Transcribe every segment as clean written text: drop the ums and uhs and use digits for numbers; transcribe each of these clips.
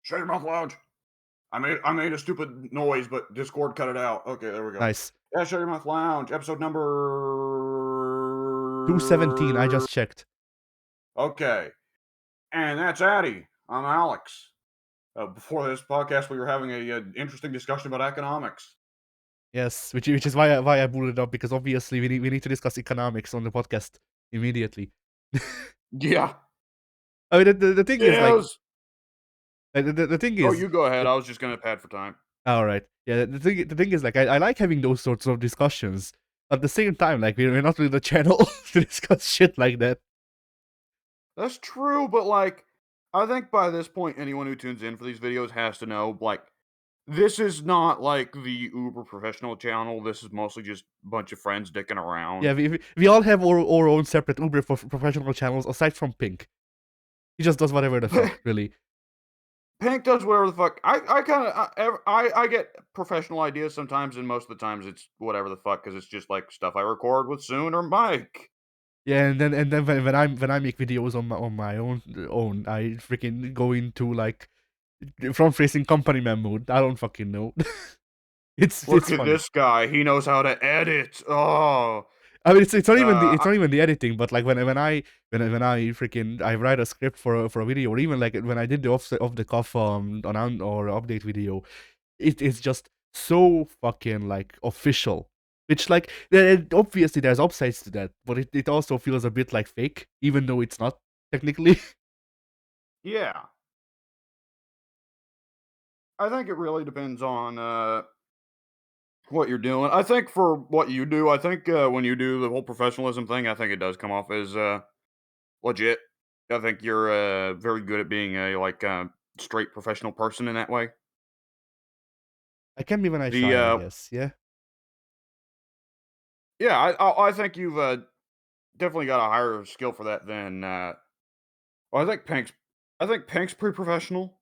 Shut your mouth, lounge. I made a stupid noise, but Discord cut it out. Okay, there we go. Nice. Yeah, Shut Your Mouth Lounge, episode 217, I number. just checked. Okay, and that's Addy. I'm Alex. Before this podcast, we were having a interesting discussion about economics. Yes, which is why I booted it up, because obviously we need to discuss economics on the podcast immediately. Yeah. I mean, the thing is, like, Yes. the thing Oh, is, you go ahead. that I was just gonna pad for time. alright. Yeah, the thing is, like, I like having those sorts of discussions. At the same time, like, we're not really the channel to discuss shit like that. That's true, but like, I think by this point, anyone who tunes in for these videos has to know, like, this is not like the uber professional channel. This is mostly just a bunch of friends dicking Yeah, around. we all have our own separate Uber professional channels, aside from Pink. He just does whatever the fuck, really. Pink does whatever the fuck. I kind of I get professional ideas sometimes, and most of the times it's whatever the fuck because it's just like stuff I record with Soon or Mike. Yeah, and then when I make videos on my own, I freaking go into, like, front facing company man mode. I don't fucking know. Look it's at funny. this guy. He knows how to edit. Oh, I mean, it's not even the I- editing, but like when I freaking I write a script for a video, or even like when I did the off the cuff or update video, it's just so fucking, like, official. Which, like, obviously there's upsides to that, but it also feels a bit like fake, even though it's not technically. yeah. I think it really depends on what you're doing. I think for what you do, I think when you do the whole professionalism thing, I think it does come off as legit. I think you're very good at being a straight professional person in that way. I can be when I The shy, I guess. Yeah. Yeah, I think you've definitely got a higher skill for that than well, I think Pink's pretty professional.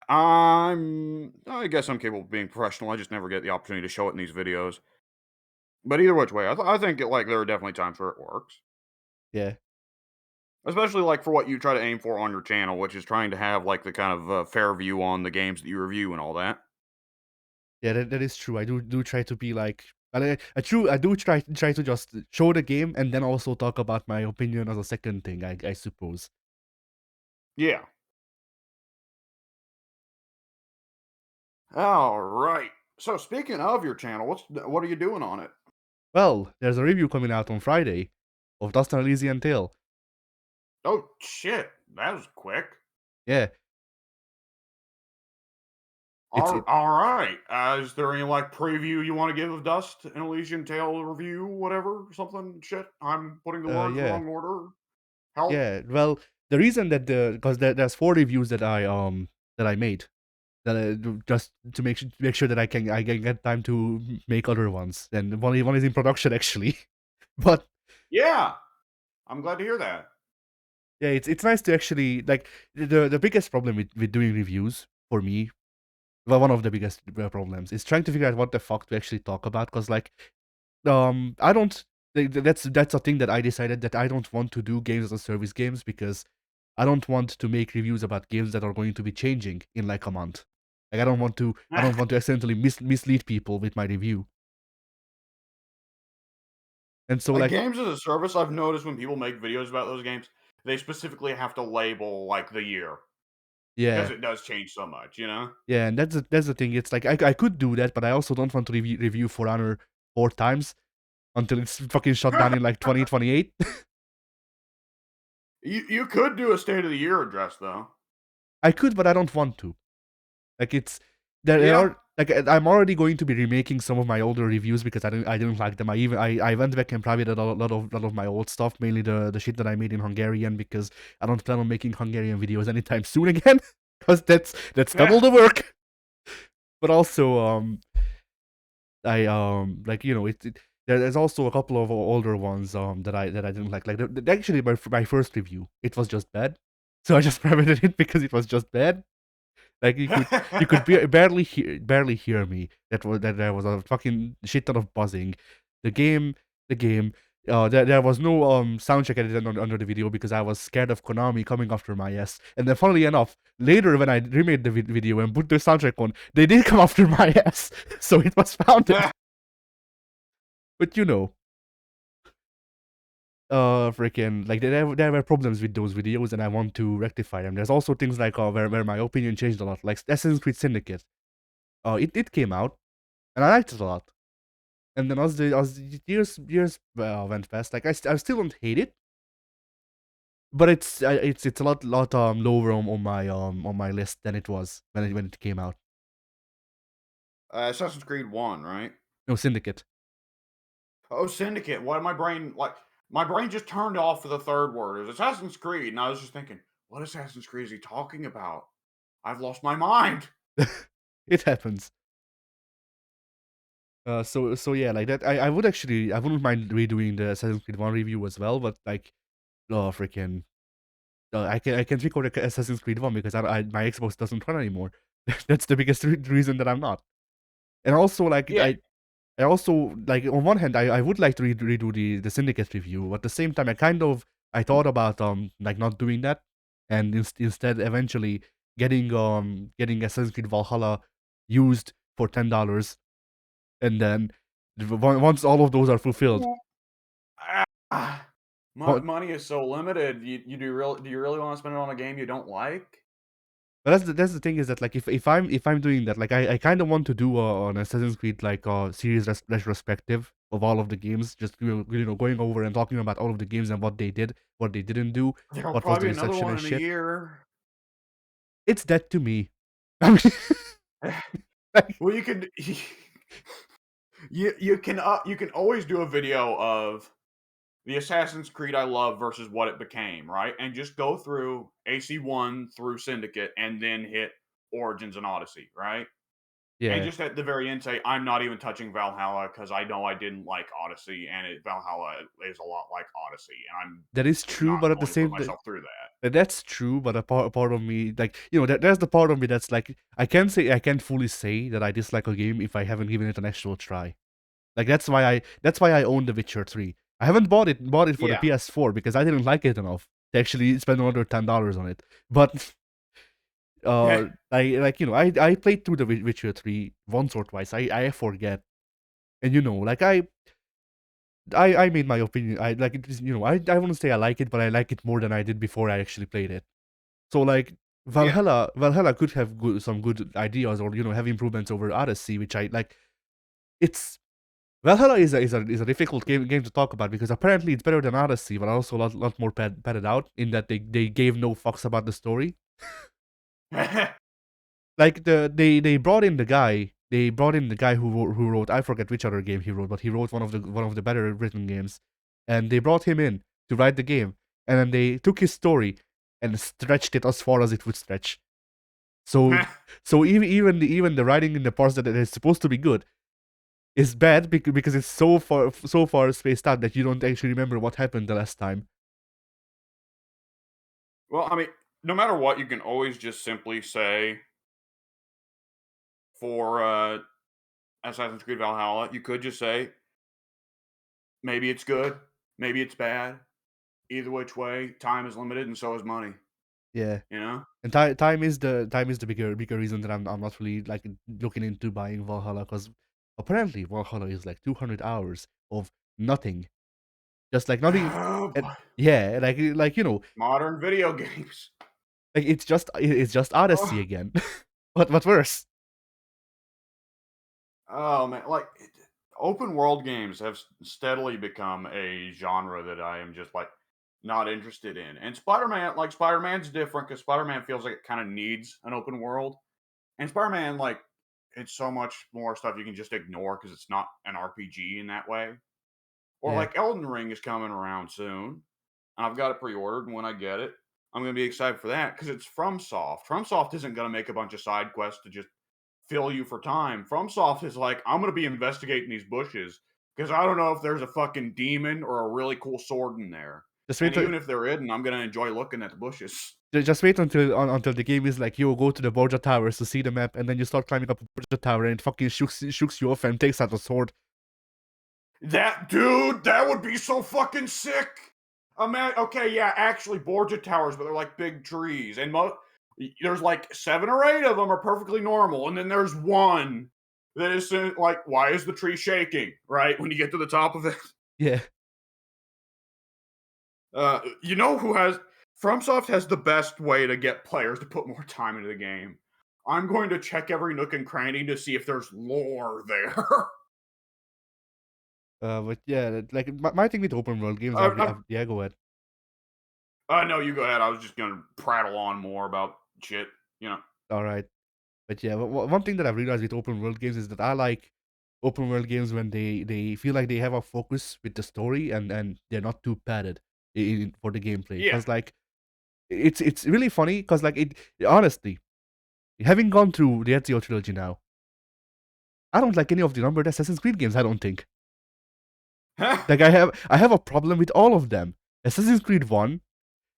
I guess I'm capable of being professional. I just never get the opportunity to show it in these videos. But either which way, I think there are definitely times where it works. Yeah. Especially like for what you try to aim for on your channel, which is trying to have like the kind of fair view on the games that you review and all that. Yeah, that is true. I do try to be like, I do try to just show the game and then also talk about my opinion as a second thing, I suppose. Yeah. All right. So speaking of your channel, what are you doing on it? Well, there's a review coming out on Friday of Dust and Elysian Tale. Oh shit, that was quick. Yeah, it's it. All right. Is there any like preview you want to give of Dust and Elysian Tale review, whatever, something? Shit, I'm putting the words in the Yeah, wrong order. Help. yeah. Well, the reason that because there's 4 reviews that I made, that just to make sure that I can get time to make other ones. And one is in production, actually. But Yeah, I'm glad to hear that. yeah, it's nice to actually, like, the biggest problem with doing reviews for me, well, one of the biggest problems is trying to figure out what the fuck to actually talk about. Because, like, I don't. That's a thing that I decided, that I don't want to do games as a service games, because I don't want to make reviews about games that are going to be changing in like a month. Like, I don't want to accidentally mislead people with my review. And so, Like like, games as a service, I've noticed when people make videos about those games, they specifically have to label like the year because yeah, it does change so much, you know? yeah, and that's the thing. It's like I could do that, but I also don't want to review For Honor 4 times until it's fucking shut down in like 2028. You could do a state of the year address though. I could, but I don't want to. Like, it's there Yeah. are like, I'm already going to be remaking some of my older reviews because I didn't like them. I went back and privated a lot of my old stuff, mainly the shit that I made in Hungarian, because I don't plan on making Hungarian videos anytime soon again, because that's double the work. But also, I like, there's also a couple of older ones that I didn't like. Like, actually, my first review, it was just bad, so I just privated it because it was just bad. Like, you could barely hear me. That there was a fucking shit ton of buzzing. The game There was no soundtrack edited under the video because I was scared of Konami coming after my ass. And then, funnily enough, later when I remade the video and put the soundtrack on, they did come after my ass, so it was founded. But you know, freaking like there were problems with those videos, and I want to rectify them. There's also things like where my opinion changed a lot, like Assassin's Creed Syndicate. It came out, and I liked it a lot. And then as years went past, like I still don't hate it, but it's a lot lower on my list than it was when it came out. Assassin's Creed 1, right? No, Syndicate. Oh, Syndicate. What my brain like? My brain just turned off for the third word. It was Assassin's Creed, and I was just thinking, what Assassin's Creed is he talking about? I've lost my mind. It happens. So yeah, like that. I wouldn't mind redoing the Assassin's Creed 1 review as well, but like, oh freaking, I can record Assassin's Creed 1 because my Xbox doesn't run anymore. That's the biggest reason that I'm not. And also, like, Yeah. I also like, on one hand, I would like to redo the Syndicate review, but at the same time, I thought about like not doing that, and instead eventually getting Assassin's Creed Valhalla used for $10, and then once all of those are fulfilled, Ah, but money is so limited. Do you really want to spend it on a game you don't like? that's the thing, is that like if I'm doing that, like I kind of want to do an Assassin's Creed like series retrospective of all of the games, just going over and talking about all of the games and what they did, what they didn't do, There'll what was the probably be another reception one and in a shit. year. It's dead to me. I mean, like, Well, you could you can always do a video of the Assassin's Creed I love versus what it became, right? And just go through AC1 through Syndicate and then hit Origins and Odyssey, right? And yeah, just at the very end say, I'm not even touching Valhalla because I know I didn't like Odyssey, and Valhalla is a lot like Odyssey, and I'm that is just true, not but at the going to put same myself through that. that's true, but a part of me, like, there's the part of me that's like, I can't fully say that I dislike a game if I haven't given it an actual try. Like that's why I own The Witcher 3. I haven't bought it for the Yeah. PS4 because I didn't like it enough to actually spend another $10 on it. But I played through The Witcher 3 once or twice. I forget. And like I made my opinion. I like it is, I wouldn't say I like it, but I like it more than I did before I actually played it. So like Yeah. Valhalla could have some good ideas, or have improvements over Odyssey, which I like. It's Valhalla is a difficult game to talk about because apparently it's better than Odyssey, but also a lot more padded out in that they gave no fucks about the story. Like they brought in the guy who wrote, I forget which other game he wrote, but he wrote one of the better written games, and they brought him in to write the game, and then they took his story and stretched it as far as it would stretch. So even the writing in the parts that is supposed to be good is bad because it's so far spaced out that you don't actually remember what happened the last time. Well, I mean, no matter what, you can always just simply say for Assassin's Creed Valhalla, you could just say maybe it's good, maybe it's bad. Either which way, time is limited, and so is money. Yeah. You know? And time is the bigger reason that I'm not really like looking into buying Valhalla, because apparently Valhalla is like 200 hours of nothing, just like nothing. Oh, And boy. yeah, like Modern video games. like it's just Odyssey Oh, again, but worse. oh man, like open world games have steadily become a genre that I am just like not interested in. And Spider Man's different because Spider Man feels like it kind of needs an open world. And Spider Man, like, it's so much more stuff you can just ignore because it's not an RPG in that way. Or Yeah, like Elden Ring is coming around soon. I've got it pre-ordered, and when I get it, I'm gonna be excited for that because it's FromSoft. FromSoft isn't gonna make a bunch of side quests to just fill you for time. FromSoft is like, I'm gonna be investigating these bushes because I don't know if there's a fucking demon or a really cool sword in there. just And wait even if there isn't, I'm gonna enjoy looking at the bushes. just wait until the game is like, you go to the Borgia Towers to see the map, and then you start climbing up the Borgia Tower, and it fucking shooks you off and takes out the sword. That dude, that would be so fucking sick. Okay, yeah, actually, boards of towers, but they're like big trees, and there's like 7 or 8 of them are perfectly normal, and then there's one that is like, why is the tree shaking? Right when you get to the top of it, Yeah. you know who has FromSoft has the best way to get players to put more time into the game. I'm going to check every nook and cranny to see if there's lore there. But yeah, like my thing with open world games, I've yeah, go ahead. no, you go ahead. I was just gonna prattle on more about shit. You know. All right. But yeah, one thing that I've realized with open world games is that I like open world games when they feel like they have a focus with the story and they're not too padded for the gameplay. Yeah. Cause like it's really funny. Cause like it honestly, having gone through the Ezio trilogy now, I don't like any of the numbered Assassin's Creed games. I don't think. Like I have a problem with all of them. Assassin's Creed 1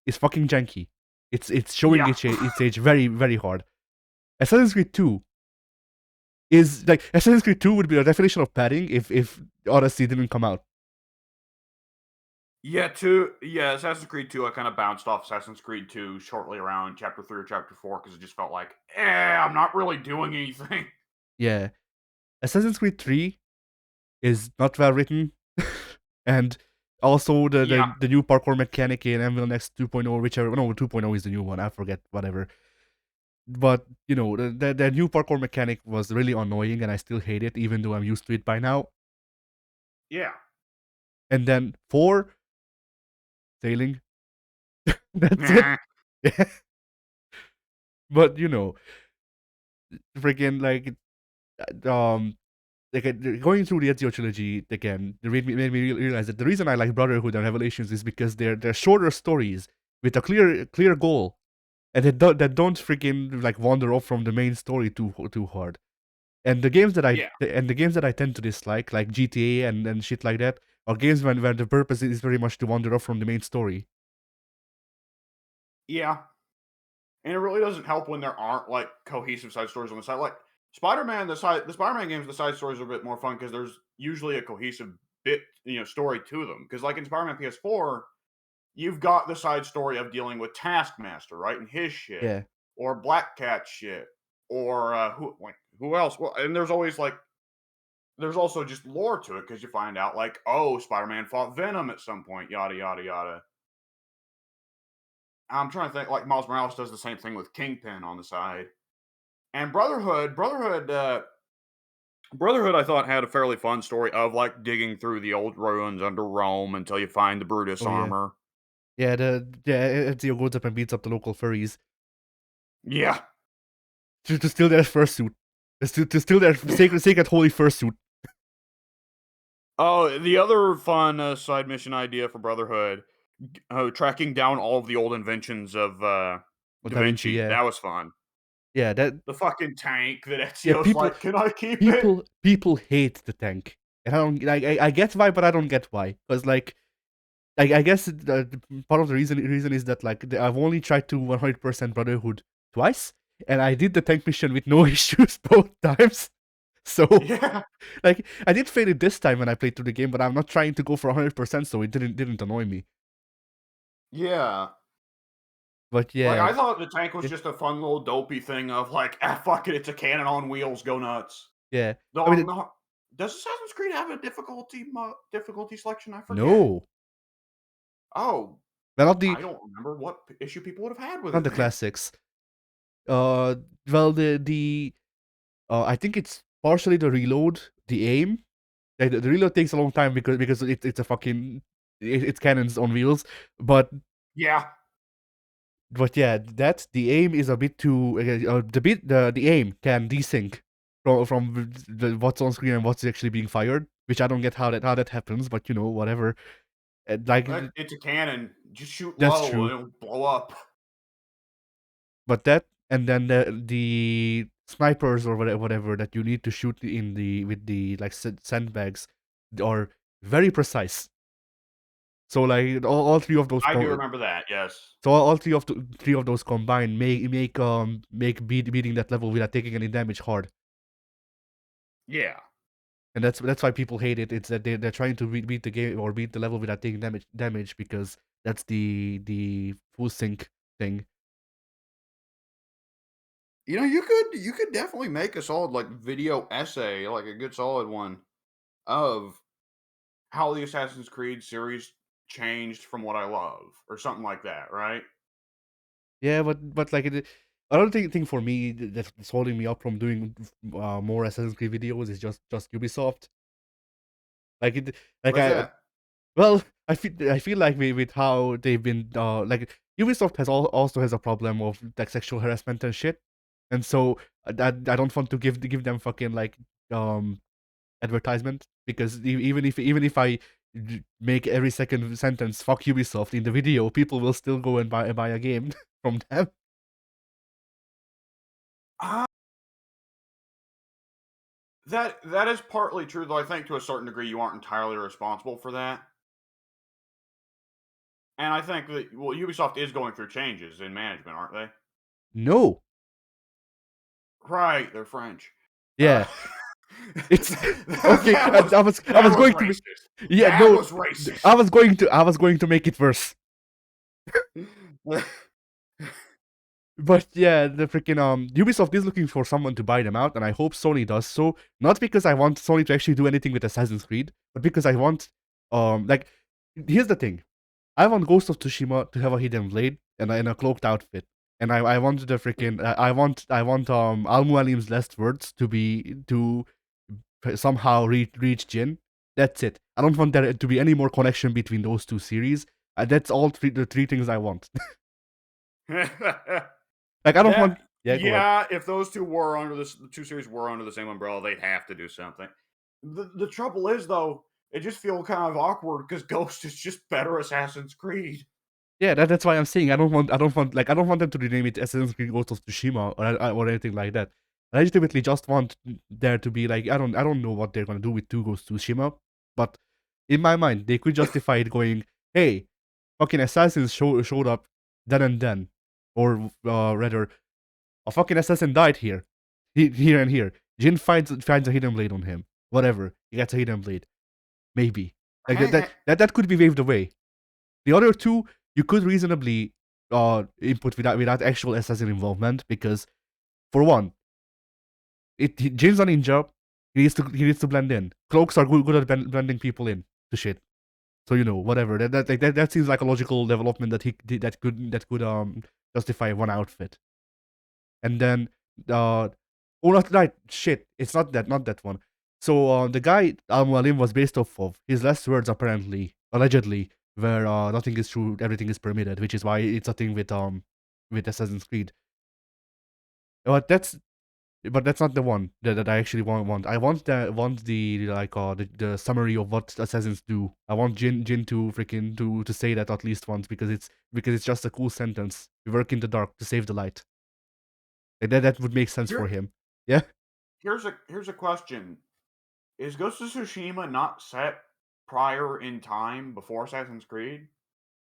is fucking janky. It's showing Yeah. its age very very hard. Assassin's Creed 2 is like Assassin's Creed 2 would be the definition of padding if Odyssey didn't come out. Yeah, two. Yeah, Assassin's Creed 2. I kind of bounced off Assassin's Creed 2 shortly around Chapter 3 or Chapter 4 because it just felt like, I'm not really doing anything. Yeah. Assassin's Creed 3 is not well written. And also Yeah. the new parkour mechanic in Anvil Next 2.0, whichever no 2.0 is the new one, I forget, whatever. But you know, the new parkour mechanic was really annoying and I still hate it, even though I'm used to it by now. Yeah. And then 4, sailing. That's it. Nah. Yeah. But you know, freaking like going through the Ezio trilogy again, it made me realize that the reason I like Brotherhood and Revelations is because they're shorter stories with a clear goal, and that don't freaking like wander off from the main story too hard. And Yeah. the games that I tend to dislike, like GTA and shit like that, are games where the purpose is very much to wander off from the main story. Yeah. And it really doesn't help when there aren't like cohesive side stories on the side. Like Spider-Man, the Spider-Man games, the side stories are a bit more fun because there's usually a cohesive story to them. Because like in Spider-Man PS4, you've got the side story of dealing with Taskmaster, right, and his shit, Yeah, or Black Cat shit, or who else? Well, and there's also just lore to it because you find out like, oh, Spider-Man fought Venom at some point, yada yada yada. I'm trying to think like Miles Morales does the same thing with Kingpin on the side. And Brotherhood, I thought had a fairly fun story of like digging through the old ruins under Rome until you find the Brutus oh yeah, armor. Ezio goes up and beats up the local furries Yeah. to steal their fursuit, to steal their sacred holy fursuit. Oh, the other fun side mission idea for Brotherhood, tracking down all of the old inventions of Or Da Da Vinci, Vinci. yeah, That was fun. yeah, that The fucking tank that yeah. Ezio's like, can I keep it? People hate the tank, and I don't like. I get why, but I don't get why. Because I guess part of the reason is that like I've only tried to 100% Brotherhood twice, and I did the tank mission with no issues both times. So Yeah, like I did fail it this time when I played through the game, but I'm not trying to go for 100%, so it didn't annoy me. yeah. But Like yeah, I thought the tank was yeah, just a fun little dopey thing of like, fuck it, it's a cannon on wheels, go nuts. yeah. I No, mean, no. Does Assassin's Creed have a difficulty selection? I forget. no, Oh, well, not the I don't remember what issue people would have had with not it the then. classics. Well, the I think it's partially the reload, the aim. Like, the reload takes a long time because it's a fucking it's cannons on wheels. Yeah, But yeah, that the aim is a bit too the aim can desync from what's on screen and what's actually being fired, which I don't get how that happens. But you know, whatever. Like it's a cannon. Just shoot that's low true. and it'll blow up. But that and then the snipers or whatever that you need to shoot in the with the like sandbags are very precise. So like all three of those I do remember that. Yes. so all three of those combined make beating that level without taking any damage hard. Yeah. and that's why people hate it. It's that they're trying to beat the game or beat the level without taking damage because that's the full sync thing. You know, you could definitely make a solid like video essay, like a good solid one of how the Assassin's Creed series changed from what I love, or something like that, right? Yeah, but like I don't think for me that's holding me up from doing more Assassin's Creed videos is just Ubisoft. Like it, like What's I that? well, I feel like with how they've been like Ubisoft also has a problem of like sexual harassment and shit, and so I don't want to give them fucking like um advertisement because even if I make every second sentence "fuck Ubisoft" in the video, people will still go and buy a game from them. Ah, that is partly true, though. I think to a certain degree, you aren't entirely responsible for that. And I think that well, Ubisoft is going through changes in management, aren't they? No, Right, they're French. Uh, yeah, it's okay. that I that was was going to racist. yeah That no was racist. I was going to make it worse. But yeah, the freaking Ubisoft is looking for someone to buy them out, and I hope Sony does so. Not because I want Sony to actually do anything with Assassin's Creed, but because I want like here's the thing. I want Ghost of Tsushima to have a hidden blade and a cloaked outfit. And I want the freaking I want Al Mualim's last words to be to somehow reach Jin. That's it. I don't want there to be any more connection between those two series. That's all the three things I want. Like I don't That want. Yeah, go ahead. yeah, if those two were under this the 2 series were under the same umbrella, they'd have to do something. The trouble is, though, it just feel kind of awkward because Ghost is just better Assassin's Creed. Yeah, that's why I'm saying I don't want them to rename it Assassin's Creed Ghost of Tsushima or anything like that. I legitimately just want there to be like I don't know what they're gonna do with 2 Ghost of Tsushima, but in my mind they could justify it going, hey, fucking assassins showed up then and then, or rather, a fucking assassin died here, here and here. Jin finds a hidden blade on him. Whatever, he gets a hidden blade. Maybe like that could be waved away. The other two, you could reasonably input without actual assassin involvement because, for one, Jin's a ninja. He needs to blend in. Cloaks are good at blending people in to shit. So you know whatever that seems like a logical development that could justify one outfit. And then oh not right shit it's not that one. So the guy Al Mualim was based off of, his last words apparently allegedly where nothing is true, everything is permitted, which is why it's a thing with Assassin's Creed. But that's not the one that I actually want. I want the like the summary of what assassins do. I want Jin to freaking to say that at least once because it's just a cool sentence. We work in the dark to save the light. Like that would make sense for Here, him. Yeah. here's a question: is Ghost of Tsushima not set prior in time before Assassin's Creed?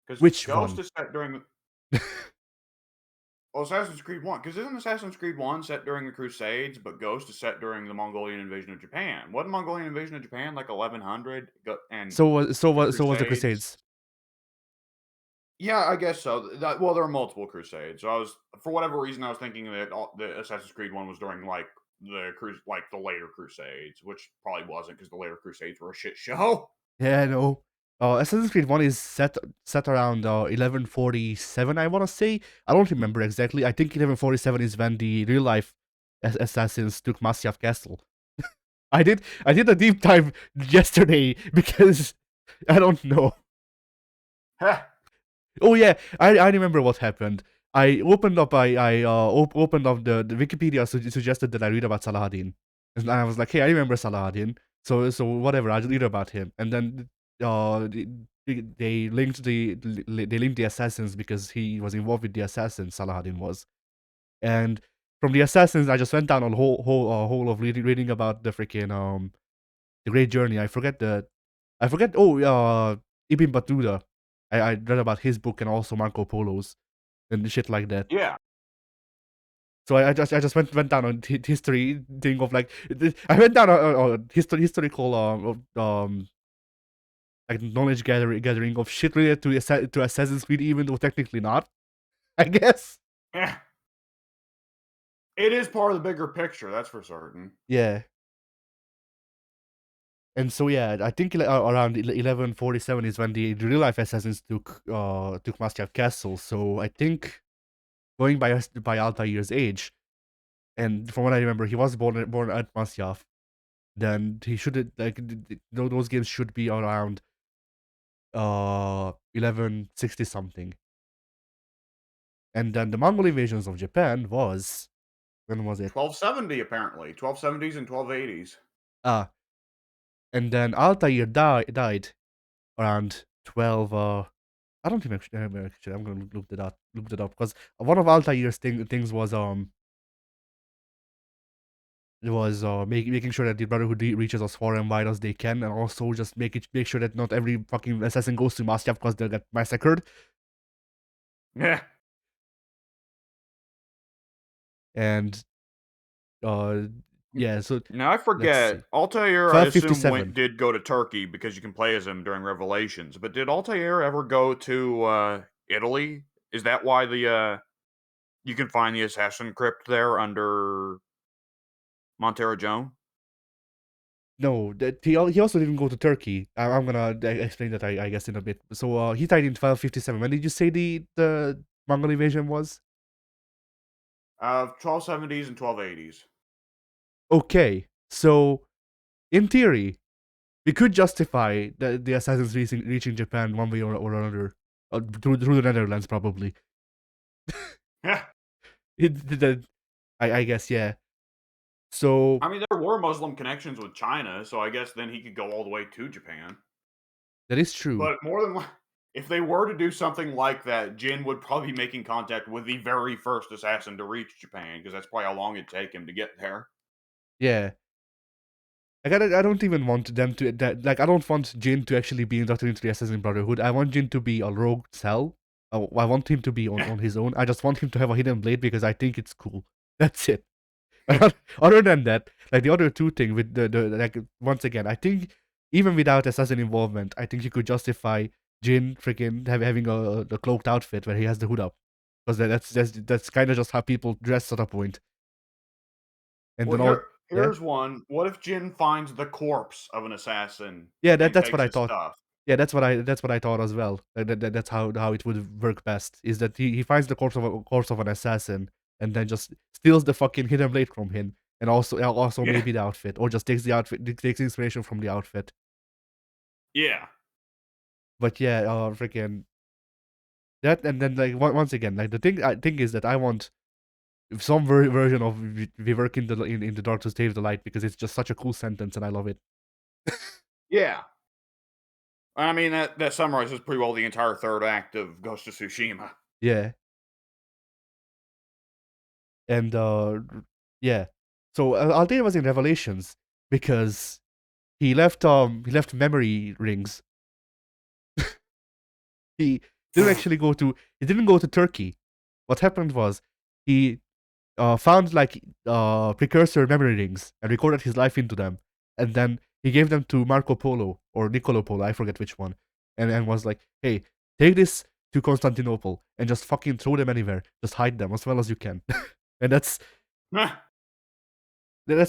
Because Which Ghost one? is set during well, Assassin's Creed 1, because isn't Assassin's Creed 1 set during the Crusades, but Ghost is set during the Mongolian invasion of Japan? Wasn't Mongolian invasion of Japan like 1100 and the So was the Crusades? Crusades. Yeah, I guess so. Well, there are multiple Crusades. So I was, for whatever reason, I was thinking that the Assassin's Creed 1 was during like like the later Crusades, which probably wasn't because the later Crusades were a shit show. Yeah, no. Assassin's Creed 1 is set around 1147, I want to say. I don't remember exactly. I think 1147 is when the real life assassins took Masyaf Castle. I did a deep dive yesterday because I don't know. Oh yeah, I remember what happened. I opened up opened up the Wikipedia suggested that I read about Saladin, and I was like, hey, I remember Saladin, so whatever, I'll read about him. And then uh they linked they linked the assassins because he was involved with the assassins. Saladin was, and from the assassins, I just went down a whole of reading about the freaking the Great Journey. I forget. Oh, Ibn Battuta. I read about his book and also Marco Polo's and shit like that. Yeah. So I just went down on history thing of like I went down on historical like knowledge gathering of shit related to Assassin's Creed, even though technically not, I guess. Eh, it is part of the bigger picture, that's for certain. Yeah. And so yeah, I think around 1147 is when the real life assassins took Mastiaf Castle. So I think going by Altair's age, and from what I remember, he was born at Masyaf. Then he should like those games should be around 1160 something. And then the Mongol invasions of Japan was, when was it? 1270 apparently. 1270s and 1280s. Ah, and then Altair died around 12. I don't think actually I'm gonna look that up because one of Altair's things was it was making sure that the Brotherhood reaches as far and wide as they can, and also just make sure that not every fucking assassin goes to Masyaf because they'll get massacred. Yeah. And uh yeah, so Now I let's forget. see, Altair, I assume, 1257. did go to Turkey because you can play as him during Revelations. But did Altair ever go to Italy? Is that why the you can find the assassin crypt there under Montero Joan? No, he also didn't go to Turkey. I'm gonna explain that I guess in a bit. So he died in 1257. When did you say the Mongol invasion was? 1270s and 1280s. Okay, so in theory, we could justify the assassins reaching Japan one way or another, through the Netherlands probably. Yeah. I guess, yeah. So I mean, there were Muslim connections with China, so I guess then he could go all the way to Japan. that is true. But more than if they were to do something like that, Jin would probably be making contact with the very first assassin to reach Japan because that's probably how long it'd take him to get there. Yeah. I don't even want them to like I don't want Jin to actually be inducted into the Assassin Brotherhood. I want Jin to be a rogue cell. I want him to be on his own. I just want him to have a hidden blade because I think it's cool. That's it. Other than that, like the other two things with the like once again, I think even without assassin involvement, I think you could justify Jin freaking having a cloaked outfit where he has the hood up, because that's kind of just how people dress at a point. And Well, then all, yeah, here's one. What if Jin finds the corpse of an assassin yeah, and that's what takes I his thought. stuff? Yeah, that's what I thought as well. That's how it would work best. Is that he finds the corpse of an assassin and then just steals the fucking hidden blade from him, and also Yeah, maybe the outfit, or just takes the outfit, takes inspiration from the outfit. yeah, But yeah, freaking that, and then like once again, like the thing is that I want some version of we work in the dark to save the light, because it's just such a cool sentence and I love it. yeah. I mean that summarizes pretty well the entire third act of Ghost of Tsushima. Yeah, and yeah. So Altair was in Revelations because he left memory rings. He he didn't go to Turkey. What happened was he found like precursor memory rings and recorded his life into them, and then he gave them to Marco Polo or Niccolo Polo, I forget which one, and was like, "Hey, take this to Constantinople and just fucking throw them anywhere. Just hide them as well as you can." And that's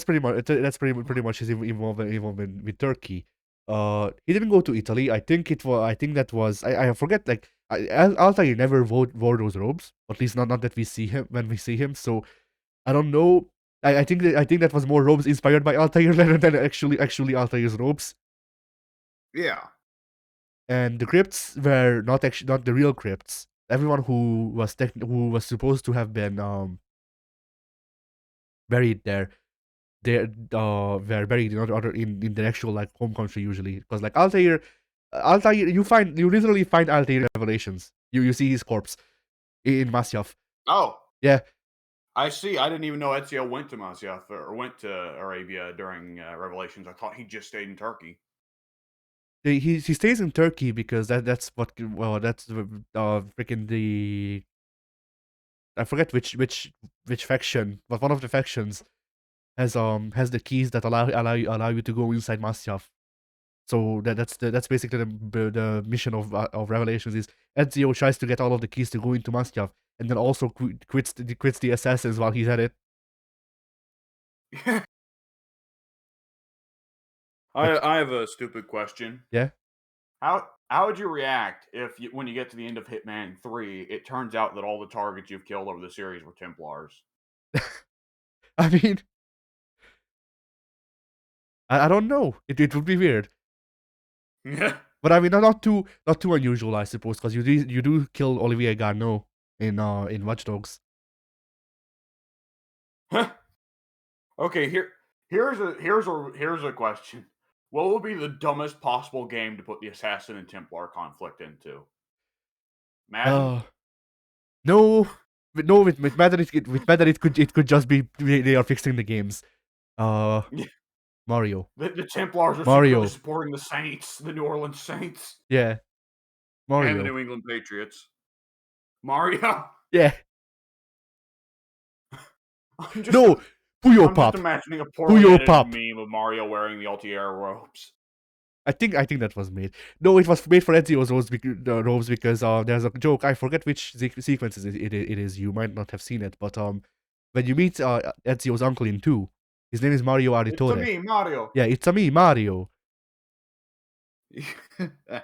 pretty much his involvement with Turkey. He didn't go to Italy. I forget. Like Altair never wore those robes. At least not that we see him when we see him. So I don't know. I think that was more robes inspired by Altair rather than actually Altair's robes. Yeah. And the crypts were not the real crypts. Everyone who was supposed to have been buried there, were buried in the actual like home country usually, because like Altair, you literally find Altair in Revelations. You see his corpse in Masyaf. Oh, Yeah, I see. I didn't even know Ezio went to Masyaf or went to Arabia during Revelations. I thought he just stayed in Turkey. he stays in Turkey because that's what, well, that's freaking I forget which faction, but one of the factions has the keys that allow you to go inside Masyaf. So that's basically the mission of Revelations is Ezio tries to get all of the keys to go into Masyaf, and then also quits the assassins while he's at it. Like, I have a stupid question. yeah. How would you react if when you get to the end of Hitman 3, it turns out that all the targets you've killed over the series were Templars? I mean, I don't know. It would be weird. But I mean, not too unusual, I suppose, because you do kill Olivier Garneau in Watch Dogs. Okay, here's a question. What would be the dumbest possible game to put the assassin and Templar conflict into? Madden? Uh, no, but no, with Madden it could just be they are fixing the games. Uh, Mario, The Templars are secretly Mario, supporting the Saints, the New Orleans Saints, yeah, and the Mario, New England Patriots. Mario. yeah. I'm just No, Puyo I'm just Pop, imagining a poorly Puyo edited Pop. meme of Mario wearing the Altier robes. I think that was made. No, it was made for Ezio's robes because there's a joke. I forget which sequences it is. You might not have seen it, but when you meet Ezio's uncle in 2, his name is Mario It's to Auditore. me, Mario. Yeah, it's a me, Mario.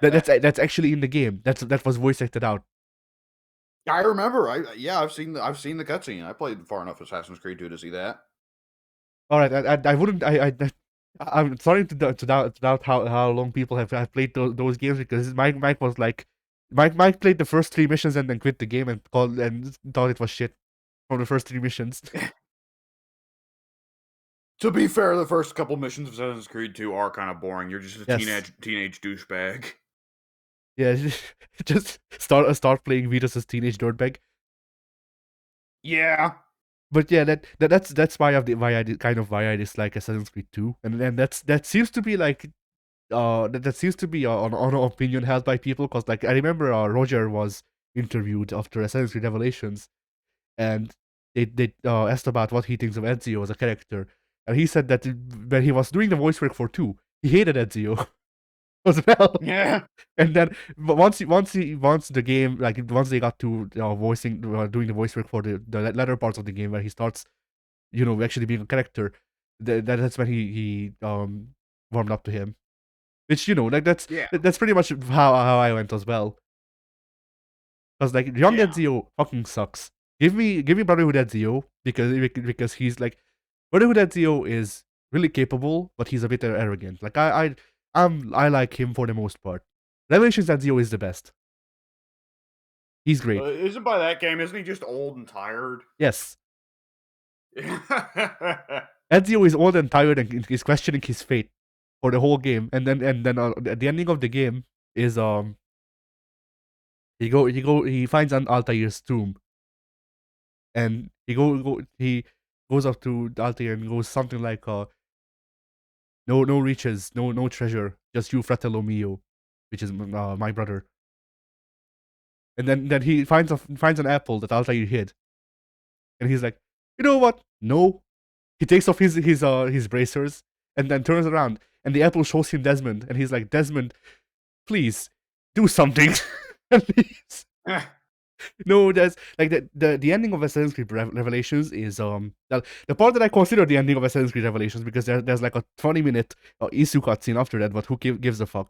That's actually in the game. That was voice acted out. I remember. I've seen the cutscene. I played far enough Assassin's Creed 2 to see that. All right, I wouldn't. I'm starting to doubt how long people have played those games because Mike was like, Mike played the first 3 missions and then quit the game and thought it was shit from the first 3 missions. To be fair, the first couple missions of Assassin's Creed 2 are kind of boring. You're just a Yes. teenage douchebag. Yeah, just start playing Vitus's teenage dirtbag. Yeah. But yeah, that's why I dislike Assassin's Creed 2, and then that seems to be like that seems to be an opinion held by people because like I remember Roger was interviewed after Assassin's Creed Revelations, and they asked about what he thinks of Ezio as a character, and he said that when he was doing the voice work for 2, he hated Ezio as well. Yeah. And then once the game, like once they got to doing the voice work for the latter parts of the game where he starts, actually being a character, that's when he warmed up to him. Which like Yeah. that's pretty much how I went as well. Because like young Yeah. Ezio fucking sucks. Give me Brotherhood Ezio because he's like Brotherhood Ezio is really capable, but he's a bit arrogant. Like I like him for the most part. Revelations Ezio is the best. He's great. Isn't by that game, isn't he just old and tired? Yes. Ezio is old and tired and is questioning his fate for the whole game. And then at the ending of the game is he finds an Altair's tomb. And he goes up to Altair and goes something like no riches, no treasure, just you fratello mio, which is my brother. And then he finds an apple that Altair hid. And he's like, you know what? No. He takes off his bracers and then turns around and the apple shows him Desmond and he's like, Desmond, please do something. And he's, no, there's like the ending of Assassin's Creed Revelations is the part that I consider the ending of Assassin's Creed Revelations because there's like a 20-minute Isu cutscene after that, but who gives a fuck?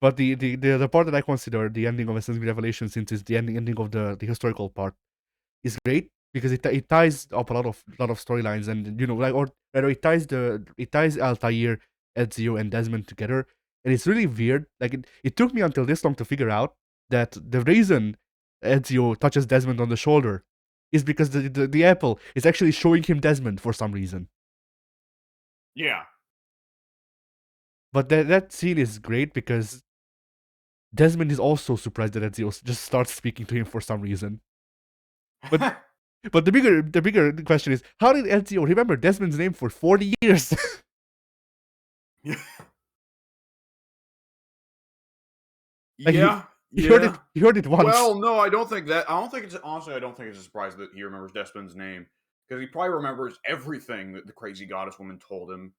But the part that I consider the ending of Assassin's Creed Revelations, since it's the ending of the historical part, is great because it ties up a lot of storylines and like or it ties Altair, Ezio, and Desmond together, and it's really weird. Like it took me until this long to figure out that the reason Ezio touches Desmond on the shoulder is because the apple is actually showing him Desmond for some reason. Yeah. But that scene is great because Desmond is also surprised that Ezio just starts speaking to him for some reason. But the bigger question is, how did Ezio remember Desmond's name for 40 years? Like Yeah. Yeah. He heard it once. Well, no, I don't think that. I don't think it's honestly. I don't think it's a surprise that he remembers Despin's name because he probably remembers everything that the crazy goddess woman told him.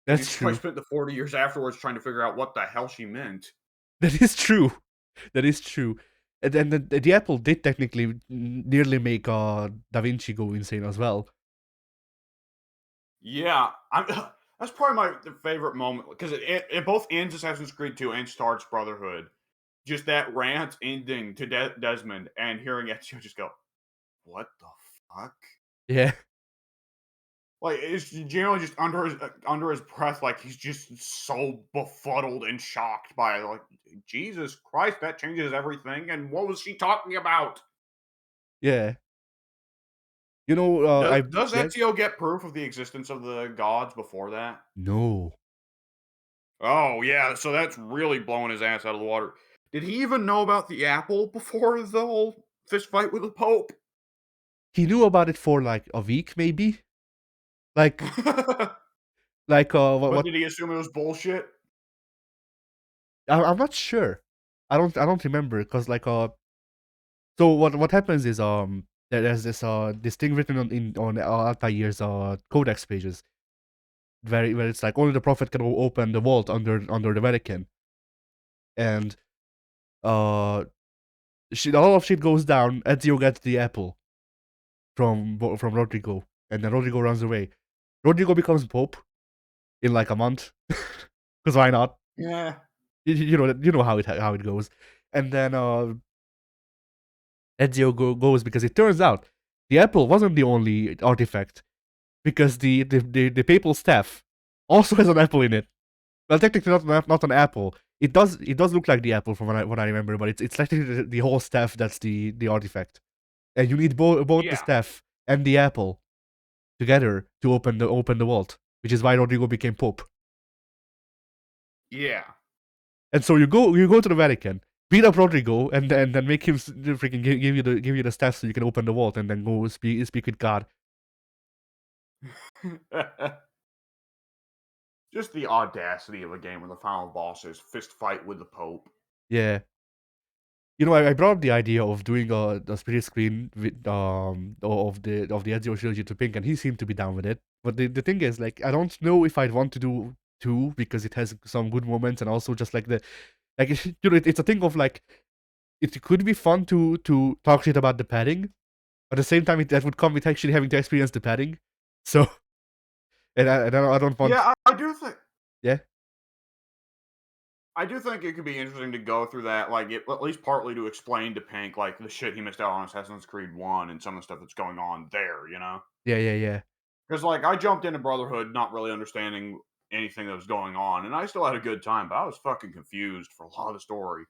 Because That's he's probably true. spent the 40 years afterwards trying to figure out what the hell she meant. That is true. That is true. And then the apple did technically nearly make Da Vinci go insane as well. Yeah, I'm. That's probably my favorite moment because it both ends Assassin's Creed 2 and starts Brotherhood. Just that rant ending to Desmond and hearing Ezio just go, "What the fuck?" Yeah. Like it's generally just under his breath, like he's just so befuddled and shocked by like Jesus Christ, that changes everything. And what was she talking about? Yeah. You know, I Does yeah. Ezio get proof of the existence of the gods before that? No. Oh yeah, so that's really blowing his ass out of the water. Did he even know about the apple before the whole fist fight with the Pope? He knew about it for like a week, maybe. Like, But what? did he assume it was bullshit? I'm not sure. I don't remember because So what happens is there's this thing written on Altair's codex pages where it's like only the prophet can open the vault under the Vatican, and uh a lot of shit goes down. Ezio gets the apple from Rodrigo, and then Rodrigo runs away. Rodrigo becomes pope in like a month, because why not? Yeah, You know how it goes, and then Ezio goes because it turns out the apple wasn't the only artifact because the papal staff also has an apple in it. Well, technically not an apple. It does look like the apple from what I remember, but it's actually the whole staff that's the artifact, and you need both the yeah, staff and the apple together to open the vault, which is why Rodrigo became pope. yeah. And so you go to the Vatican, beat up Rodrigo, and then make him freaking give you the staff so you can open the vault, and then go speak with God. Just the audacity of a game where the final boss is fist fight with the Pope. Yeah. You know, I brought up the idea of doing a split screen with of the Ezio trilogy to Pink, and he seemed to be down with it. But the thing is, like, I don't know if I'd want to do two because it has some good moments, and also just like it's a thing of like it could be fun to talk shit about the padding. At the same time, that would come with actually having to experience the padding. So, I don't want, Yeah, I do think yeah, it could be interesting to go through that, like at least partly to explain to Pink like the shit he missed out on Assassin's Creed 1 and some of the stuff that's going on there, you know? yeah. Because like I jumped into Brotherhood not really understanding anything that was going on, and I still had a good time, but I was fucking confused for a lot of the story.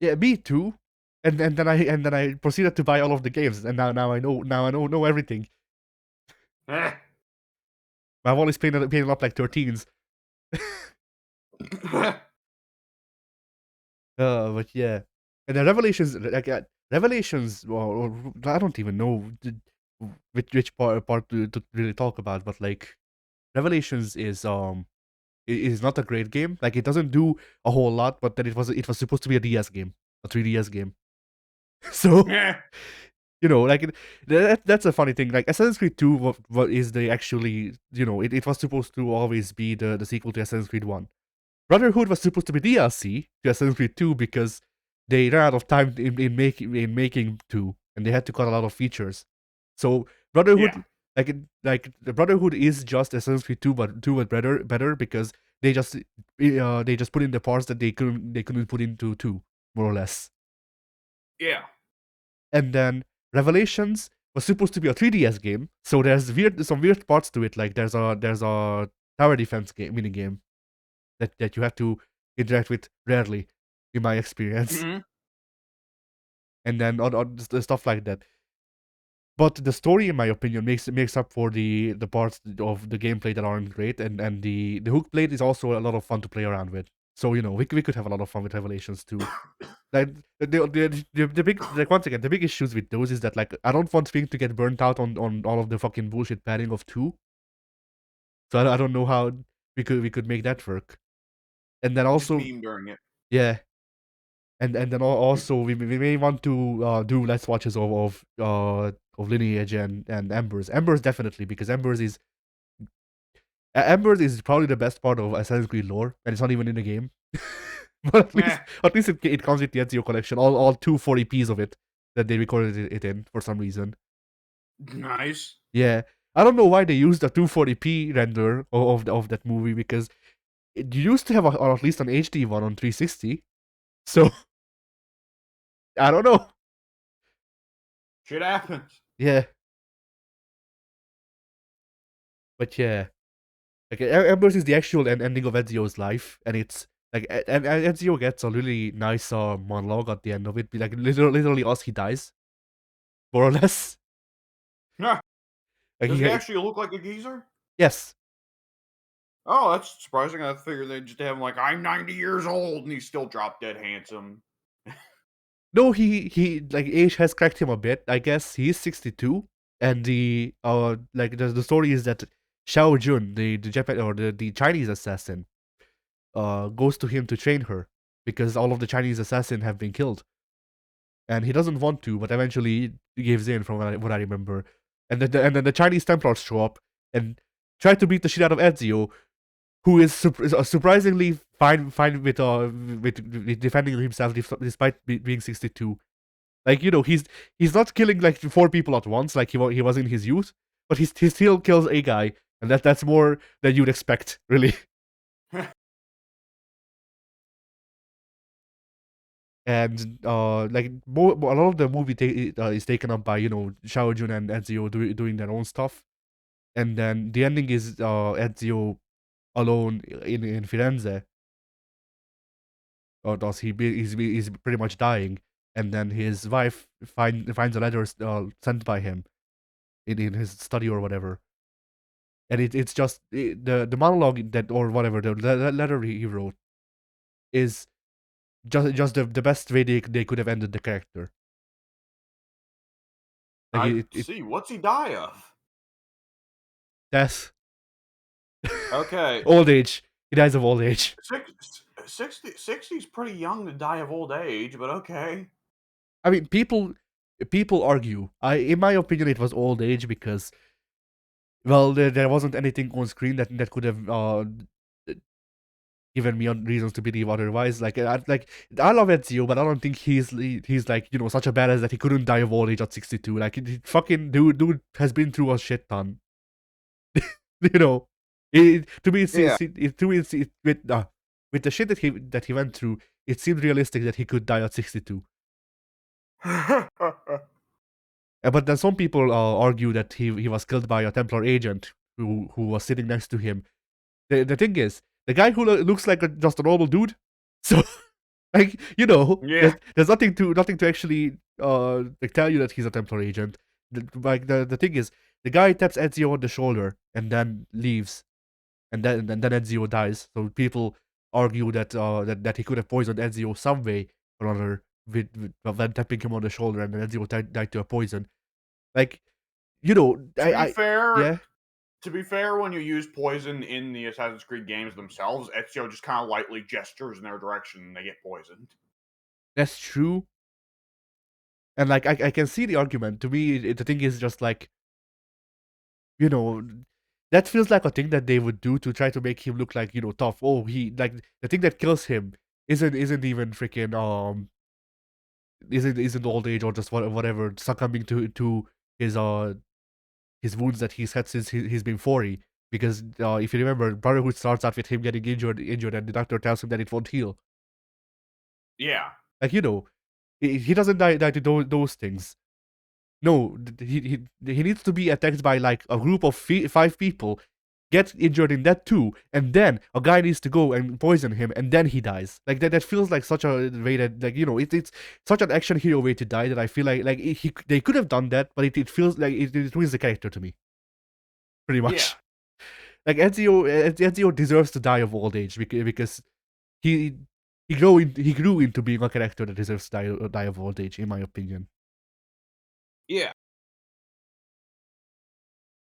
Yeah, me too. And then I proceeded to buy all of the games, and now I know everything. Eh. My wallet is paying up like 13s. But yeah, and the Revelations, Revelations. Well, I don't even know which part to really talk about, but like Revelations is not a great game. Like it doesn't do a whole lot, but then it was supposed to be a DS game, a 3DS game. So Eh. you know, like that's a funny thing. Like Assassin's Creed 2 what is the actually, it was supposed to always be the sequel to Assassin's Creed 1. Brotherhood was supposed to be DLC to Assassin's Creed 2 because they ran out of time in making 2, and they had to cut a lot of features. So Yeah, Brotherhood, like the Brotherhood is just Assassin's Creed 2, but 2 was better because they just put in the parts that they couldn't put into 2, more or less. yeah, And then Revelations was supposed to be a 3DS game, so there's some weird parts to it. Like there's a tower defense game mini game that you have to interact with rarely, in my experience, mhm. and then on stuff like that. But the story, in my opinion, makes up for the parts of the gameplay that aren't great, and the hook plate is also a lot of fun to play around with. So we could have a lot of fun with Revelations too. Like the big, like, once again, the big issues with those is that, like, I don't want Spring to get burnt out on all of the fucking bullshit padding of 2. So I don't know how we could make that work. And then Just also, beam during it. yeah, and then also we may want to do less watches of Lineage and Embers. Embers definitely, because Embers is probably the best part of Assassin's Creed lore, and it's not even in the game. But Eh, at least it comes with the Ezio collection, all 240p's of it that they recorded it in for some reason. nice. Yeah, I don't know why they used a 240p render of that movie, because it used to have or at least an HD one on 360. So I don't know. Shit happens. Yeah, but yeah, like Embers is the actual ending of Ezio's life, and it's like and Ezio gets a really nice monologue at the end of it, be like literally as he dies, more or less. Huh. Like Does he actually look like a geezer? yes. Oh, that's surprising. I figured they'd just have him like, I'm 90 years old and he's still drop dead handsome. No, he like age has cracked him a bit. I guess he is 62, and the like the story is that Xiao Jun, the Japan or the Chinese assassin, goes to him to train her because all of the Chinese assassins have been killed, and he doesn't want to, but eventually he gives in from what I remember, and then the Chinese Templars show up and try to beat the shit out of Ezio, who is surprisingly fine with defending himself despite being 62. Like, he's not killing like 4 people at once like he was in his youth, but he still kills a guy, and that's more than you'd expect, really. And like a lot of the movie is taken up by Shao Jun and Ezio doing their own stuff, and then the ending is Ezio alone in Firenze, or does he's pretty much dying, and then his wife finds a letter sent by him in his study or whatever, and it's just the monologue that or whatever the letter he wrote is just the best way they could have ended the character. Like I it see. What's he die of? death, Okay. old age. He dies of old age. 60 is pretty young to die of old age, but okay. I mean, people argue. In my opinion, it was old age because, well, there wasn't anything on screen that could have given me reasons to believe otherwise. I love Ezio, but I don't think he's like such a badass that he couldn't die of old age at 62. Like fucking dude has been through a shit ton. you know, to me Yeah. with the shit that he went through, it seemed realistic that he could die at 62. But then some people argue that he was killed by a Templar agent who was sitting next to him. The thing is, the guy who looks like just a normal dude. So like Yeah. there's nothing to actually like tell you that he's a Templar agent. The thing is, the guy taps Ezio on the shoulder and then leaves, and then Ezio dies. So people argue that that he could have poisoned Ezio some way or other with then tapping him on the shoulder, and then Ezio died to a poison. Like To be I fair, yeah, when you use poison in the Assassin's Creed games themselves, Ezio just kind of lightly gestures in their direction and they get poisoned. that's true. And like I can see the argument. To me, the thing is just like you know that feels like a thing that they would do to try to make him look like tough. Oh, he like the thing that kills him isn't even freaking isn't old age or just whatever succumbing to his his wounds that he's had since he's been 40. Because if you remember, Brotherhood starts out with him getting injured, and the doctor tells him that it won't heal. Yeah. Like he doesn't die to those things. No, he needs to be attacked by like a group of 5 people, get injured in that too, and then a guy needs to go and poison him, and then he dies. Like that feels like such a way that like it's such an action hero way to die that I feel like they could have done that, but it feels like it ruins the character to me, pretty Yeah. much. Like Ezio deserves to die of old age because he he grew into being a character that deserves to die of old age, in my opinion. Yeah.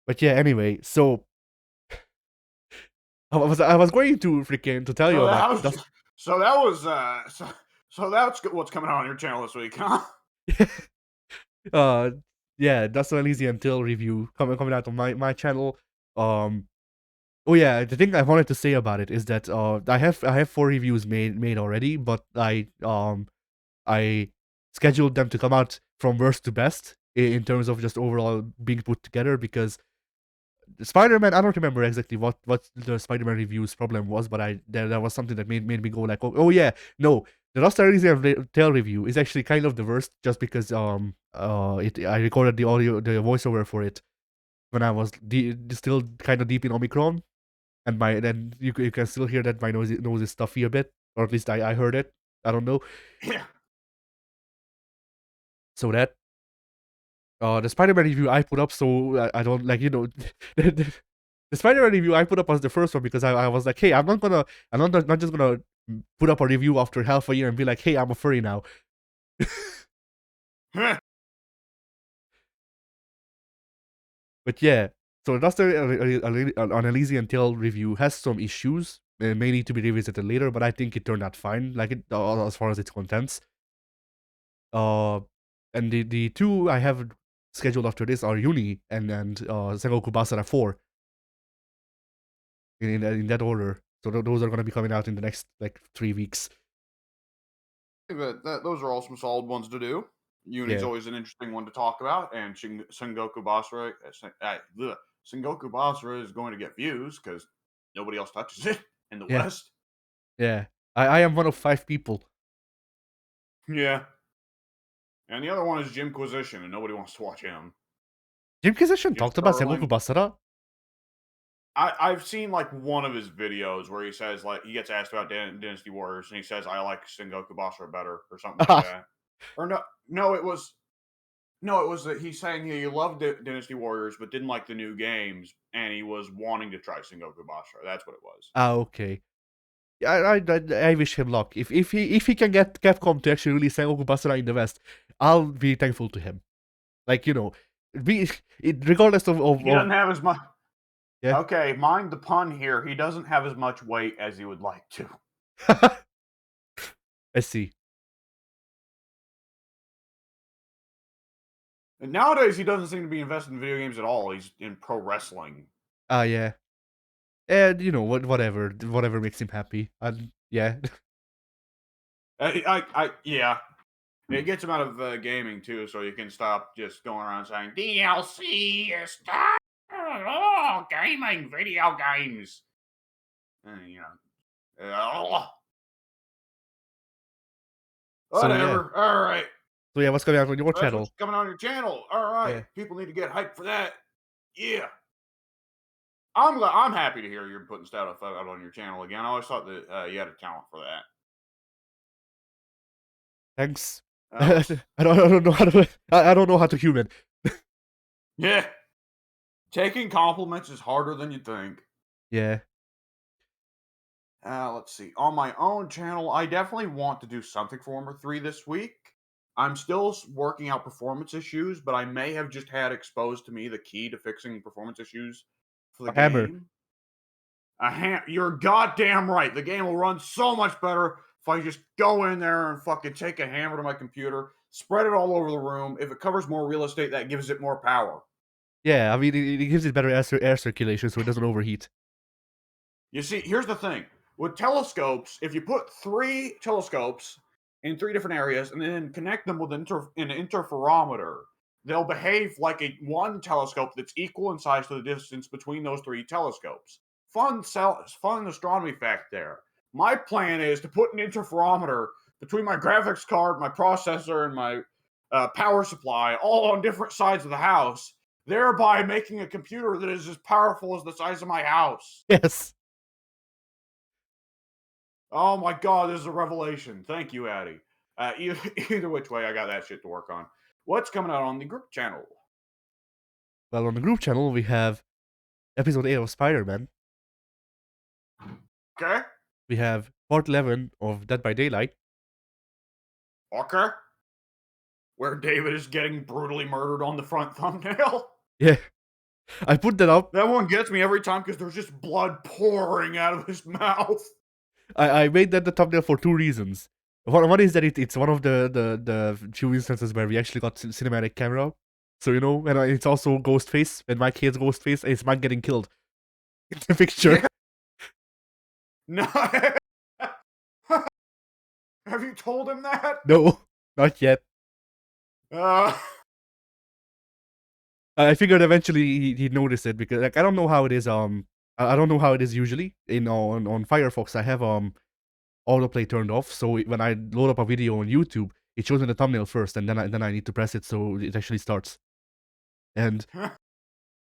But yeah, anyway, so I was going to freaking to tell you So about that was just so that was so So that's what's coming out on your channel this week, huh? uh, yeah, that's an easy until review coming out on my channel. Um, oh yeah, the thing I wanted to say about it is that I have 4 reviews made already, but I scheduled them to come out from worst to best in terms of just overall being put together because Spider-Man, I don't remember exactly what the Spider-Man review's problem was, but there was something that made me go like, oh yeah, no, the Lost Elysium Tale review is actually kind of the worst just because I recorded the voiceover for it when I was still kind of deep in Omicron, and then you can still hear that my nose is stuffy a bit, or at least I heard it. I don't know. Yeah. So that the Spider-Man review I put up, so I don't like the, the Spider-Man review I put up was the first one because I was like, hey, I'm not just gonna put up a review after half a year and be like, hey, I'm a furry now. But yeah, so that's an Elysian Tale review has some issues. It may need to be revisited later, but I think it turned out fine, like as far as its contents. Uh, and the two I have scheduled after this are Uni and Sengoku Basara 4 in that order. So those are gonna be coming out in the next like 3 weeks. But those are all some solid ones to do. Uni's Yeah, always an interesting one to talk about, and Sengoku Basara, Sengoku Basara is going to get views because nobody else touches it in the yeah, West. yeah. I am one of 5 people. Yeah, and the other one is Jimquisition, and nobody wants to watch him. Jimquisition Jim talked about Sengoku Sterling. Basara. I've seen like one of his videos where he says like he gets asked about Dynasty Warriors, and he says I like Sengoku Basara better or something like that. Or no, it was that he's saying he loved Dynasty Warriors but didn't like the new games, and he was wanting to try Sengoku Basara. That's what it was. Okay. Yeah, I wish him luck. If he can get Capcom to actually release Sengoku Basara in the West, I'll be thankful to him. Like be regardless He doesn't have as much. yeah. Okay, mind the pun here. He doesn't have as much weight as he would like to. I see. And nowadays, he doesn't seem to be invested in video games at all. He's in pro wrestling. Yeah. And whatever makes him happy. And yeah. Yeah. It gets him out of gaming too, so you can stop just going around saying DLC is done. Oh, gaming, video games. And, So yeah. whatever. All right. So yeah, what's coming out on your That's what's channel? coming on your channel. All right. Yeah. People need to get hyped for that. Yeah. I'm happy to hear you're putting stuff out on your channel again. I always thought that you had a talent for that. Thanks. That was I don't know how to I don't know how to human. yeah. Taking compliments is harder than you think. Yeah. Let's see. On my own channel, I definitely want to do something for Warhammer 3 this week. I'm still working out performance issues, but I may have just had exposed to me the key to fixing performance issues for the A hammer. game. You're goddamn right. The game will run so much better if I just go in there and fucking take a hammer to my computer, spread it all over the room. If it covers more real estate, that gives it more power. Yeah, I mean it gives it better air circulation so it doesn't overheat. You see, here's the thing. With telescopes, if you put 3 telescopes in 3 different areas and then connect them with an interferometer, they'll behave like one telescope that's equal in size to the distance between those 3 telescopes. Fun astronomy fact there. My plan is to put an interferometer between my graphics card, my processor, and my power supply, all on different sides of the house, thereby making a computer that is as powerful as the size of my house. Yes. Oh my god, this is a revelation. Thank you, Addy. Either which way, I got that shit to work on. What's coming out on the group channel? Well, on the group channel we have episode 8 of Spider-Man. Okay. We have part 11 of Dead by Daylight. Okay. Where David is getting brutally murdered on the front thumbnail. Yeah. I put that up. That one gets me every time because there's just blood pouring out of his mouth. I made that the thumbnail for 2 reasons. One is that it's one of the few instances where we actually got cinematic camera. So, and it's also Ghostface. When my kid's Ghostface, it's Mike getting killed in the picture. Yeah. No. Have you told him that? No, not yet. Uh, I figured eventually he'd notice it because, like, I don't know how it is. I don't know how it is usually on Firefox. I have autoplay turned off, so when I load up a video on YouTube, it shows me the thumbnail first, and then I need to press it so it actually starts. And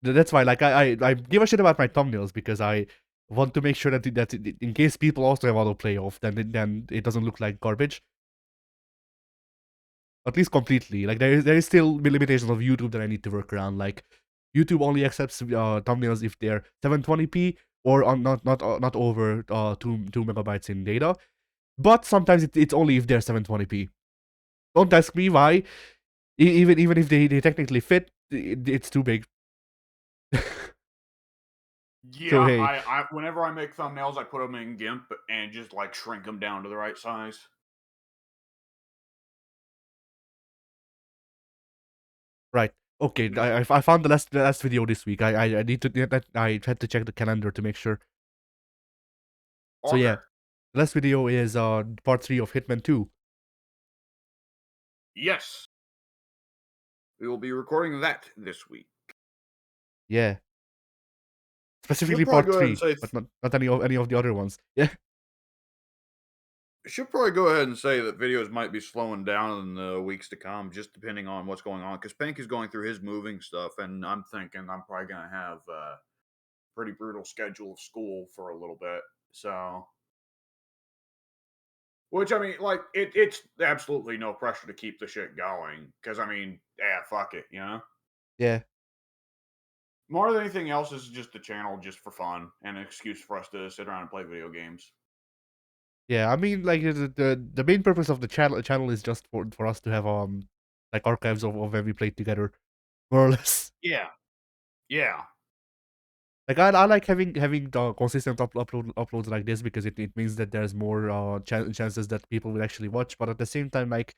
that's why, like, I give a shit about my thumbnails because I want to make sure that in case people also have autoplay off, then it doesn't look like garbage. At least completely. Like there is still limitations of YouTube that I need to work around. Like YouTube only accepts thumbnails if they're 720p or on not over 2 megabytes in data. But sometimes it's only if they're 720p. Don't ask me why. Even if they technically fit, it's too big. So yeah, hey, I whenever I make thumbnails, I put them in GIMP and just like shrink them down to the right size. right. Okay, No. I found the last video this week. I need to I had to check the calendar to make sure. So Okay. yeah, the last video is part 3 of Hitman 2. Yes, we will be recording that this week. Yeah. Should Specifically probably part go ahead and 3, say but not any of the other ones. Yeah. should probably go ahead and say that videos might be slowing down in the weeks to come, just depending on what's going on. Because Pink is going through his moving stuff, and I'm thinking I'm probably gonna have a pretty brutal schedule of school for a little bit. So, which I mean, like it's absolutely no pressure to keep the shit going. Because I mean, yeah, fuck it, you know. Yeah. More than anything else, this is just the channel just for fun and an excuse for us to sit around and play video games. Yeah, I mean, like, the main purpose of the channel is just for us to have, like, archives of when we played together, more or less. Yeah, yeah, Like, I like having the consistent uploads like this because it means that there's more, chances that people will actually watch, but at the same time, like,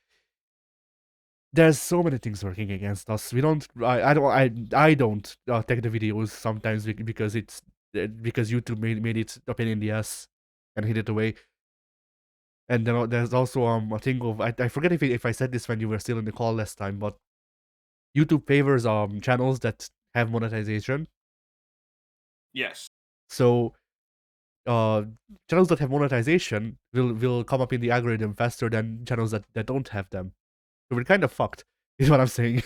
there's so many things working against us. We don't I don't, take the videos sometimes because because YouTube made it a pain in the ass and hid it away. And then there's also a thing of I forget if I said this when you were still in the call last time, but YouTube favors channels that have monetization. yes, So uh channels that have monetization will come up in the algorithm faster than channels that don't have them. So we're kind of fucked, is what I'm saying.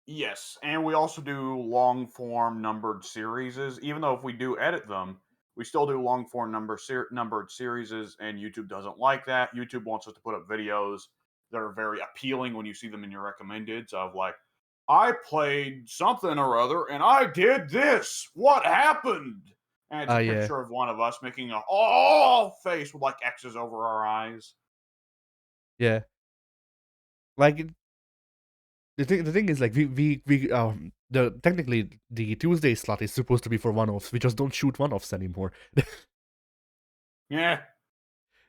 yes, and we also do long form numbered series. Even though if we do edit them, we still do long form numbered series, and YouTube doesn't like that. YouTube wants us to put up videos that are very appealing when you see them in your recommendeds of like, I played something or other and I did this. What happened? And it's a Yeah. picture of one of us making a oh face with like X's over our eyes. Yeah. Like the thing is, like, we the technically the Tuesday slot is supposed to be for one-offs. We just don't shoot one-offs anymore. Yeah.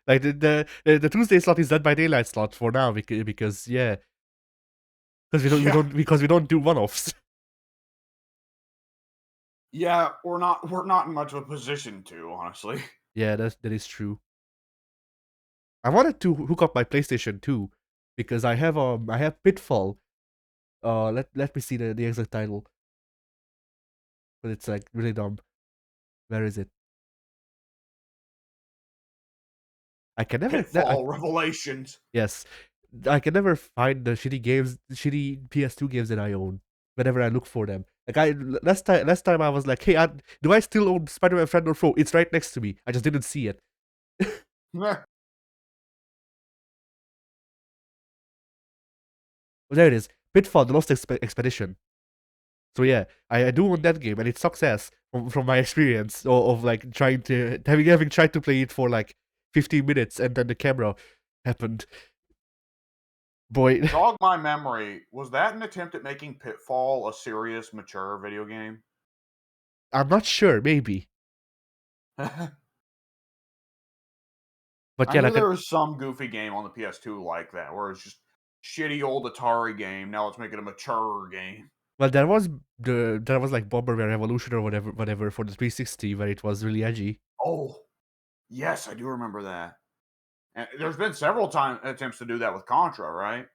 Like the Tuesday slot is Dead by Daylight slot for now because yeah, because Yeah. we don't do one-offs. Yeah, we're not in much of a position to, honestly. Yeah, that is true. I wanted to hook up my PlayStation 2 because I have Pitfall. Let me see the exact title, but it's like really dumb. Where is it? I can never that I Pitfall Revelations. Yes. I can never find the shitty PS2 games that I own whenever I look for them. Like last time I was like, "Hey, do I still own Spider-Man Friend or Foe?" It's right next to me. I just didn't see it. Oh, there it is. Pitfall: The Lost Expedition. So yeah, I do own that game, and it sucks ass from my experience of like trying to having tried to play it for like 15 minutes, and then the camera happened. Boy, Jog my memory. Was that an attempt at making Pitfall a serious, mature video game? I'm not sure. Maybe. But I yeah, knew like there was some goofy game on the PS2 like that, where it's just shitty old Atari game. Now let's make it a mature game. well, there was like Bomberware Revolution or whatever for the 360 where it was really edgy. Oh, yes, I do remember that. And there's been several time attempts to do that with Contra, right?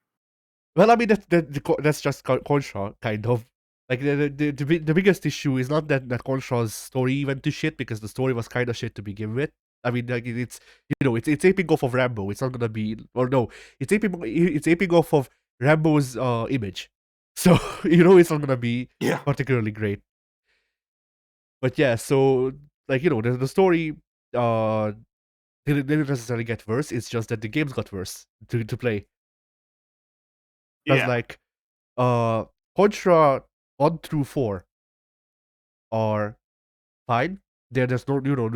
Well, I mean that's just Contra kind of. Like the biggest issue is not that Contra's story even to shit because the story was kind of shit to begin with. I mean, like it's it's aping off of Rambo. It's not gonna be or no, it's aping off of Rambo's image. So it's not gonna be Yeah. particularly great. But yeah, so like the story uh didn't necessarily get worse. It's just that the games got worse to play. Because Yeah. like uh Contra 1 through 4 are fine. There's no your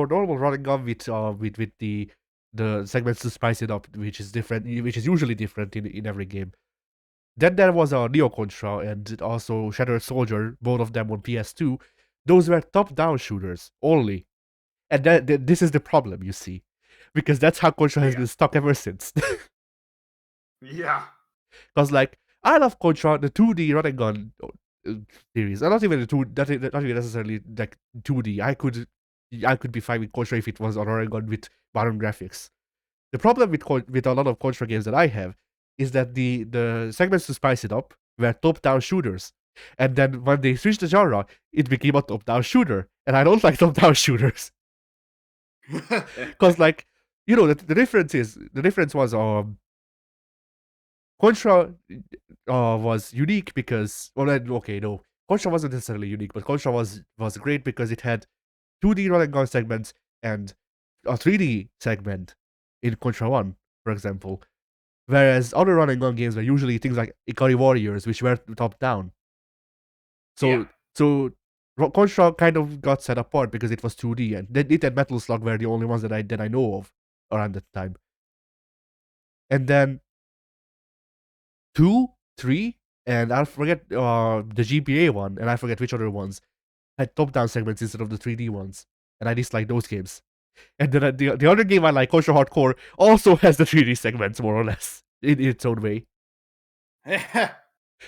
normal running gun with the segments to spice it up, which is different, which is usually different in every game. Then there was a Neo Contra and also Shattered Soldier, both of them on PS2. Those were top-down shooters only, and this is the problem, you see, because that's how Contra has Yeah. been stuck ever since. Yeah. Because like I love Contra, the 2D running gun series, and not even not even necessarily like 2D. I could be fine with Contra if it was on running gun with modern graphics. The problem with a lot of Contra games that I have is that the segments to spice it up were top-down shooters, and then when they switched the genre, it became a top-down shooter, and I don't like top-down shooters because like the difference was Contra was unique because okay, no, Contra wasn't necessarily unique, but Contra was great because it had 2D running gun segments and a 3D segment in Contra 1, for example. Whereas other running gun games were usually things like Ikari Warriors, which were top down. Yeah. So Contra kind of got set apart because it was 2D, and it and Metal Slug were the only ones that I know of around that time. And then 2, 3, and I forget the GBA one, and I forget which other ones had top-down segments instead of the 3D ones, and I dislike those games. And then the other game I like, Contra Hardcore, also has the 3D segments more or less in its own way.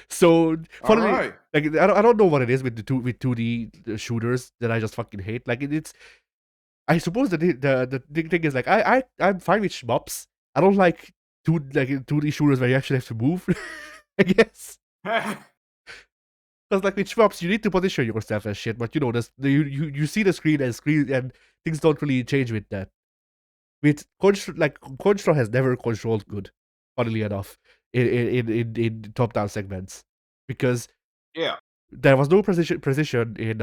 So All funnily, right. like I don't know what it is with the 2D shooters that I just fucking hate. Like it's I suppose the big thing is like I'm fine with shmups. I don't like 2D shooters where you actually have to move. I guess. Because like with shmups, you need to position yourself as shit, but you see the screen as screen, and things don't really change with that. With Contra has never controlled good, funnily enough, in top down segments, because Yeah. there was no precision in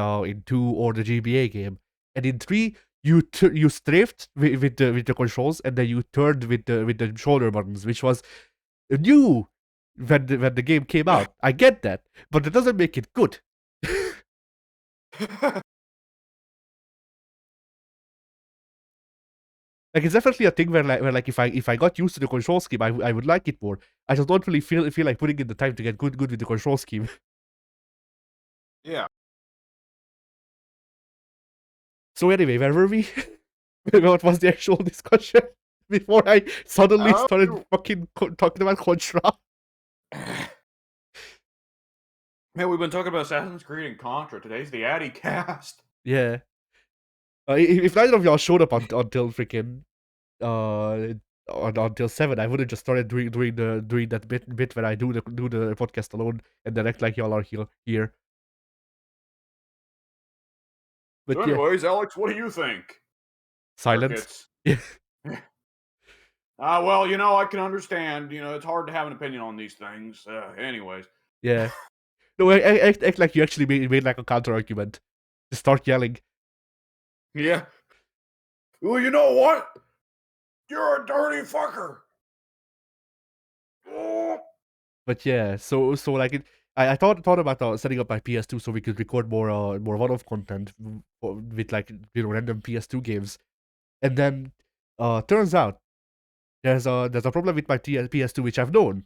2 or the GBA game, and in 3 you strafed with the controls, and then you turned with the shoulder buttons, which was new when the game came out. I get that, but it doesn't make it good. Like it's definitely a thing where if I got used to the control scheme, I would like it more. I just don't really feel like putting in the time to get good with the control scheme. Yeah. So anyway, where were we? What was the actual discussion before I suddenly Oh. started fucking talking about Contra? Man, we've been talking about Assassin's Creed and Contra. Today's the ati-Cast. Yeah. If neither of y'all showed up until freaking uh until 7, I would have just started doing that bit where I do the podcast alone and then act like y'all are here. So But yeah, anyways, Alex, what do you think? silence. Crickets. Yeah, Well, I can understand. It's hard to have an opinion on these things. Anyways. yeah. No, act like you actually made like a counter argument. Just start yelling. Yeah. Well, you know what? You're a dirty fucker. Oh. But yeah, so like I thought about setting up my PS2 so we could record more one-off content with like random PS2 games, and then turns out there's a problem with my PS2 which I've known,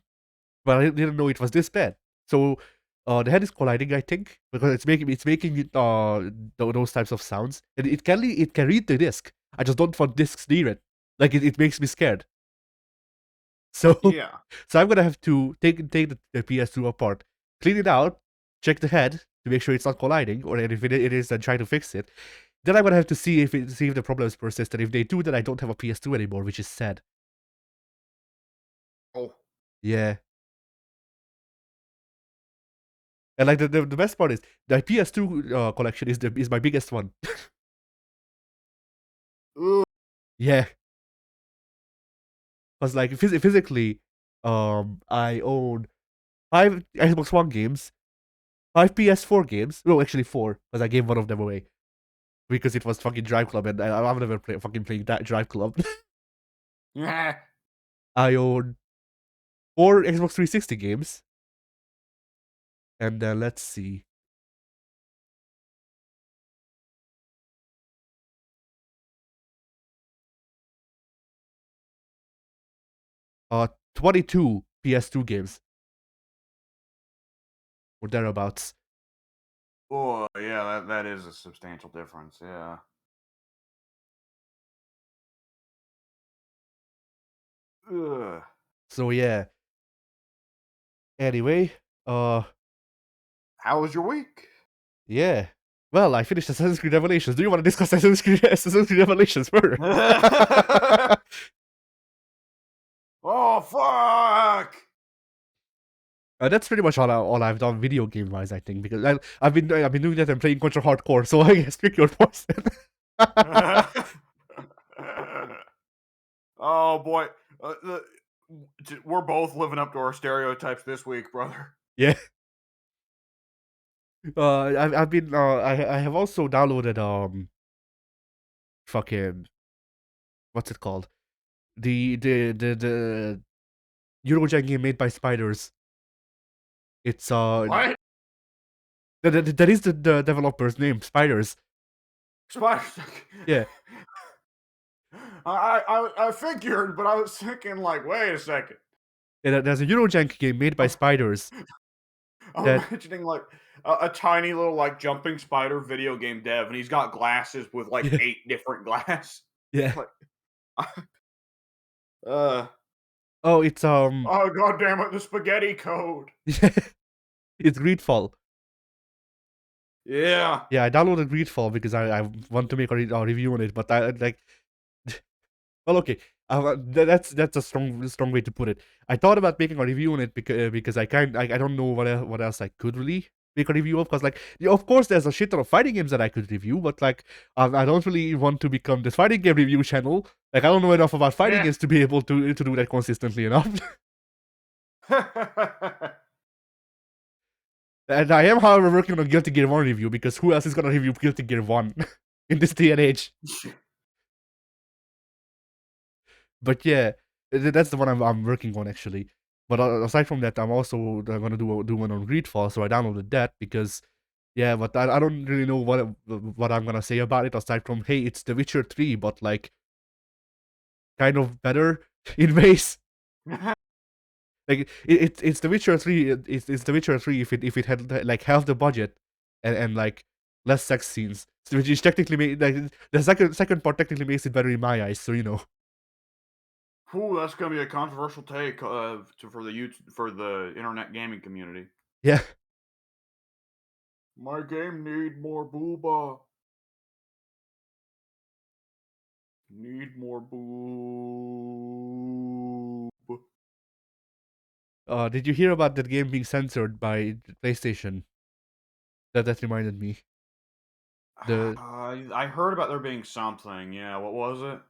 but I didn't know it was this bad. So the head is colliding, I think, because it's making it those types of sounds, and it can read the disc. I just don't want discs near it. Like it makes me scared. So Yeah. so I'm gonna have to take the PS2 apart, clean it out, check the head to make sure it's not colliding, or if it is, then try to fix it. Then I'm gonna have to see if the problems persist, and if they do, then I don't have a PS2 anymore, which is sad. Oh. Yeah. And like the best part is the PS2 collection is my biggest one. Ugh. Yeah, because like physically, I own 5 Xbox One games, 5 PS4 games. No, actually four, because I gave one of them away because it was fucking Drive Club, and I've never fucking playing that Drive Club. Yeah. I own 4 Xbox 360 games, and let's see, 22 PS2 games or thereabouts. Oh, yeah, that is a substantial difference, yeah. Ugh. So yeah. Anyway, uh, How was your week? yeah. Well, I finished Assassin's Creed Revelations. Do you want to discuss Assassin's Creed Revelations further? Oh, fuck! That's pretty much all I've done video game wise, I think, because I've been doing that and playing Contra Hardcore. So I guess pick your poison. Oh, boy. We're both living up to our stereotypes this week, brother. Yeah. I've been I have also downloaded fucking, what's it called, the Eurogen game made by Spiders. It's What? that is the developer's name, Spiders. Spider. Yeah. I figured, but I was thinking, like, wait a second. Yeah, there's a Eurojank game made by Spiders I'm that, imagining like a tiny little like jumping spider video game dev, and he's got glasses with like yeah, 8 different glass. yeah. Like, uh, Oh, it's oh god damn it, the spaghetti code. it's Greedfall. Yeah. Yeah, I downloaded Greedfall because I want to make a review on it, but I like, well, okay, that's a strong way to put it. I thought about making a review on it because I don't know what else I could really make a review of, because like, yeah, of course there's a shit ton of fighting games that I could review, but like, I don't really want to become this fighting game review channel. Like, I don't know enough about fighting Yeah. games to be able to do that consistently enough. And I am, however, working on Guilty Gear 1 review, because who else is gonna review Guilty Gear 1 in this day and age? But yeah, that's the one I'm working on actually. But aside from that, I'm also gonna do one on Greedfall, so I downloaded that because, yeah, but I don't really know what I'm gonna say about it aside from, hey, it's The Witcher 3, but like kind of better in ways. Like it's The Witcher 3. It's The Witcher 3 if it had like half the budget and like less sex scenes, so which is technically like the second part technically makes it better in my eyes. So you know, Ooh, that's gonna be a controversial take for the for the internet gaming community. yeah. My game need more booba. Need more boob. Did you hear about that game being censored by PlayStation? That reminded me. The I heard about there being something. Yeah, what was it?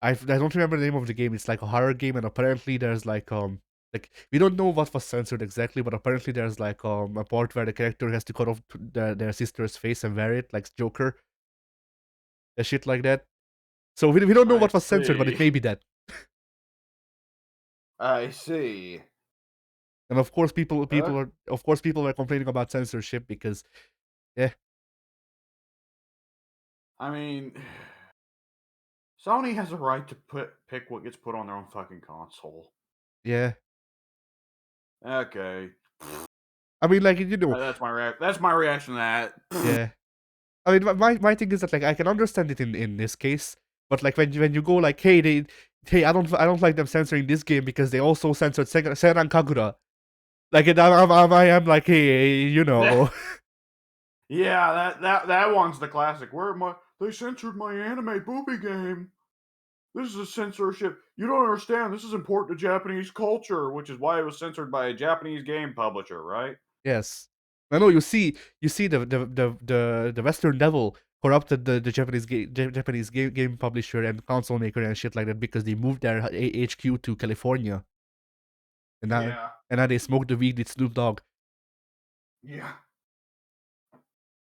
I don't remember the name of the game. It's like a horror game, and apparently there's like we don't know what was censored exactly, but apparently there's like a part where the character has to cut off their sister's face and wear it like Joker, and shit like that. So we don't know I what was censored, but see. it may be that. I see. And of course, Uh, people were complaining about censorship because, yeah, I mean, Sony has a right to pick what gets put on their own fucking console. yeah. Okay, I mean, like, you know, That's my reaction to that. yeah. I mean, my thing is that like I can understand it in this case But like when you go like, hey, I don't like them censoring this game because they also censored Senran Kagura. Like and I am like, hey, Yeah, that one's the classic. Where my they censored my anime booby game. This is a censorship. You don't understand. This is important to Japanese culture, which is why it was censored by a Japanese game publisher, right? yes. I know you see the Western devil corrupted the Japanese game publisher and console maker and shit like that because they moved their HQ to California and now Yeah, and now they smoke the weed with Snoop Dogg. yeah.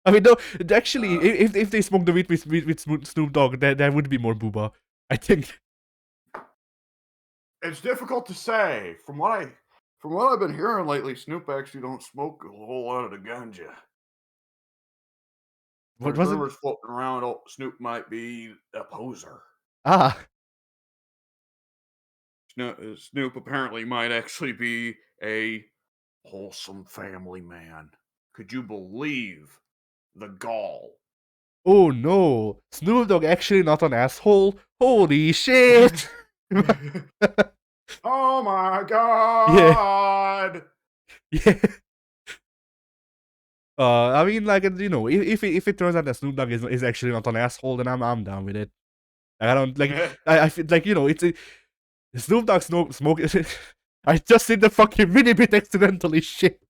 I mean, no, actually, Uh, if they smoke the weed with Snoop Dogg, there would be more booba. I think. it's difficult to say. From what I've been hearing lately, Snoop actually don't smoke a whole lot of the ganja. What There's was it? rumors floating around. Oh, Snoop might be a poser. Ah, Snoop apparently might actually be a wholesome family man. Could you believe the gall? oh no, Snoop Dogg actually not an asshole. Holy shit! Oh my Yeah, god! yeah. I mean, like if it turns out that Snoop Dogg is actually not an asshole, then I'm down with it. Like, I don't like. I feel like it's a, Snoop Dogg smoke. I just did the fucking mini bit accidentally. Shit.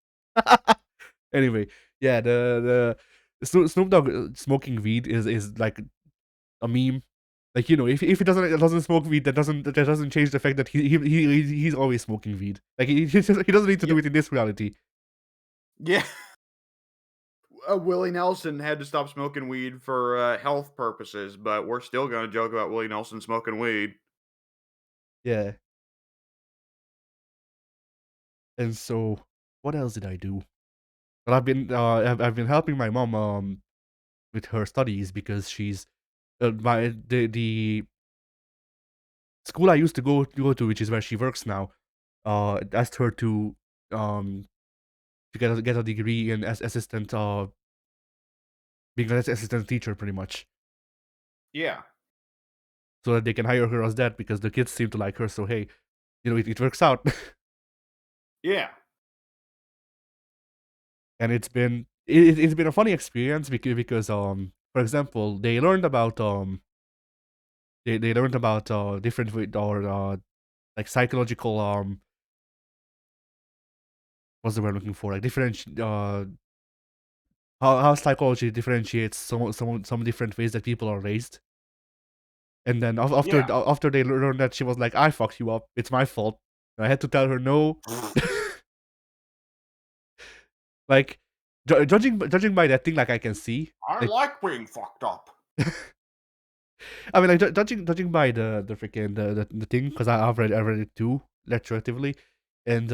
Anyway, yeah, the Snoop Dogg smoking weed is like a meme. Like if he doesn't smoke weed, that doesn't change the fact that he's always smoking weed. Like he doesn't need to Yeah, do it in this reality. yeah. Willie Nelson had to stop smoking weed for health purposes, but we're still going to joke about Willie Nelson smoking weed. Yeah. And so, what else did I do? Well, I've been helping my mom with her studies because she's my the school I used to go to, which is where she works now. Asked her um to get a degree in as assistant being an assistant teacher pretty much, Yeah, so that they can hire her as that because the kids seem to like her. So hey, it works out. yeah, And it's been a funny experience because for example they learned about different or like psychological what's the word I'm looking for, like different how psychology differentiates some different ways that people are raised. And then yeah. after they learned that, she was like, I fucked you up, it's my fault. And I had to tell her no. Like judging by that thing, like I can see I like like being fucked up. I mean, like judging by the freaking the thing, because I read it too retroactively, and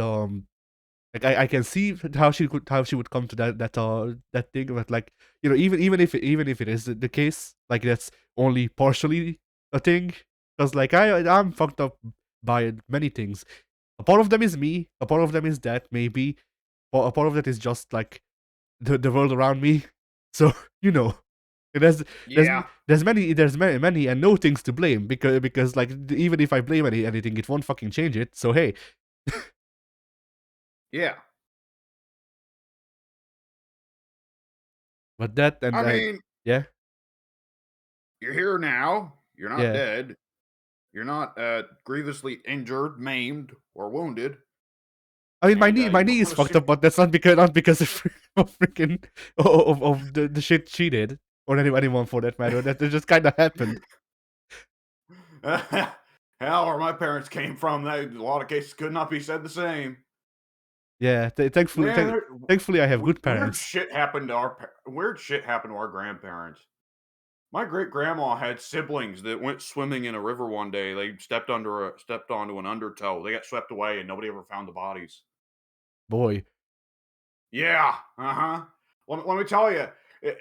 like I can see how she would come to that thing, but like even if it is the case, like that's only partially a thing, because like I'm fucked up by many things. A part of them is me, a part of them is that maybe, but a part of that is just like the world around me. So you know. There's there's Yeah, there's many and no things to blame because like even if I blame anything, it won't fucking change it. So hey, yeah. but that I and mean, yeah, you're here now. You're not yeah. dead. You're not grievously injured, maimed, or wounded, I mean, my and knee my you don't knee is want to fucked see. up, but that's not because of freaking of the shit she did or anyone for that matter. That just kind of happened. Hell, where my parents came from, a lot of cases could not be said the same. Yeah, Man, thankfully I have good weird parents. shit happened to weird shit happened to our grandparents. My great grandma had siblings that went swimming in a river one day. They stepped onto an undertow. They got swept away, and nobody ever found the bodies. Boy, Yeah, uh huh. Let me tell you,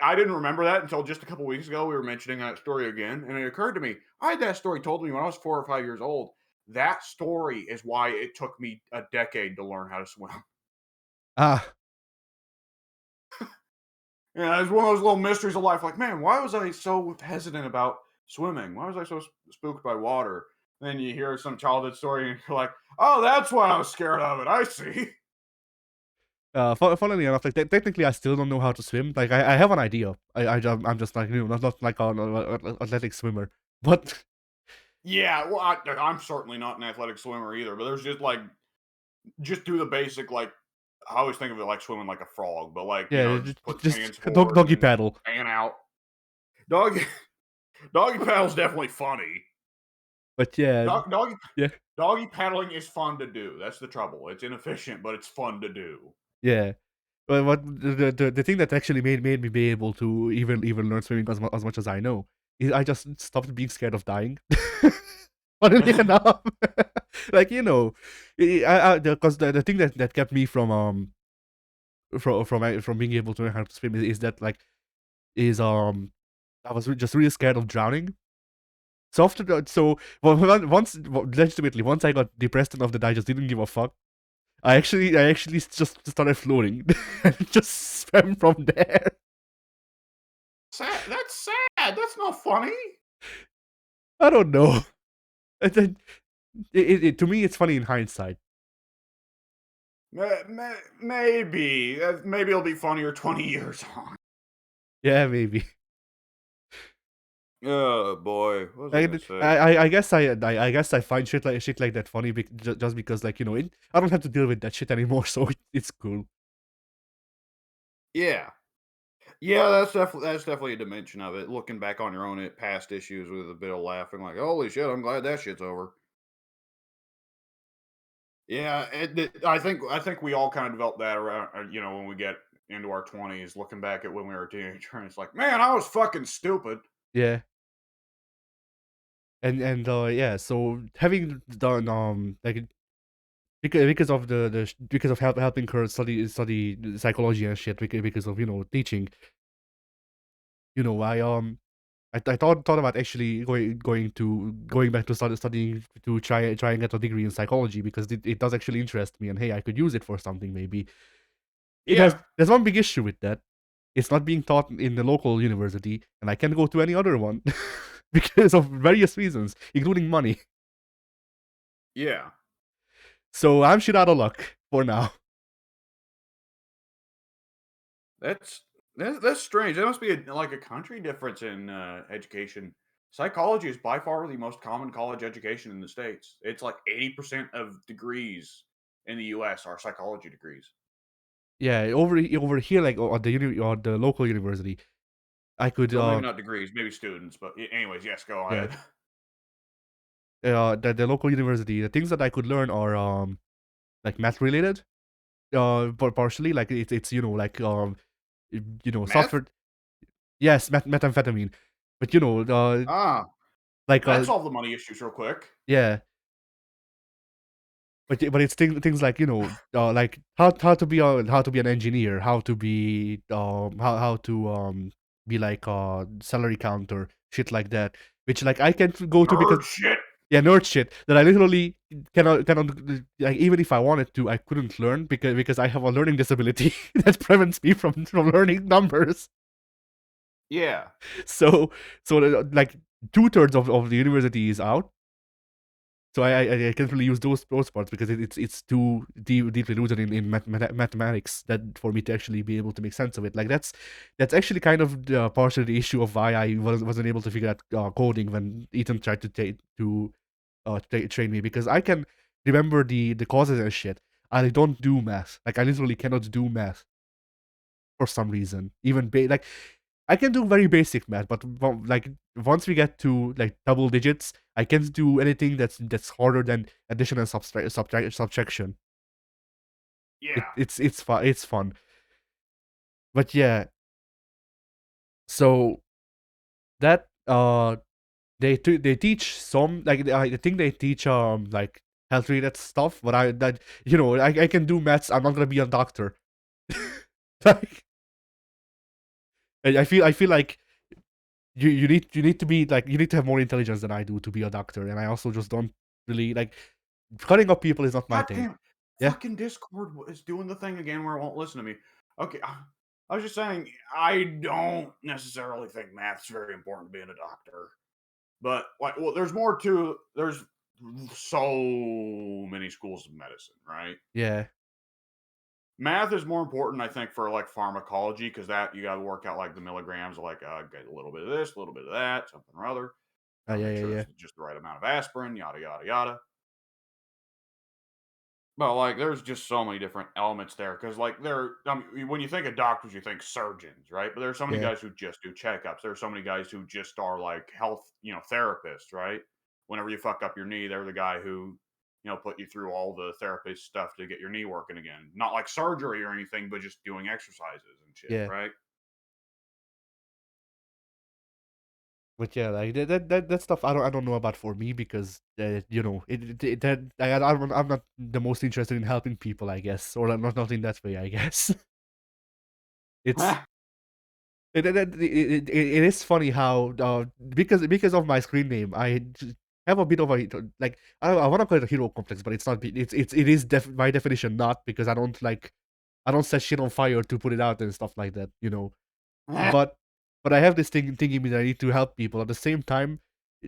I didn't remember that until just a couple weeks ago. We were mentioning that story again, and it occurred to me I had that story told to me when I was 4 or 5 years old. That story is why it took me a decade to learn how to swim. ah, Yeah, it's one of those little mysteries of life. Like, man, why was I so hesitant about Swimming. Why was I so spooked by water? Then you hear some childhood story and you're like, oh, that's why I was scared of it. I see. Funnily enough, like technically, I still don't know how to swim. Like I have an idea. I'm just like not like an athletic swimmer, but Yeah, well, I'm certainly not an athletic swimmer either, but there's just like, just do the basic, like, I always think of it like swimming like a frog, but like, yeah, just put just hands forward doggy and paddle. fan out. Doggy, doggy paddle's definitely funny. But yeah, Dog, doggy, yeah, doggy paddling is fun to do. That's the trouble. It's inefficient, but it's fun to do. yeah. But what the thing that actually made me be able to even learn swimming as much as I know is I just stopped being scared of dying. Funnily enough, like because the thing that kept me from being able to learn how to swim is that like is I was just really scared of drowning. So after that, so legitimately once I got depressed enough that I just didn't give a fuck. I actually just started floating and just swam from there. Sad. That's sad. That's not funny. I don't know. It, it, to me, it's funny in hindsight. Maybe. Maybe it'll be funnier 20 years on. Yeah, maybe. Oh boy, what was I I, gonna say? I guess I find shit like that funny just because like I don't have to deal with that shit anymore, so it's cool. Yeah, yeah, that's definitely a dimension of it. Looking back on your own past issues with a bit of laughing, like, holy shit, I'm glad that shit's over. Yeah, I think we all kind of develop that around, when we get into our 20s, looking back at when we were a teenager, and it's like, man, I was fucking stupid. Yeah, and yeah, so having done like because of because of helping her study psychology and shit because of teaching. I thought about actually going back to studying to try and get a degree in psychology because it does actually interest me, and hey, I could use it for something maybe. Yeah, There's one big issue with that. It's not being taught in the local university, and I can't go to any other one because of various reasons, including money. yeah. So I'm shit out of luck for now. That's that's strange. There must be like a country difference in education. Psychology is by far the most common college education in the states. It's like 80% of degrees in the U.S. are psychology degrees. Yeah, over here, like at or the local university, I could Well, maybe not degrees, maybe students, but anyways, yes, go yeah, ahead. the local university, the things that I could learn are like math related. But partially, like it's like Meth? software. Yes, methamphetamine, but Ah, like that solved the money issues real quick. yeah, but it's things like like how to be an engineer, how to be how to be like a salary counter, shit like that, which like I can't go to because Nerd shit. yeah, nerd shit that I literally cannot like even if I wanted to, I couldn't learn because I have a learning disability that prevents me from learning numbers. Yeah, So like 2/3 of the university is out. So I can't really use those parts because it's too deeply rooted in mathematics that for me to actually be able to make sense of it. Like that's actually kind of partially the issue of why I wasn't able to figure out coding when Ethan tried to train me because I can remember the causes and shit. I don't do math. Like I literally cannot do math for some reason. Even like I can do very basic math, but like once we get to like double digits, I can't do anything that's harder than addition and subtraction. yeah. It's fun. It's fun. But yeah, so that they teach some like I think they teach like health related stuff, but I can do maths. I'm not gonna be a doctor. Like I feel like you need to be like you need to have more intelligence than I do to be a doctor, and I also just don't really like cutting up people is not my God thing. damn it. Yeah, Fucking Discord is doing the thing again where it won't listen to me. Okay, I was just saying, I don't necessarily think math's very important to being a doctor. But like, well, there's so many schools of medicine, right? Yeah. Math is more important, I think, for like pharmacology because that you got to work out like the milligrams, like get a little bit of this, a little bit of that, something or other. Got to Yeah, make yeah, sure yeah. there's just the right amount of aspirin, yada yada yada. But like, there's just so many different elements there because, like, I mean, when you think of doctors, you think surgeons, right? But there's so many Yeah. guys who just do checkups. There's so many guys who just are like health, therapists, right? Whenever you fuck up your knee, they're the guy who, put you through all the therapist stuff to get your knee working again. Not like surgery or anything, but just doing exercises and shit, Yeah. right? But yeah, like that stuff I don't know about for me because you know that I'm not the most interested in helping people, I guess, or not in that way, I guess. It's it is funny how because of my screen name have a bit of a like I want to call it a hero complex, but it's not. It is by definition not because I don't set shit on fire to put it out and stuff like that, you know. But I have this thing in me that I need to help people. At the same time,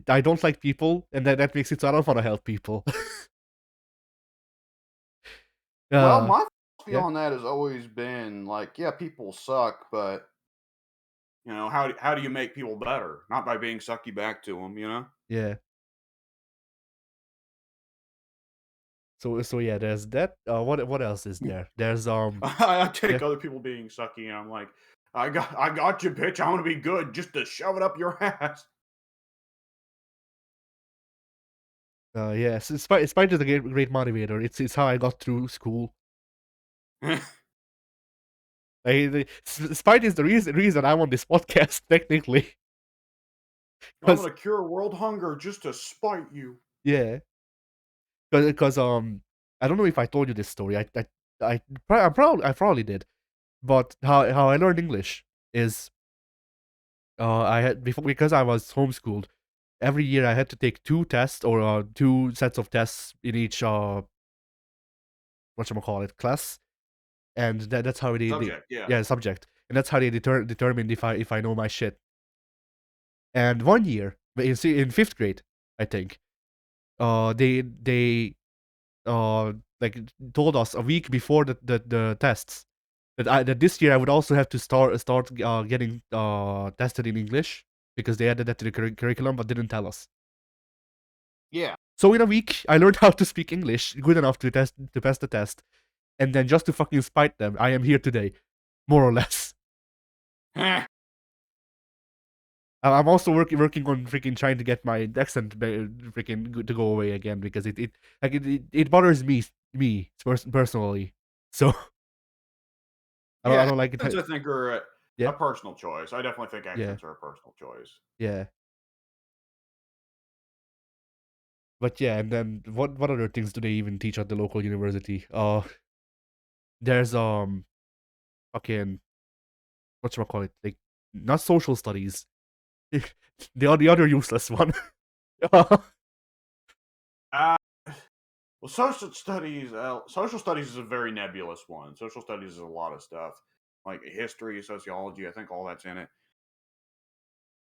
I don't like people, and that makes it so I don't want to help people. Well, uh, my philosophy yeah, on that has always been like, yeah, people suck, but how do you make people better? Not by being sucky back to them, you know. yeah. So yeah, there's that. What else is there? There's I yeah, take other people being sucky, and I'm like, I got you, bitch. I want to be good, just to shove it up your ass. yeah. So Spite is a great motivator. It's how I got through school. I'm Spite is the reason I'm on this podcast technically. Because gonna cure world hunger just to spite you. yeah, because I don't know if I told you this story. I probably did. But how I learned English is I had before because I was homeschooled. Every year I had to take two tests or two sets of tests in each whatchamacallit class, and that's how they Subject, yeah, yeah subject, and that's how they determined if I know my shit. And one year, in fifth grade, I think, they like told us a week before the tests that this year I would also have to start getting tested in English because they added that to the curriculum, but didn't tell us. yeah. So in a week, I learned how to speak English good enough to pass the test, and then just to fucking spite them, I am here today, more or less. I'm also working on freaking trying to get my accent freaking to go away again because it bothers me personally. So I Yeah, don't like it. accents I think are a Yeah, personal choice. I definitely think yeah, accents are a personal choice. yeah. But yeah, and then what other things do they even teach at the local university? There's fucking whatchamacallit, like not social studies. The other useless one. Uh, well, social studies is a very nebulous one. Social studies is a lot of stuff, like history, sociology. I think all that's in it.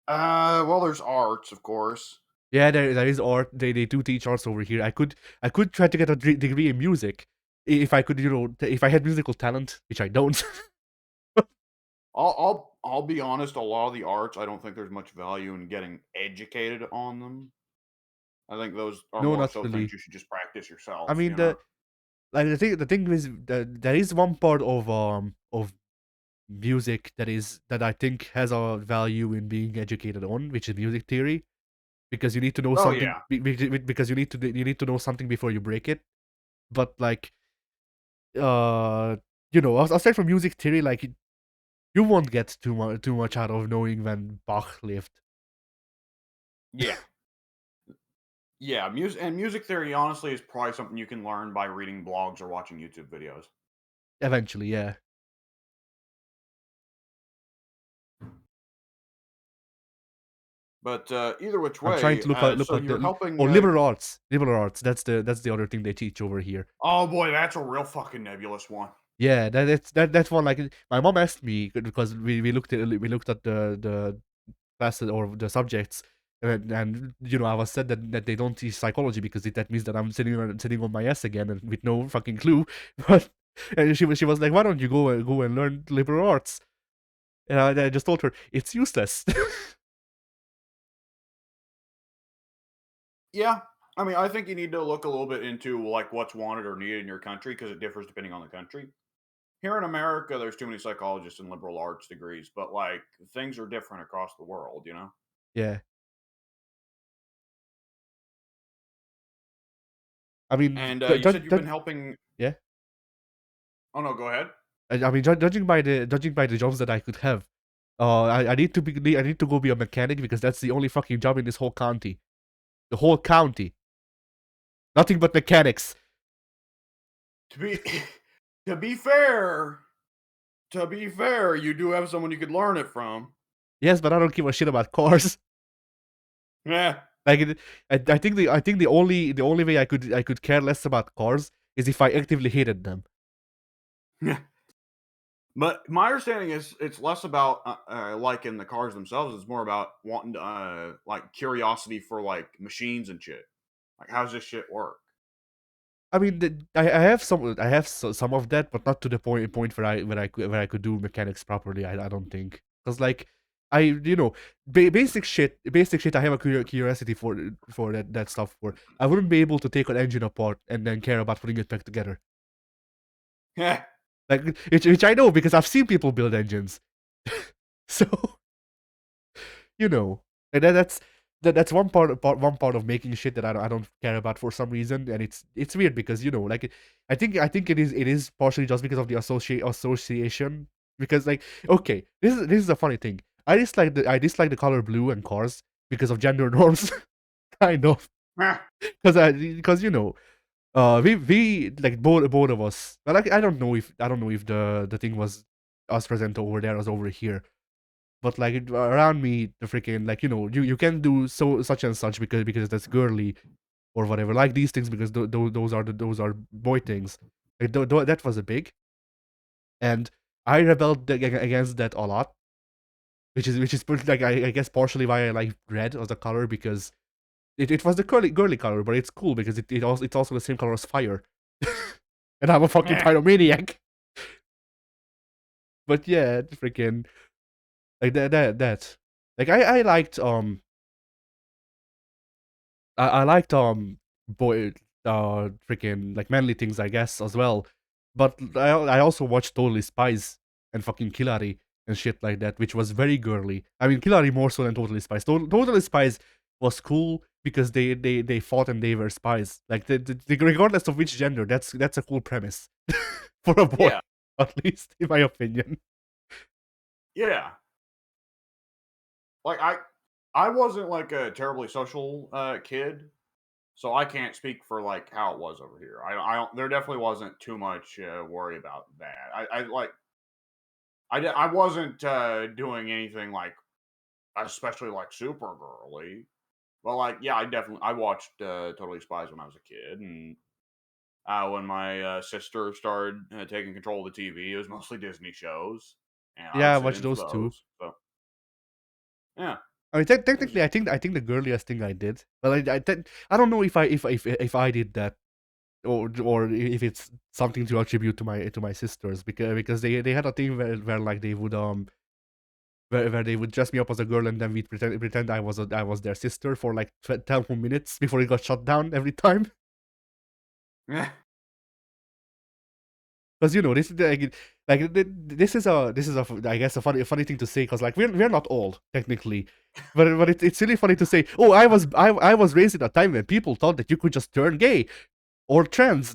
Well, there's arts, of course. Yeah, there is art. They do teach arts over here. I could try to get a degree in music if I could, you know, if I had musical talent, which I don't. I'll be honest. A lot of the arts, I don't think there's much value in getting educated on them. I think those are No, more not so things really. you should just practice I yourself. mean, the thing is that there is one part of music that I think has a value in being educated on, which is music theory, because you need to know Oh something yeah, because you need to know something before you break it. But like you know, aside from music theory, like you won't get too much out of knowing when Bach lived. yeah, yeah. Music theory, honestly, is probably something you can learn by reading blogs or watching YouTube videos. Eventually, yeah. But either which I'm trying way, to look so at you're the helping. or liberal arts. Liberal arts. That's the other thing they teach over here. Oh boy, that's a real fucking nebulous one. Yeah, that's one like my mom asked me because we looked at the classes or the subjects, And you know, I was said that they don't teach psychology because that means that I'm sitting on my ass again and with no fucking clue. But and she was like, why don't you go and learn liberal arts? And I just told her it's useless. Yeah. I mean, I think you need to look a little bit into like what's wanted or needed in your country because it differs depending on the country. Here in America, there's too many psychologists and liberal arts degrees, but like things are different across the world, you know? Yeah, I mean, And you said you've been helping. yeah. Oh, no, go ahead. I mean, judging by the jobs that I could have, I need to be I need to go be a mechanic because that's the only fucking job in this whole county. The whole county, nothing but mechanics. To be, to be fair, you do have someone you could learn it from. Yes, but I don't give a shit about cars. Yeah. Like, I think the only way I could care less about cars is if I actively hated them. But my understanding is it's less about liking the cars themselves. It's more about wanting to like curiosity for like machines and shit. Like, how's this shit work? I mean, I have some of that, but not to the point where I could do mechanics properly. I don't think because like I basic shit. I have a curiosity for that stuff. For I wouldn't be able to take an engine apart and then care about putting it back together. Yeah. Like which I know because I've seen people build engines. So you know, and that's one part of making shit that I don't care about for some reason, and it's weird because like I think it is partially just because of the association because like okay, this is a funny thing. I dislike the color blue and cars because of gender norms, kind of because we like both of us, but like I don't know if the thing was us present over there as over here, but like around me the freaking like you can do such and such because that's girly or whatever, like these things because those are boy things, like that was a big, and I rebelled against that a lot, like I guess partially why I like red as a color because it was the girly color, but it's cool because it's also the same color as fire. And I'm a fucking Meh. pyromaniac. But yeah, freaking like that like I liked boy freaking like manly things I guess as well. But I also watched Totally Spies and fucking Killary and shit like that, which was very girly. I mean Killary more so than Totally Spies. Totally Spies was cool because they fought and they were spies. Like regardless of which gender, that's a cool premise for a boy, Yeah. at least in my opinion. Yeah. Like I wasn't like a terribly social kid, so I can't speak for like how it was over here. I don't. There definitely wasn't too much worry about that. I like I wasn't doing anything like especially like super girly. But like yeah, I watched Totally Spies when I was a kid, and when my sister started taking control of the TV, it was mostly Disney shows, and I would Yeah, I sit watched in for those too. those. So yeah, I mean, it was technically, just I think the girliest thing I did, but I don't know if I did that or if it's something to attribute to my sisters because they had a thing where like they would where they would dress me up as a girl and then we'd pretend I was their sister for like 10 more minutes before it got shut down every time. yeah. Because this is this is I guess a funny thing to say because like we're not old technically, but it's really funny to say. Oh, I was raised in a time when people thought that you could just turn gay or trans.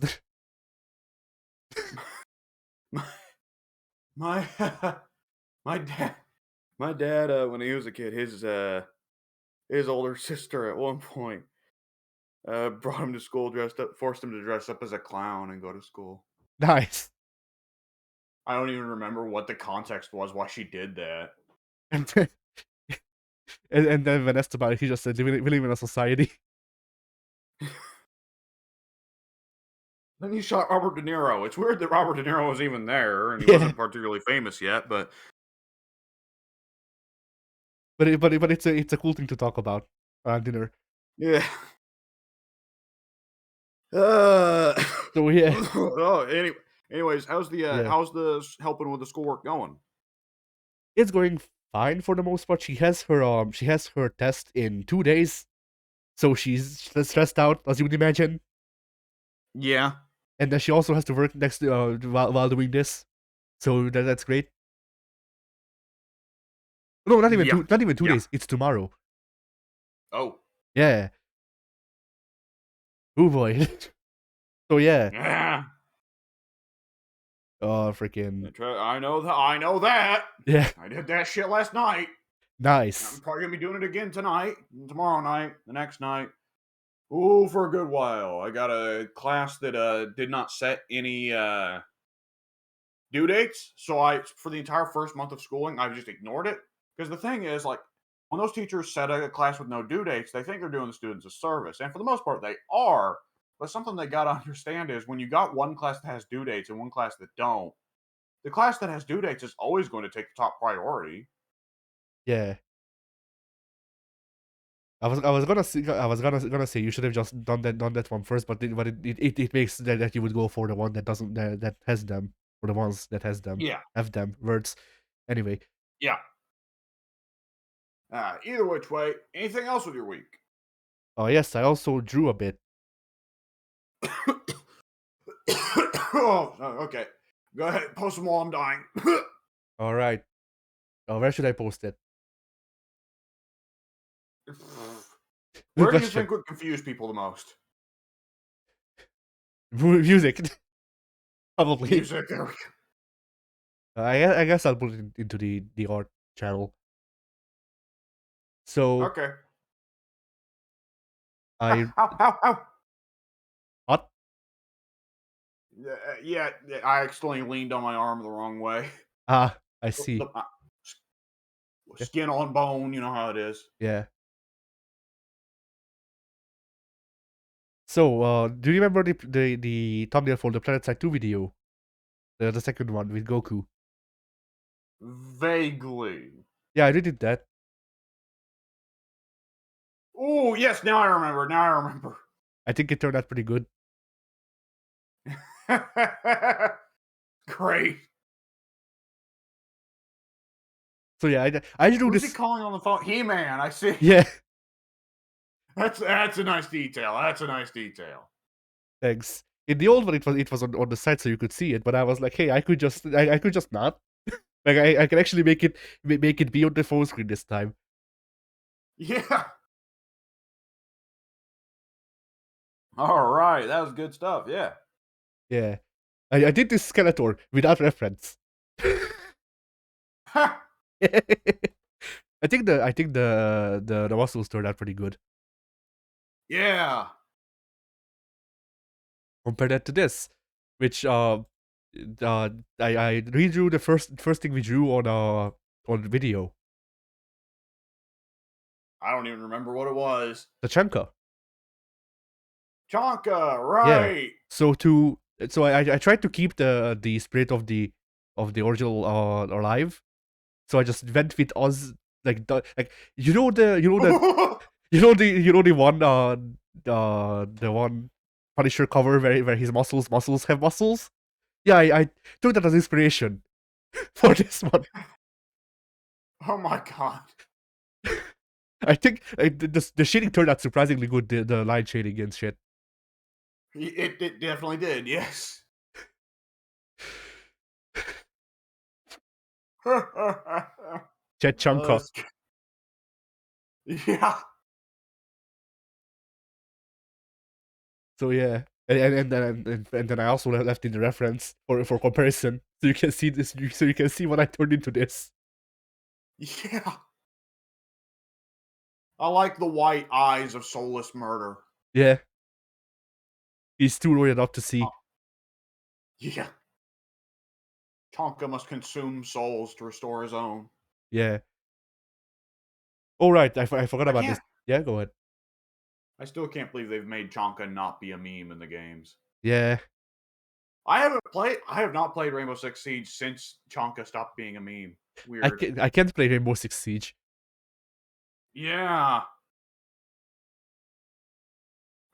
My my dad my dad when he was a kid, his older sister at one point brought him to school dressed up, forced him to dress up as a clown and go to school. Nice. I don't even remember what the context was why she did that. And then, and then when asked about it, he just said, "We live in a society." Then he shot Robert De Niro. It's weird that Robert De Niro was even there and he Yeah, wasn't particularly famous yet, but but it's a cool thing to talk about. dinner. Yeah. Uh, So yeah, oh, anyways, yeah, helping with the schoolwork going? it's going fine for the most part. She has her test in 2 days, so she's stressed out as you would imagine, Yeah. and then she also has to work while doing this. So that's great. No, Yeah. not even two Yeah. days. It's tomorrow. Oh. Yeah. Oh boy. So yeah. Yeah. Oh freaking I know that. I know that. yeah. I did that shit last night. I'm Nice. probably gonna be doing it again tonight, tomorrow night, the next night. Ooh, for a good while. I got a class that did not set any due dates, so I for the entire first month of schooling, I just ignored it. Because the thing is, like, when those teachers set a class with no due dates, they think they're doing the students a service, and for the most part, they are. But something they got to understand is when you got one class that has due dates and one class that don't, the class that has due dates is always going to take the top priority. Yeah. I was gonna say you should have just done that one first, but it makes that you would go for the one that doesn't that has them, or the ones that Yeah, have them words. Anyway, yeah. Either which way, anything else with your week? oh yes, I also drew a bit. Oh, okay. Go ahead, post them while I'm dying. All right. Where should I post it? Good Where do you question. think would confuse people the most? Music, probably. Music. There we I guess I'll put it into the art channel. go. So Okay. I Ow. what? Yeah, I accidentally leaned on my arm the wrong way. Ah, I see. Yeah, Skin on bone, you know how it is. yeah. So do you remember the thumbnail for the Planet Side 2 video? The second one with Goku. Vaguely. Yeah, I redid that. Oh, yes, now I remember. Now I remember. I think it turned out pretty good. Great. So yeah, I drew Who's he this. calling on the phone? He-Man, I see. Yeah, That's a nice detail. That's a nice detail. thanks. In the old one, it was on the side so you could see it, but I was like, hey, I could just not. Like I can actually make it be on the phone screen this time. Yeah. All right. That was good stuff. Yeah. Yeah, I did this Skeletor without reference. I think the muscles turned out pretty good. Yeah. Compare that to this, which I redrew the first thing we drew on video, I don't even remember what it was. the Chanka. Chonka, Yeah. right. So I tried to keep the spirit of the original alive. So I just went with Oz like you know the one the one Punisher cover where his muscles have muscles. Yeah, I took that as inspiration for this one. Oh my god. I think the shading turned out surprisingly good. The line shading and shit. It definitely did, yes. Chet Chanka. That's yeah. So yeah, and then I also left in the reference for comparison, so you can see this. So you can see what I turned into this. Yeah. I like the white eyes of soulless murder. Yeah, he's too roided up to Uh, see. yeah. Tonka must consume souls to restore his own. Yeah. Oh right, I forgot I about this. can't. Yeah, go ahead. I still can't believe they've made Chonka not be a meme in the games. Yeah, I have not played Rainbow Six Siege since Chonka stopped being a meme. Weird. I can't play Rainbow Six Siege. Yeah.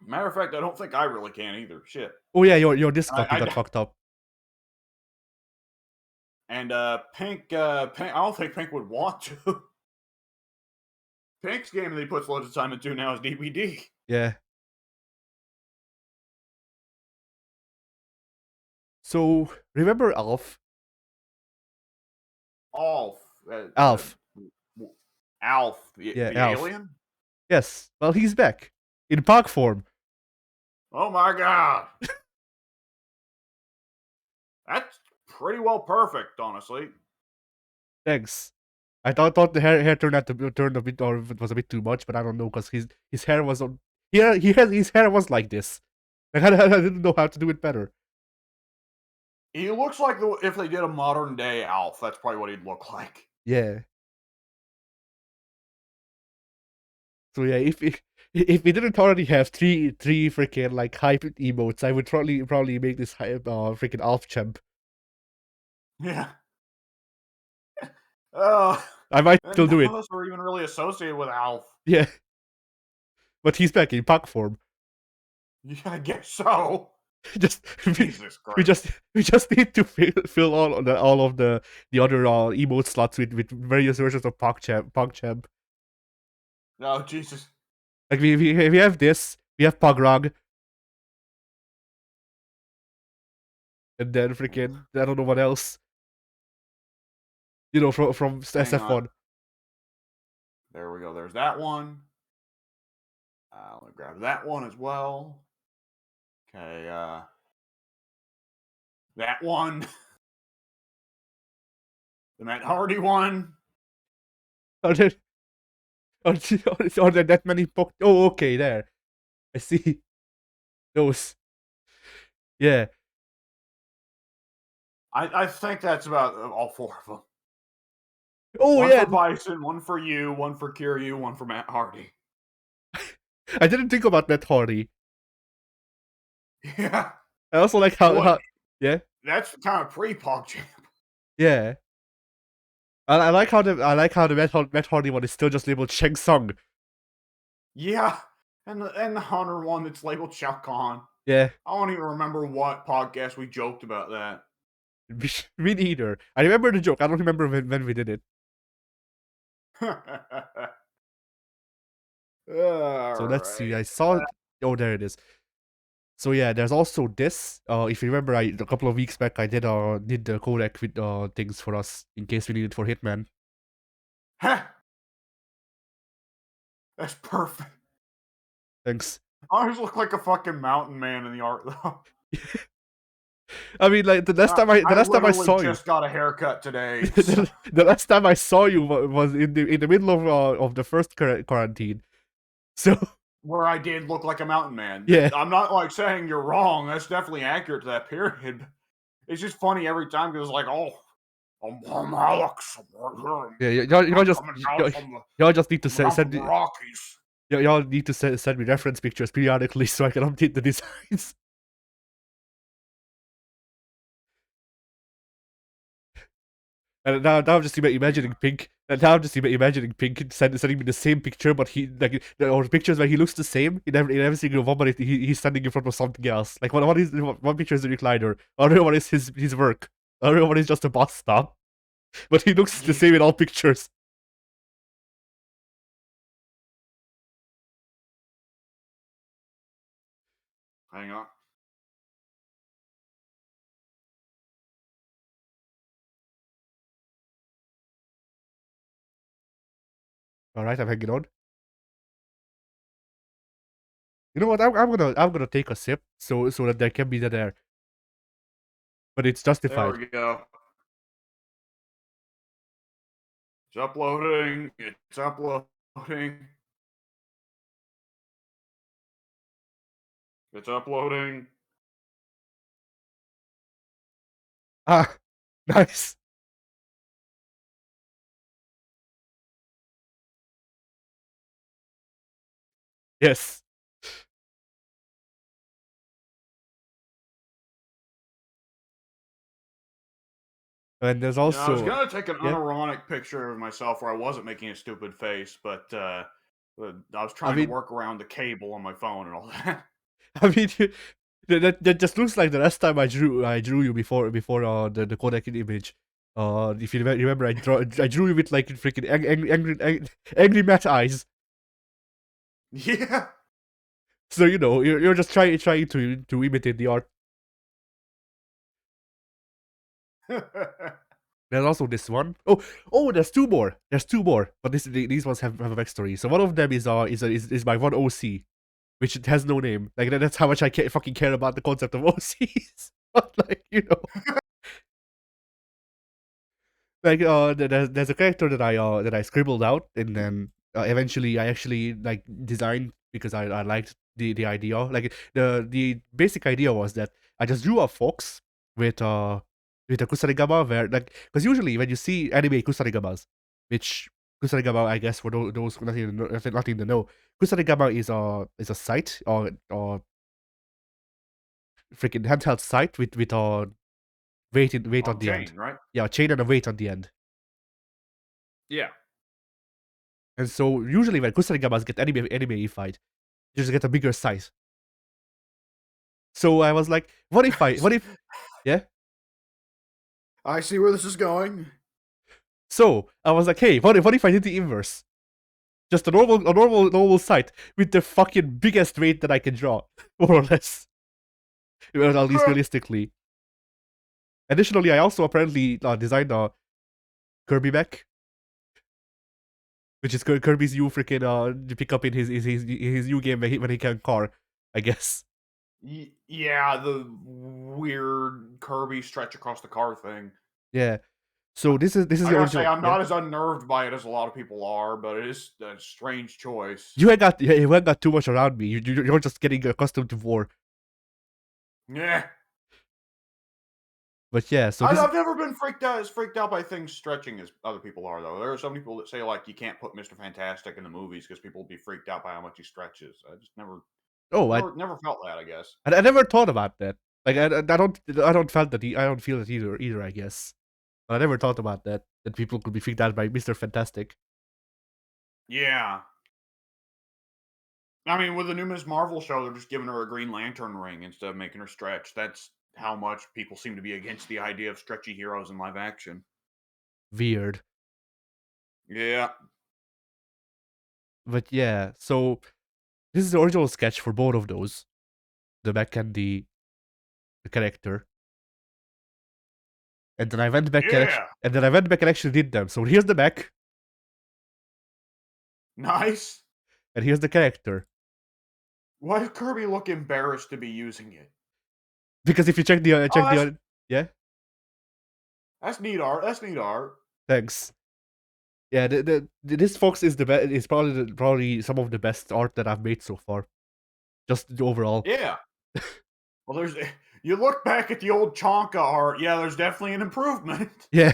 Matter of fact, I don't think I really can either. Shit. Oh yeah, your disc And copy got fucked up. Pink, Pink. I don't think Pink would want to. Pink's game that he puts loads of time into now is DVD. Yeah. So remember Alf? Alf, Alf. Alf, Yeah, the Alf. alien. Yes. Well, he's back in pug form. Oh my god, that's pretty well perfect, honestly. Thanks. I thought the hair turned a bit, or it was a bit too much, but I don't know because his hair was on. He has his hair was like this. Like, I didn't know how to do it better. He looks like if they did a modern day Alf, that's probably what he'd look like. Yeah. So yeah, if we didn't already have three freaking like hype emotes, I would probably make this freaking Alf champ. Yeah. Oh, I might and still none do of it. us were even really associated with Alf. Yeah. But he's back in pug form. Yeah, I guess so. Just Jesus Christ. we just need to fill all of the other emote slots with various versions of PogChamp. Oh Jesus. Like we have this, we have Pogrog, and then freaking I don't know what else. You know, from Hang on. SF1. There we go. There's that one. Let me grab that one as well. Okay, that one. The Matt Hardy one. Are there are there that many Oh, okay, there. I see those. Yeah. I think that's about all four of them. Oh One yeah. for Bison, one for you, one for Kiryu, one for Matt Hardy. I didn't think about Matt Hardy. Yeah. I also like Well, how yeah. that's kind of pre-Pog Champ. Yeah. I like how the Matt Hardy one is still just labeled Sheng Tsung. Yeah. And the Hunter one that's labeled Shao Kahn. Yeah. I don't even remember what podcast we joked about that. Me neither. I remember the joke. I don't remember when we did it. So let's see. Alright. I saw. Oh, there it is. So yeah, there's also this. If you remember, a couple of weeks back, I did the codec with things for us in case we need it for Hitman. That's perfect. Thanks. I always look like a fucking mountain man in the art, though. I mean, like the last time I saw you, just got a haircut today. the last time I saw you was in the middle of the first quarantine. So where I did look like a mountain man. yeah, I'm not like saying you're wrong. That's definitely accurate to that period. It's just funny every time because like, oh, I'm Alex. yeah. Y'all just need to send me. Rockies. Y'all need to send me reference pictures periodically so I can update the designs. And now I'm just imagining Pink. And now I'm just imagining Pink sending me the same picture, but he like or pictures where he looks the same in every single one, but he's standing in front of something else. Like one picture is the recliner, other one is his work, other one is just a bus stop, but he looks the same in all pictures. Hang on. All right, I'm hanging on. You know what? I'm gonna take a sip so that there can be that air, but it's There justified. we go. It's uploading. It's uploading. It's uploading. Ah, nice. Yes. And there's Yeah, I was also gonna take an yeah. unironic picture of myself where I wasn't making a stupid face, but I was I trying to mean, work around the cable on my phone and all that. I mean, that just looks like the last time I drew you before the codec image. If you remember, I drew you with like freaking angry Matt eyes. Yeah. So you know you're just trying to imitate the art. There's also this one. Oh, there's two more. There's two more. But these ones have a backstory. So one of them is my one OC, which has no name. Like that's how much I fucking care about the concept of OCs. But like like there's a character that I scribbled out, and then eventually I actually like designed because I liked the idea. Like the basic idea was that I just drew a fox with uh with a kusarigama, where like, because usually when you see anime kusarigamas, which kusarigama, I guess, for those who nothing to know, kusarigama is a site, or freaking handheld site with a weight on On the end. chain, right? Yeah, a chain and a weight on the end. Yeah. And so usually when kusarigamas get anime-ified, you just get a bigger size. So I was like, what if, yeah? I see where this is going. So I was like, hey, what if I did the inverse? Just a normal site with the fucking biggest weight that I can draw, more or less. Well, at least realistically. Additionally, I also apparently designed a Kirby mech, which is Kirby's new freaking pick up in his new game when he can car, I guess. Yeah, the weird Kirby stretch across the car thing. Yeah. So this is I the gotta say, original. I'm Yeah. not as unnerved by it as a lot of people are, but it is a strange choice. You ain't got too much around me. You're just getting accustomed to war. Yeah. But yeah, so this is I've never been freaked out by things stretching as other people are, though. There are some people that say like you can't put Mr. Fantastic in the movies because people will be freaked out by how much he stretches. I just oh never felt that. I guess. I never thought about that. Like I don't feel that either. I guess, but I never thought about that people could be freaked out by Mr. Fantastic. Yeah. I mean, with the new Ms. Marvel show, they're just giving her a Green Lantern ring instead of making her stretch. That's how much people seem to be against the idea of stretchy heroes in live action. Weird. Yeah. But yeah, so this is the original sketch for both of those, the mech and the character. And then I went back Yeah. and actually did them. So here's the mech, Nice. and here's the character. Why does Kirby look embarrassed to be using it? Because if you Oh, yeah, that's neat art. That's neat art. thanks. Yeah, this fox is is probably some of the best art that I've made so far. Just overall. Yeah. Well, there's you look back at the old Chonka art. Yeah, there's definitely an improvement. Yeah.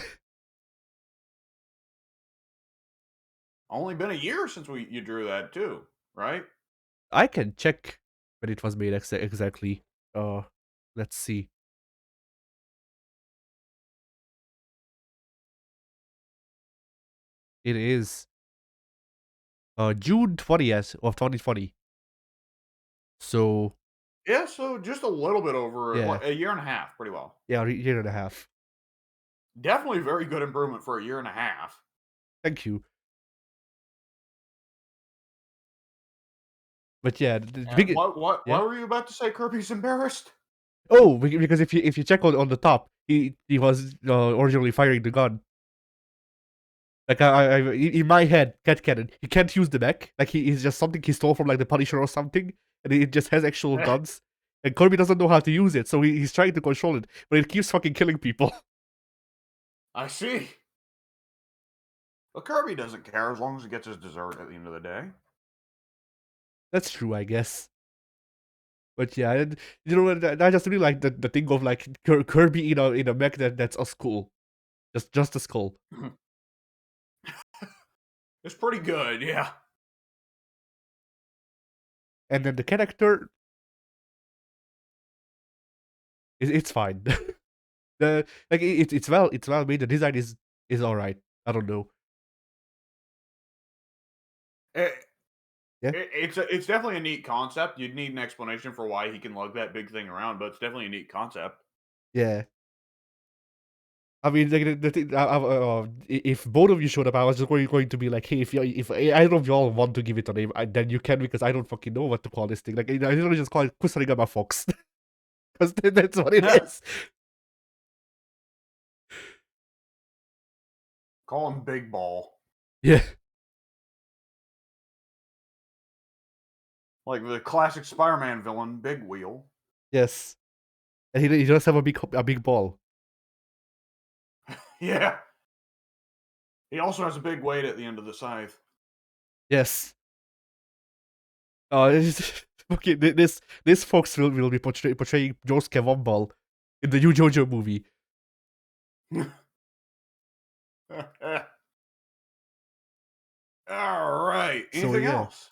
Only been a year since you drew that too, right? I can check when it was made exactly. Uh, let's see. It is June 20th of 2020. So Yeah, so just a little bit over yeah, like a year and a half, pretty well. yeah, a year and a half. Definitely very good improvement for a year and a half. Thank you. But yeah, the And big what yeah. were you about to say? Kirby's embarrassed. Oh, because if you check on the top, he was originally firing the gun. Like in my head, cat cannon, he can't use the mech. Like he's just something he stole from like the Punisher or something, and it just has actual guns. And Kirby doesn't know how to use it, so he's trying to control it, but it keeps fucking killing people. I see. Well, Kirby doesn't care as long as he gets his dessert at the end of the day. That's true, I guess. But yeah, and, you know what? I just really like the thing of like Kirby in a mech that's a skull, just a skull. It's pretty good, yeah. And then the character, it's fine. the like it's well made. The design is all right. I don't know. Eh, Yeah, It's definitely a neat concept. You'd need an explanation for why he can lug that big thing around, but it's definitely a neat concept. yeah. I mean, like, the thing, if both of you showed up, I was just going to be like, "Hey, if either of y'all want to give it a name, then you can, because I don't fucking know what to call this thing. Like, I literally just call it Kusarigama Fox, because that's what it is." Call him Big Ball, Yeah. like the classic Spider-Man villain, Big Wheel. Yes. And he does have a big ball. Yeah. He also has a big weight at the end of the scythe. Yes. It's okay. This Fox will be portraying Josuke Womble in the new JoJo movie. All right. So Anything yeah. else?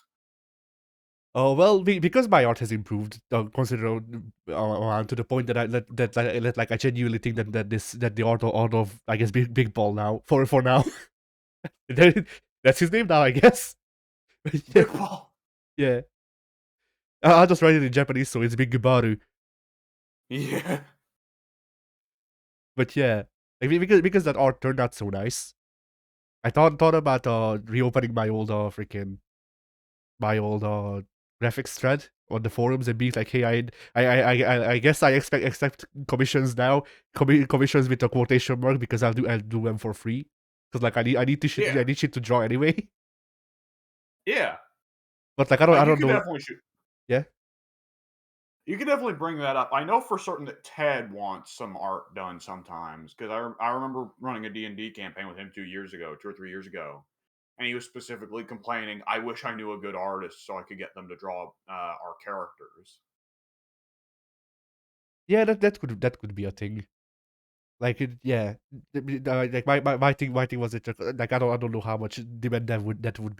Oh well, because my art has improved, consider to the point that like I genuinely think that the art of, I guess, big ball now, for now. That's his name now, I guess. Yeah, Big Ball. yeah. I'll just write it in Japanese, so it's Big Gubaru. Yeah. But yeah, like, because that art turned out so nice. I thought about reopening my old graphics thread on the forums and being like, "Hey, I guess I accept commissions now, commissions with a quotation mark, because I'll do them for free, because like Yeah. I need shit to draw anyway." Yeah. But like, I You don't could know. definitely shoot. Yeah, You could definitely bring that up. I know for certain that Ted wants some art done sometimes because I remember running a D&D campaign with him 2 years ago, 2 or 3 years ago, and he was specifically complaining, "I wish I knew a good artist so I could get them to draw our characters." yeah, that could be a thing. Like, yeah, like my thing was, it like, I don't know how much demand that would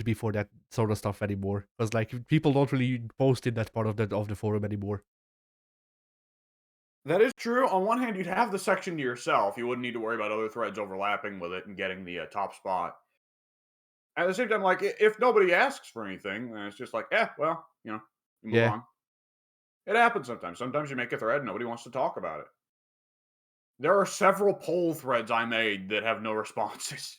be for that sort of stuff anymore, because like people don't really post in that part of the forum anymore. That is true. On one hand, you'd have the section to yourself. You wouldn't need to worry about other threads overlapping with it and getting the top spot. At the same time, like if nobody asks for anything, then it's just like, yeah, well, you move Yeah. on. It happens sometimes. Sometimes you make a thread, and nobody wants to talk about it. There are several poll threads I made that have no responses.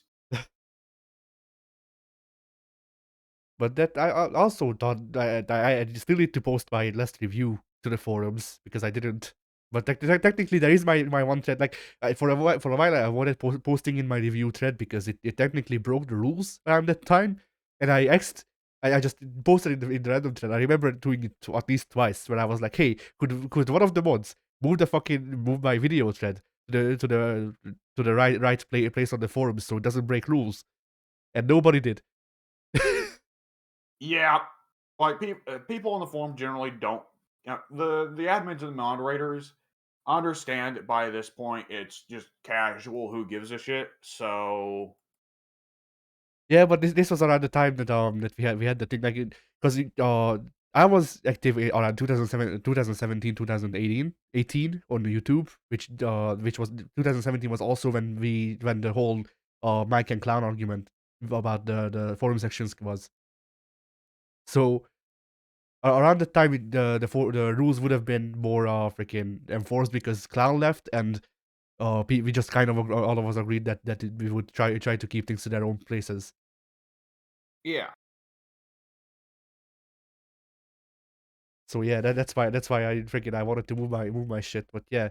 But that I also thought that I still need to post my last review to the forums, because I didn't. But technically, there is my one thread. Like, for a while, I avoided posting in my review thread, because it technically broke the rules around that time, and I just posted in the random thread. I remember doing it at least twice, where I was like, "Hey, could one of the mods move my video thread to the place on the forums, so it doesn't break rules?" And nobody did. Yeah, like people on the forum generally don't. The admins and the moderators understand that by this point it's just casual who gives a shit. So Yeah, but this was around the time that we had the thing, like, because I was active around 2017, 2018 on YouTube, which was 2017 was also when the whole Mike and Clown argument about the forum sections was. So around the time, the rules would have been more freaking enforced, because Clown left, and we just kind of all of us agreed that we would try to keep things to their own places. yeah. So yeah, that's why I wanted to move my shit. But yeah,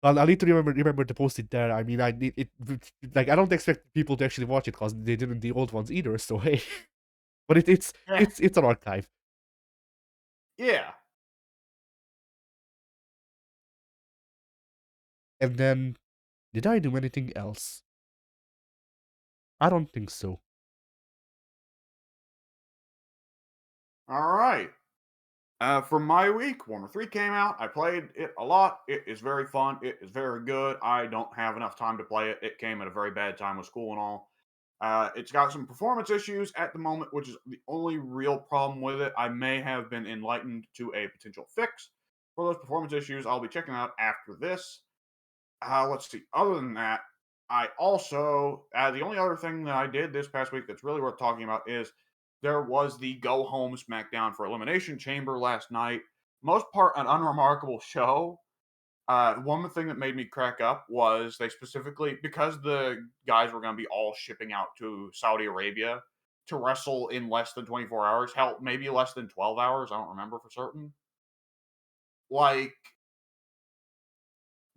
I'll need to remember to post it there. I mean, I need it. Like, I don't expect people to actually watch it, because they didn't the old ones either. So hey, but Eh, it's an archive. yeah. And then, did I do anything else? I don't think so. All right. For my week, Warhammer 3 came out. I played it a lot. It is very fun. It is very good. I don't have enough time to play it. It came at a very bad time with school and all. It's got some performance issues at the moment, which is the only real problem with it. I may have been enlightened to a potential fix for those performance issues. I'll be checking out after this. Let's see. Other than that, I also the only other thing that I did this past week that's really worth talking about is there was the go home SmackDown for Elimination Chamber last night. Most part, an unremarkable show. One thing that made me crack up was they specifically, because the guys were going to be all shipping out to Saudi Arabia to wrestle in less than 24 hours, hell, maybe less than 12 hours. I don't remember for certain. Like,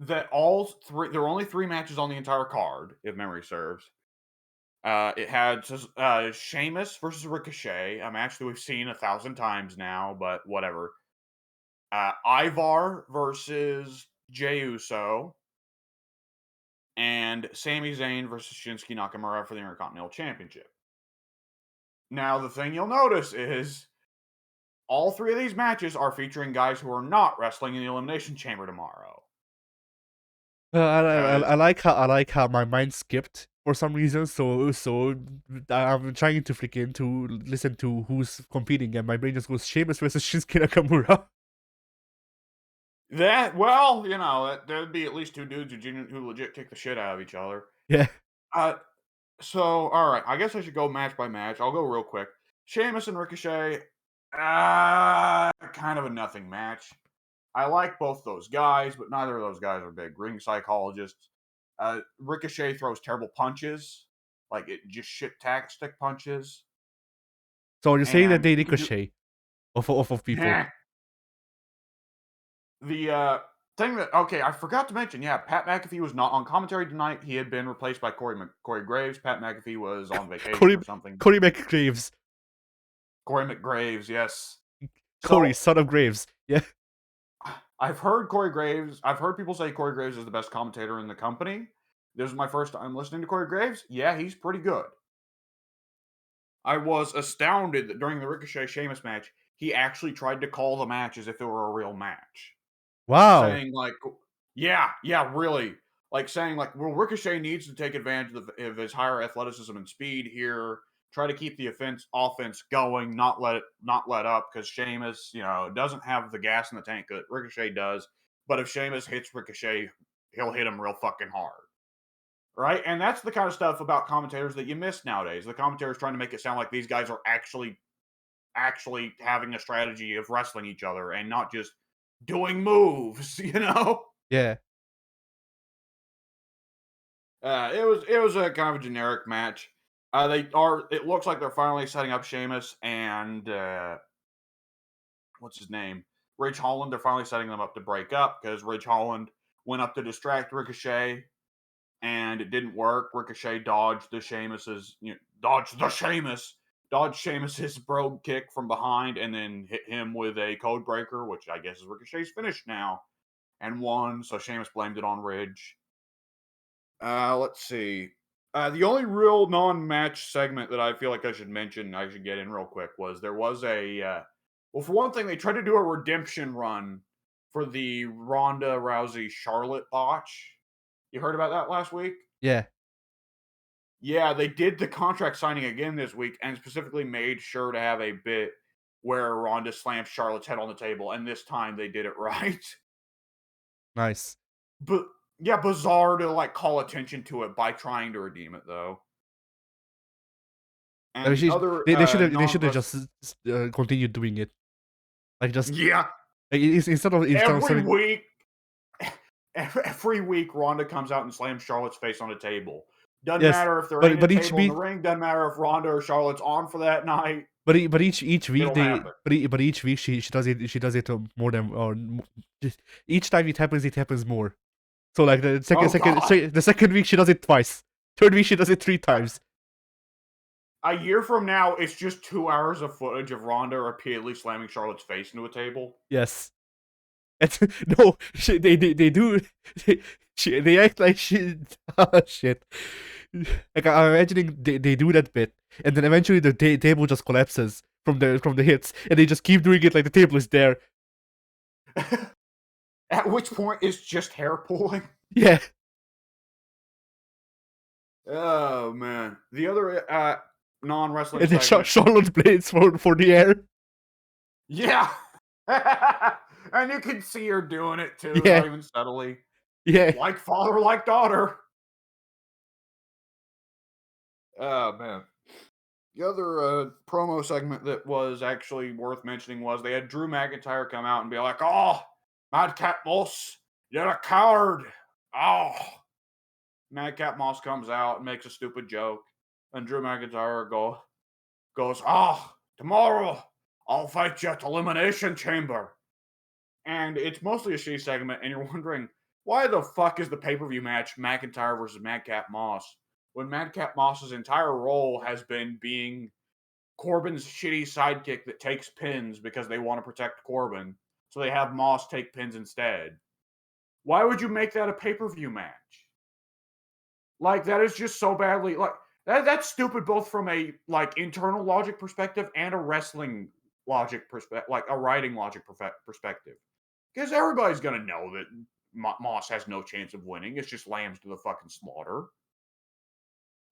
that all three, there were only three matches on the entire card, if memory serves. It had Sheamus versus Ricochet, a match that we've seen 1,000 times now, but whatever. Ivar versus Jey Uso, and Sami Zayn versus Shinsuke Nakamura for the Intercontinental Championship. Now, the thing you'll notice is all three of these matches are featuring guys who are not wrestling in the Elimination Chamber tomorrow. Because I like how my mind skipped for some reason. So I'm trying to freaking to listen to who's competing, and my brain just goes Sheamus versus Shinsuke Nakamura. that, well, you know, there'd be at least two dudes who legit kick the shit out of each other. Yeah. Uh, so, all right, I guess I should go match by match. I'll go real quick. Sheamus and Ricochet, kind of a nothing match. I like both those guys, but neither of those guys are big ring psychologists. Ricochet throws terrible punches, like it just shit tactic punches, So you're saying that and they he can do. ricochet of people. The thing that, okay, I forgot to mention, yeah, Pat McAfee was not on commentary tonight. He had been replaced by Corey Graves. Pat McAfee was on vacation Corey or something. Corey McGraves. Corey McGraves, yes. Corey, So son of Graves. Yeah. I've heard Corey Graves. I've heard people say Corey Graves is the best commentator in the company. This is my first time listening to Corey Graves. Yeah, he's pretty good. I was astounded that during the Ricochet Sheamus match, he actually tried to call the match as if it were a real match. Wow. Saying like, yeah, really. Like saying like, well, Ricochet needs to take advantage of his higher athleticism and speed here. Try to keep the offense going, not let up, because Sheamus, doesn't have the gas in the tank that Ricochet does. But if Sheamus hits Ricochet, he'll hit him real fucking hard. Right? And that's the kind of stuff about commentators that you miss nowadays. The commentators trying to make it sound like these guys are actually having a strategy of wrestling each other and not just doing moves, Yeah. It was a kind of a generic match. It looks like they're finally setting up Sheamus and what's his name? Ridge Holland. They're finally setting them up to break up because Ridge Holland went up to distract Ricochet and it didn't work. Ricochet dodged Sheamus's brogue kick from behind and then hit him with a code breaker, which I guess is Ricochet's finish now, and won. So Sheamus blamed it on Ridge. Let's see. The only real non-match segment that I feel like I should mention, I should get in real quick, was there was well, for one thing, they tried to do a redemption run for the Ronda Rousey Charlotte botch. You heard about that last week? Yeah. Yeah, they did the contract signing again this week and specifically made sure to have a bit where Ronda slams Charlotte's head on the table, and this time they did it right. Nice. But yeah, bizarre to like call attention to it by trying to redeem it though. And the other They should have non-wrestling, just continued doing it. Like just yeah, instead of every starting. week, every week, Ronda comes out and slams Charlotte's face on a table. Doesn't Yes, matter if there ain't a but each table in the week, ring. Doesn't matter if Ronda or Charlotte's on for that night. but each week It'll happen. but each week she does it more than just each time it happens more. So like the Oh God. the second week she does it twice. Third week she does it 3 times. A year from now, it's just 2 hours of footage of Ronda repeatedly slamming Charlotte's face into a table. Yes. And, no, they do. They act like she. Oh, shit. Like I'm imagining they do that bit, and then eventually the table just collapses from the hits, and they just keep doing it like the table is there. At which point, it's just hair pulling. Yeah. Oh man, the other non-wrestling And then segment. Charlotte blades for the air. Yeah, and you can see her doing it too, Yeah. not even subtly. Yeah. Like father, like daughter. Oh man. The other promo segment that was actually worth mentioning was they had Drew McIntyre come out and be like, "Oh, Madcap Moss, you're a coward." Oh, Madcap Moss comes out and makes a stupid joke, and Drew McIntyre goes, "Oh, tomorrow I'll fight you at Elimination Chamber." And it's mostly a shitty segment, and you're wondering why the fuck is the pay per view match McIntyre versus Madcap Moss when Madcap Moss's entire role has been being Corbin's shitty sidekick that takes pins because they want to protect Corbin, so they have Moss take pins instead. Why would you make that a pay per view match? Like that is just so badly like that's stupid both from a like internal logic perspective and a wrestling logic perspective, like a writing logic perspective. Because everybody's gonna know that Moss has no chance of winning. It's just lambs to the fucking slaughter.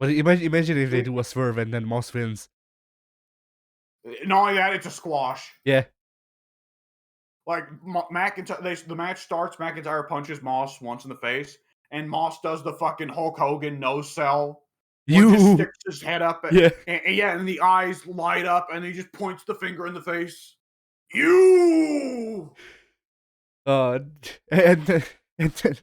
But imagine if they See, do a swerve and then Moss wins. not only that, it's a squash. Yeah. Like McIntyre, the match starts. McIntyre punches Moss once in the face, and Moss does the fucking Hulk Hogan no sell, where he just You. sticks his head up, Yeah. and yeah, and the eyes light up, and he just points the finger in the face. You. Uh, and then and then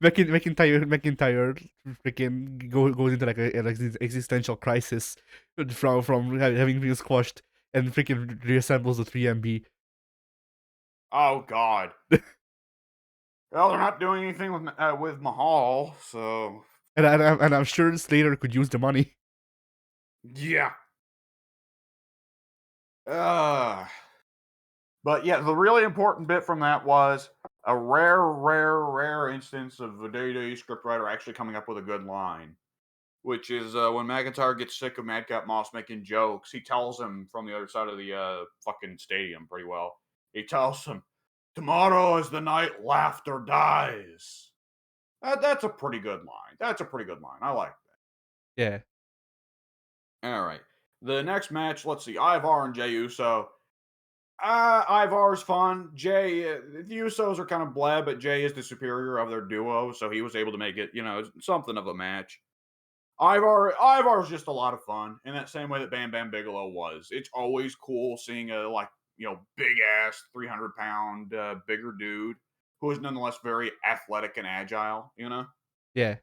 McIntyre freaking goes into like an existential crisis from having been squashed and freaking reassembles the 3MB. Oh God. Well, they're not doing anything with Mahal, so And I'm sure Slater could use the money. yeah. Uh, but yeah, the really important bit from that was a rare instance of a WWE scriptwriter actually coming up with a good line, which is when McIntyre gets sick of Madcap Moss making jokes, he tells him from the other side of the fucking stadium pretty well. He tells him, "Tomorrow is the night laughter dies." That's a pretty good line. That's a pretty good line. I like Yeah. that. All right. The next match, let's see, Ivar and Jey Uso. Ivar's fun. Jay, the Usos are kind of blah, but Jay is the superior of their duo, so he was able to make it, something of a match. Ivar's just a lot of fun in that same way that Bam Bam Bigelow was. It's always cool seeing a big ass 300-pound bigger dude who is nonetheless very athletic and agile. Yeah.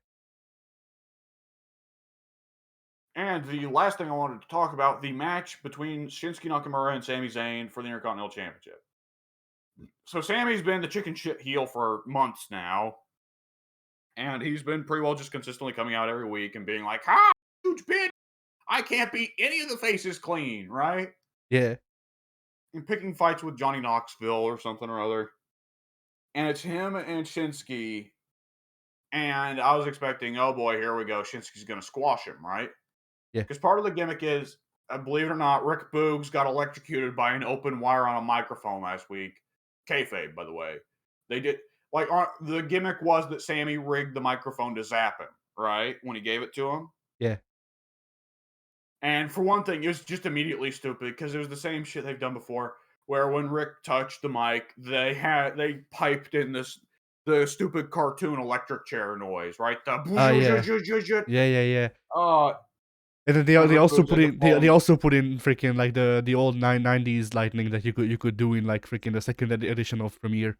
And the last thing I wanted to talk about, the match between Shinsuke Nakamura and Sami Zayn for the Intercontinental Championship. So Sammy's been the chicken shit heel for months now, and he's been pretty well just consistently coming out every week and being like, "Ha, huge bitch! I can't beat any of the faces clean," right? Yeah. And picking fights with Johnny Knoxville or something or other. And it's him and Shinsuke, and I was expecting, oh boy, here we go. Shinsuke's going to squash him, right? Yeah. Because part of the gimmick is, believe it or not, Rick Boogs got electrocuted by an open wire on a microphone last week. Kayfabe, by the way. They did the gimmick was that Sammy rigged the microphone to zap him, right? When he gave it to him. Yeah. And for one thing, it was just immediately stupid because it was the same shit they've done before. Where when Rick touched the mic, they piped in the stupid cartoon electric chair noise, right? Yeah. The Yeah. uh, And then and they Rick also Boogs put had to in fall. they also put in freaking like the old 90s lightning that you could do in like freaking the second edition of Premiere.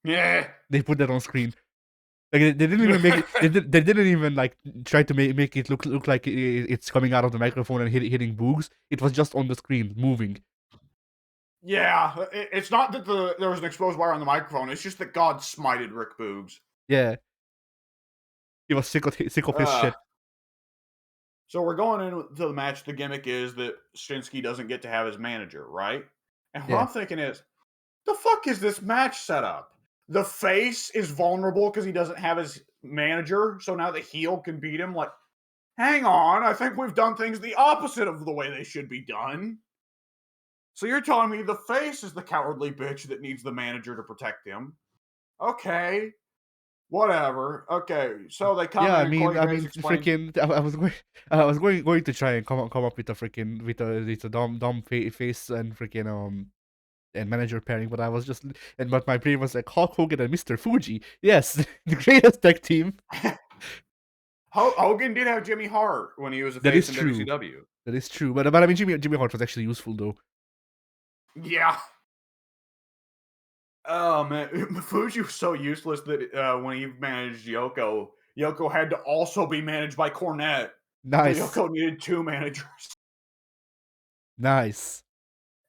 Yeah. They put that on screen. Like they didn't even make it. They didn't even like try to make it look like it's coming out of the microphone and hitting Boogs. It was just on the screen moving. Yeah, it's not that there was an exposed wire on the microphone. It's just that God smited Rick Boogs. Yeah, he was sick of his Uh, shit. so we're going into the match. The gimmick is that Shinsuke doesn't get to have his manager, right? And what Yeah, I'm thinking is, the fuck is this match set up? The face is vulnerable because he doesn't have his manager, so now the heel can beat him. Like, hang on, I think we've done things the opposite of the way they should be done. So you're telling me the face is the cowardly bitch that needs the manager to protect him? Okay, whatever. Okay, so they come yeah. in and Corey Graves explains. Freaking. I was going to try and come up with a freaking with a dumb face and freaking and manager pairing, but I was just but my brain was like Hulk Hogan and Mr. Fuji. Yes, the greatest tag team. Hogan did have Jimmy Hart when he was a That face is in true. WCW. That is true. But I mean, Jimmy Hart was actually useful though. Yeah. Oh man, Fuji was so useless that when he managed Yoko, Yoko had to also be managed by Cornette. So Nice, Yoko needed two managers. nice.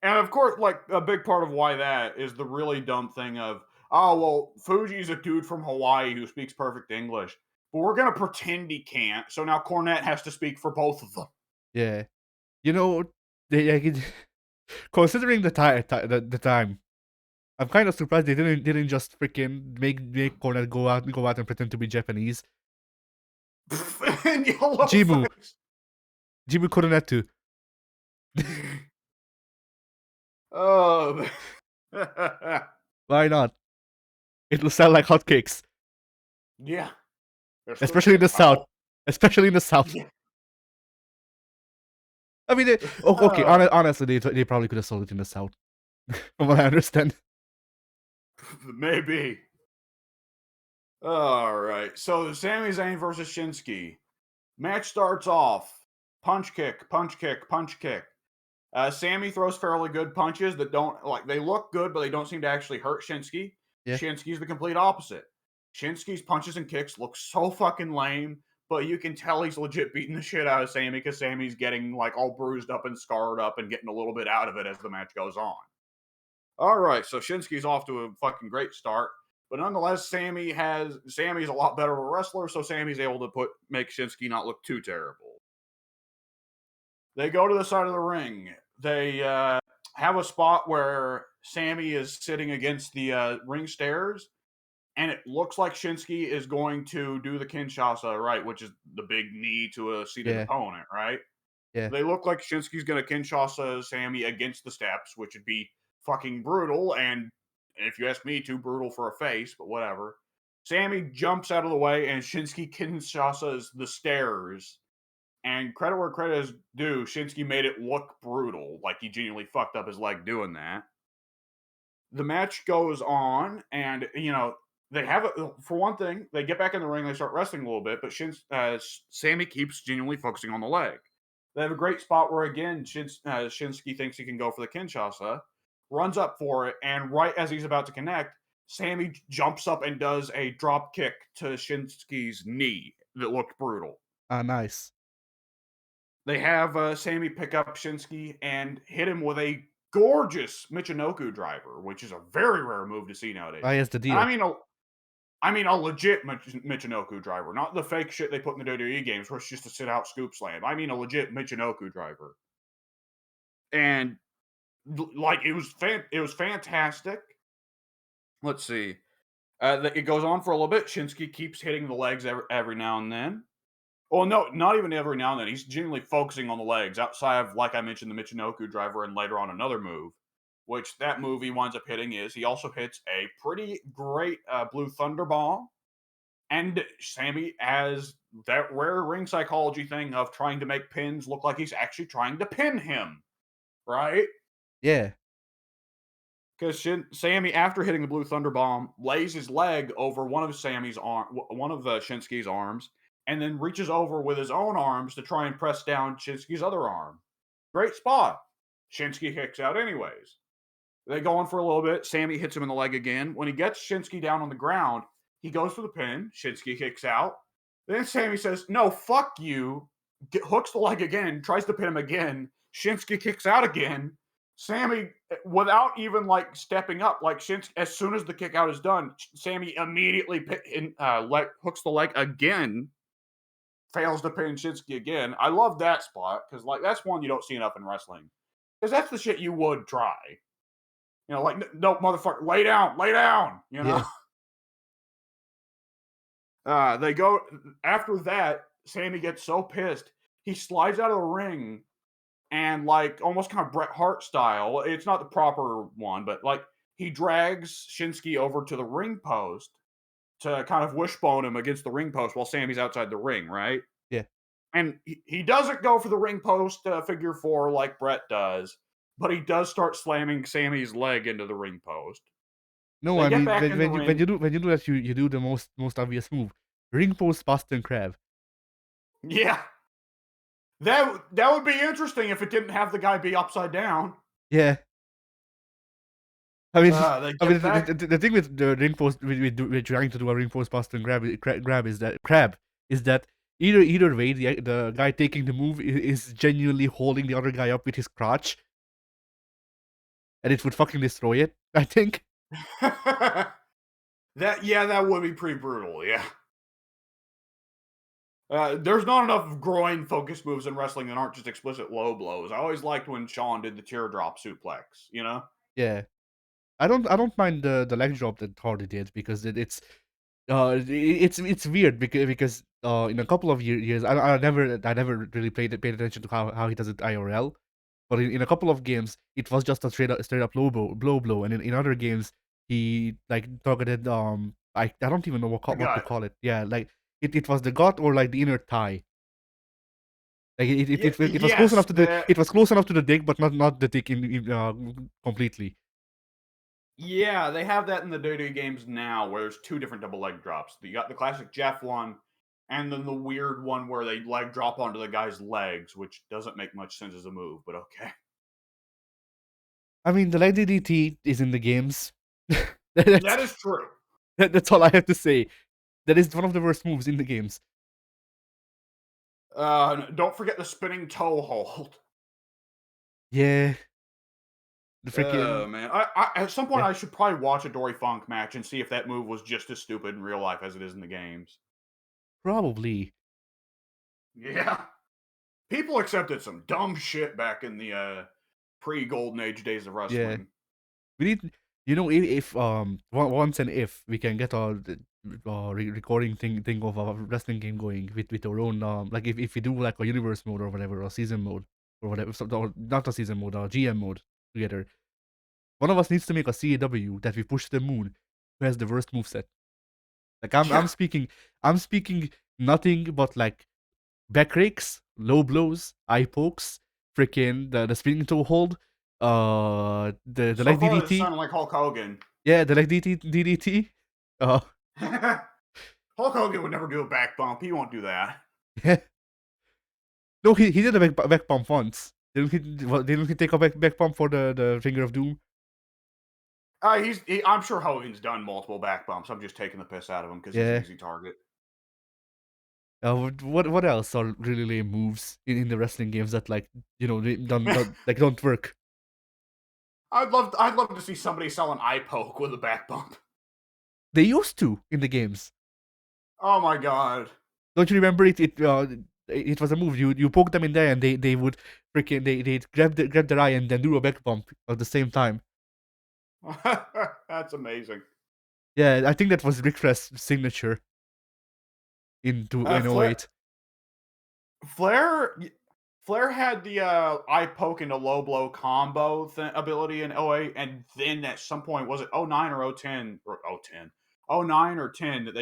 And of course, like a big part of why that is the really dumb thing of, oh well, Fuji's a dude from Hawaii who speaks perfect English, but we're gonna pretend he can't. So now Cornette has to speak for both of them. Yeah, you know, they, considering the time, I'm kind of surprised they didn't just freaking make Cornette go out and pretend to be Japanese. And yellow Jimu, face. Jimu Cornetto. Oh, Why not? It'll sell like hotcakes, yeah, they're still especially in shit. the I South. hope. Especially in the South. Yeah. I mean, okay. Honestly, they probably could have sold it in the South, from what I understand. Maybe. All right. So Sami Zayn versus Shinsuke. Match starts off. Punch kick, punch kick, punch kick. Sammy throws fairly good punches that don't like they look good, but they don't seem to actually hurt Shinsuke. Yeah, Shinsuke's the complete opposite. Shinsuke's punches and kicks look so fucking lame, but you can tell he's legit beating the shit out of Sammy because Sammy's getting like all bruised up and scarred up and getting a little bit out of it as the match goes on. All right, so Shinsuke's off to a fucking great start, but nonetheless, Sammy's a lot better of a wrestler, so Sammy's able to make Shinsuke not look too terrible. They go to the side of the ring. They have a spot where Sammy is sitting against the ring stairs, and it looks like Shinsuke is going to do the Kinshasa, right, which is the big knee to a seated yeah, opponent, right? yeah. They look like Shinsuke's going to Kinshasa Sammy against the steps, which would be fucking brutal, and if you ask me, too brutal for a face, but whatever. Sammy jumps out of the way, and Shinsuke Kinshasas the stairs, and credit where credit is due, Shinsuke made it look brutal, like he genuinely fucked up his leg doing that. The match goes on, and they have it for one thing. They get back in the ring, they start wrestling a little bit, but Sammy keeps genuinely focusing on the leg. They have a great spot where again Shinsuke thinks he can go for the Kinshasa, runs up for it, and right as he's about to connect, Sammy jumps up and does a drop kick to Shinsuke's knee that looked brutal. Ah, nice. They have Sammy pick up Shinsuke and hit him with a gorgeous Michinoku driver, which is a very rare move to see nowadays. Here's the And deal. I mean a legit Michinoku driver, not the fake shit they put in the WWE games where it's just a sit out scoop slam. I mean a legit Michinoku driver, and like it was fantastic. Let's see. It goes on for a little bit. Shinsuke keeps hitting the legs every now and then. Well, no, not even every now and then. He's genuinely focusing on the legs outside of, like I mentioned, the Michinoku driver and later on another move, which that move he winds up hitting is he also hits a pretty great Blue Thunder Bomb. And Sammy has that rare ring psychology thing of trying to make pins look like he's actually trying to pin him, right? Yeah. Because Sammy, after hitting the Blue Thunder Bomb, lays his leg over one of one of Shinsuke's arms, and then reaches over with his own arms to try and press down Shinsuke's other arm. Great spot. Shinsuke kicks out anyways. They go on for a little bit. Sammy hits him in the leg again. When he gets Shinsuke down on the ground, he goes for the pin. Shinsuke kicks out. Then Sammy says, "No, fuck you." Hooks the leg again, tries to pin him again. Shinsuke kicks out again. Sammy, without even like stepping up, like Shinsuke, as soon as the kick out is done, Sammy immediately hooks the leg again. Fails to pin Shinsuke again. I love that spot because like that's one you don't see enough in wrestling. Because that's the shit you would try. Like no motherfucker, lay down, lay down. Yeah. They go after that. Sammy gets so pissed, he slides out of the ring and like almost kind of Bret Hart style. It's not the proper one, but like he drags Shinsuke over to the ring post to kind of wishbone him against the ring post while Sammy's outside the ring, right? Yeah. And he doesn't go for the ring post figure four like Bret does, but he does start slamming Sammy's leg into the ring post. No, They I get mean back in the when ring. you do that, you do the most obvious move. Ring post Boston Crab. Yeah. That would be interesting if it didn't have the guy be upside down. Yeah. I mean, They I mean, get back. the thing with the reinforced with trying to do a reinforced bust and grab is that crab is that either way the guy taking the move is genuinely holding the other guy up with his crotch, and it would fucking destroy it. I think. That would be pretty brutal. Yeah. There's not enough groin focused moves in wrestling that aren't just explicit low blows. I always liked when Shawn did the teardrop suplex. You know. Yeah, I don't mind the leg drop that Hardy did because it's weird because in a couple of years I never really paid attention to how he does it IRL, but in a couple of games it was just a straight up blow, and in other games he like targeted I don't even know The what to gut. call it. Yeah, like it was the gut or like the inner thigh. Like it was close Yes. enough to the dick, but not the dick completely. Yeah, they have that in the day games now, where there's two different double leg drops. You got the classic Jeff one, and then the weird one where they leg drop onto the guy's legs, which doesn't make much sense as a move, but okay. I mean, the leg DDT is in the games. That That's is true. that's all I have to say. That is one of the worst moves in the games. Don't forget the spinning toe hold. Yeah, the Oh freaking man, at some point yeah, I should probably watch a Dory Funk match and see if that move was just as stupid in real life as it is in the games. probably. Yeah, people accepted some dumb shit back in the pre-golden age days of Yeah, wrestling. we need, if once and if we can get recording thing of a wrestling game going with our own like if we do like a universe mode or whatever or season mode or whatever, or not a season mode or GM mode together. One of us needs to make a CAW that we push to the moon who has the worst moveset. Like Yeah. I'm speaking nothing but like back rakes, low blows, eye pokes, freaking the spinning toe hold, the So leg far, this DDT. sounded like Hulk Hogan. Yeah, the leg DDT. Uh, Hulk Hogan would never do a back bump. He won't do that. yeah. No, he did a back bump once. Didn't he take a back bump for the Finger of Doom? I'm sure Hogan's done multiple back bumps. I'm just taking the piss out of him because he's an Yeah. easy target. What else are really lame moves in the wrestling games that like they don't work? I'd love to see somebody sell an eye poke with a back bump. They used to in the games. Oh my god. Don't you remember it? It was a move. You poke them in there, and they would freaking they'd grab their eye and then do a back bump at the same time. That's amazing. Yeah, I think that was Ric Flair's signature in Flair, '08. Flair, Flair had the eye poke into low blow combo ability in '08, and then at some point was it '09 or '10 or '10, '09 or '10 that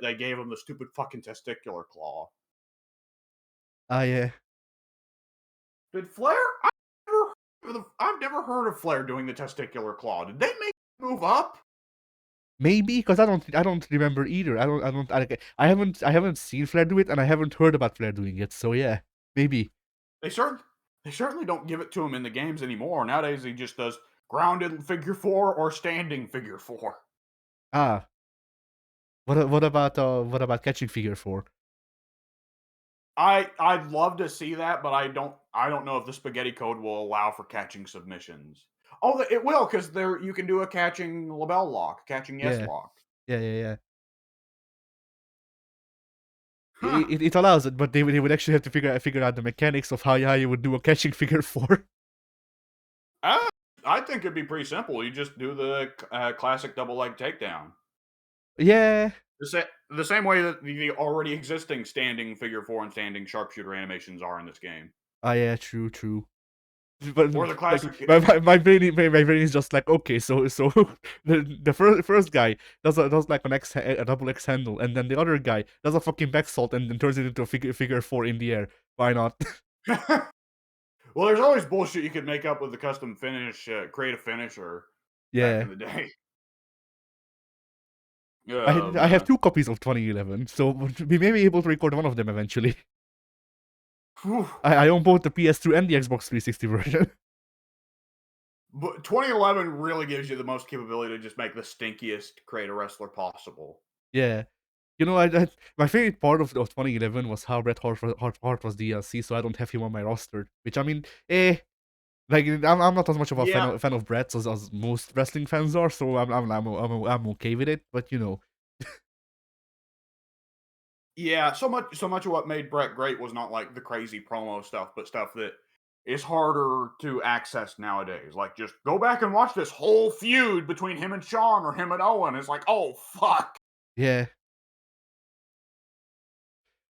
they gave him the stupid fucking testicular claw. Ah, yeah. Did Flair? I've never heard of Flair doing the testicular claw. Did they make it move up? Maybe because I don't remember either. I haven't seen Flair do it, and I haven't heard about Flair doing it. So yeah, maybe. They certainly they certainly don't give it to him in the games anymore. Nowadays he just does grounded figure four or standing figure four. Ah, what about catching figure four? I'd love to see that, but I don't know if the spaghetti code will allow for catching submissions. Oh, it will because there you can do a catching label lock, catching yes Yeah, lock. yeah. Huh. It allows it, but they would actually have to figure out the mechanics of how you would do a catching figure four. Uh, I think it'd be pretty simple. You just do the classic double leg takedown. Yeah. The same way that the already existing standing figure four and standing sharpshooter animations are in this game. Ah, yeah. True. But Or the like classic. my brain is just like, okay, so the first guy does like a double X handle, and then the other guy does a fucking back salt and then turns it into a figure four in the air. Why not? Well, there's always bullshit you could make up with the custom finish, create a finisher back Yeah. in the day. I Oh I have man. 2 copies of 2011, so we may be able to record one of them eventually. Whew. I own both the PS2 and the Xbox 360 version. But 2011 really gives you the most capability to just make the stinkiest creative wrestler possible. Yeah. You know, I my favorite part of 2011 was how Bret Hart was DLC, so I don't have him on my roster. Which I mean, like I'm not as much of a Yeah, fan of Bret as most wrestling fans are, so I'm okay with it. But you know, yeah. So much of what made Brett great was not like the crazy promo stuff, but stuff that is harder to access nowadays. Like just go back and watch this whole feud between him and Shawn or him and Owen. It's like, oh fuck. yeah.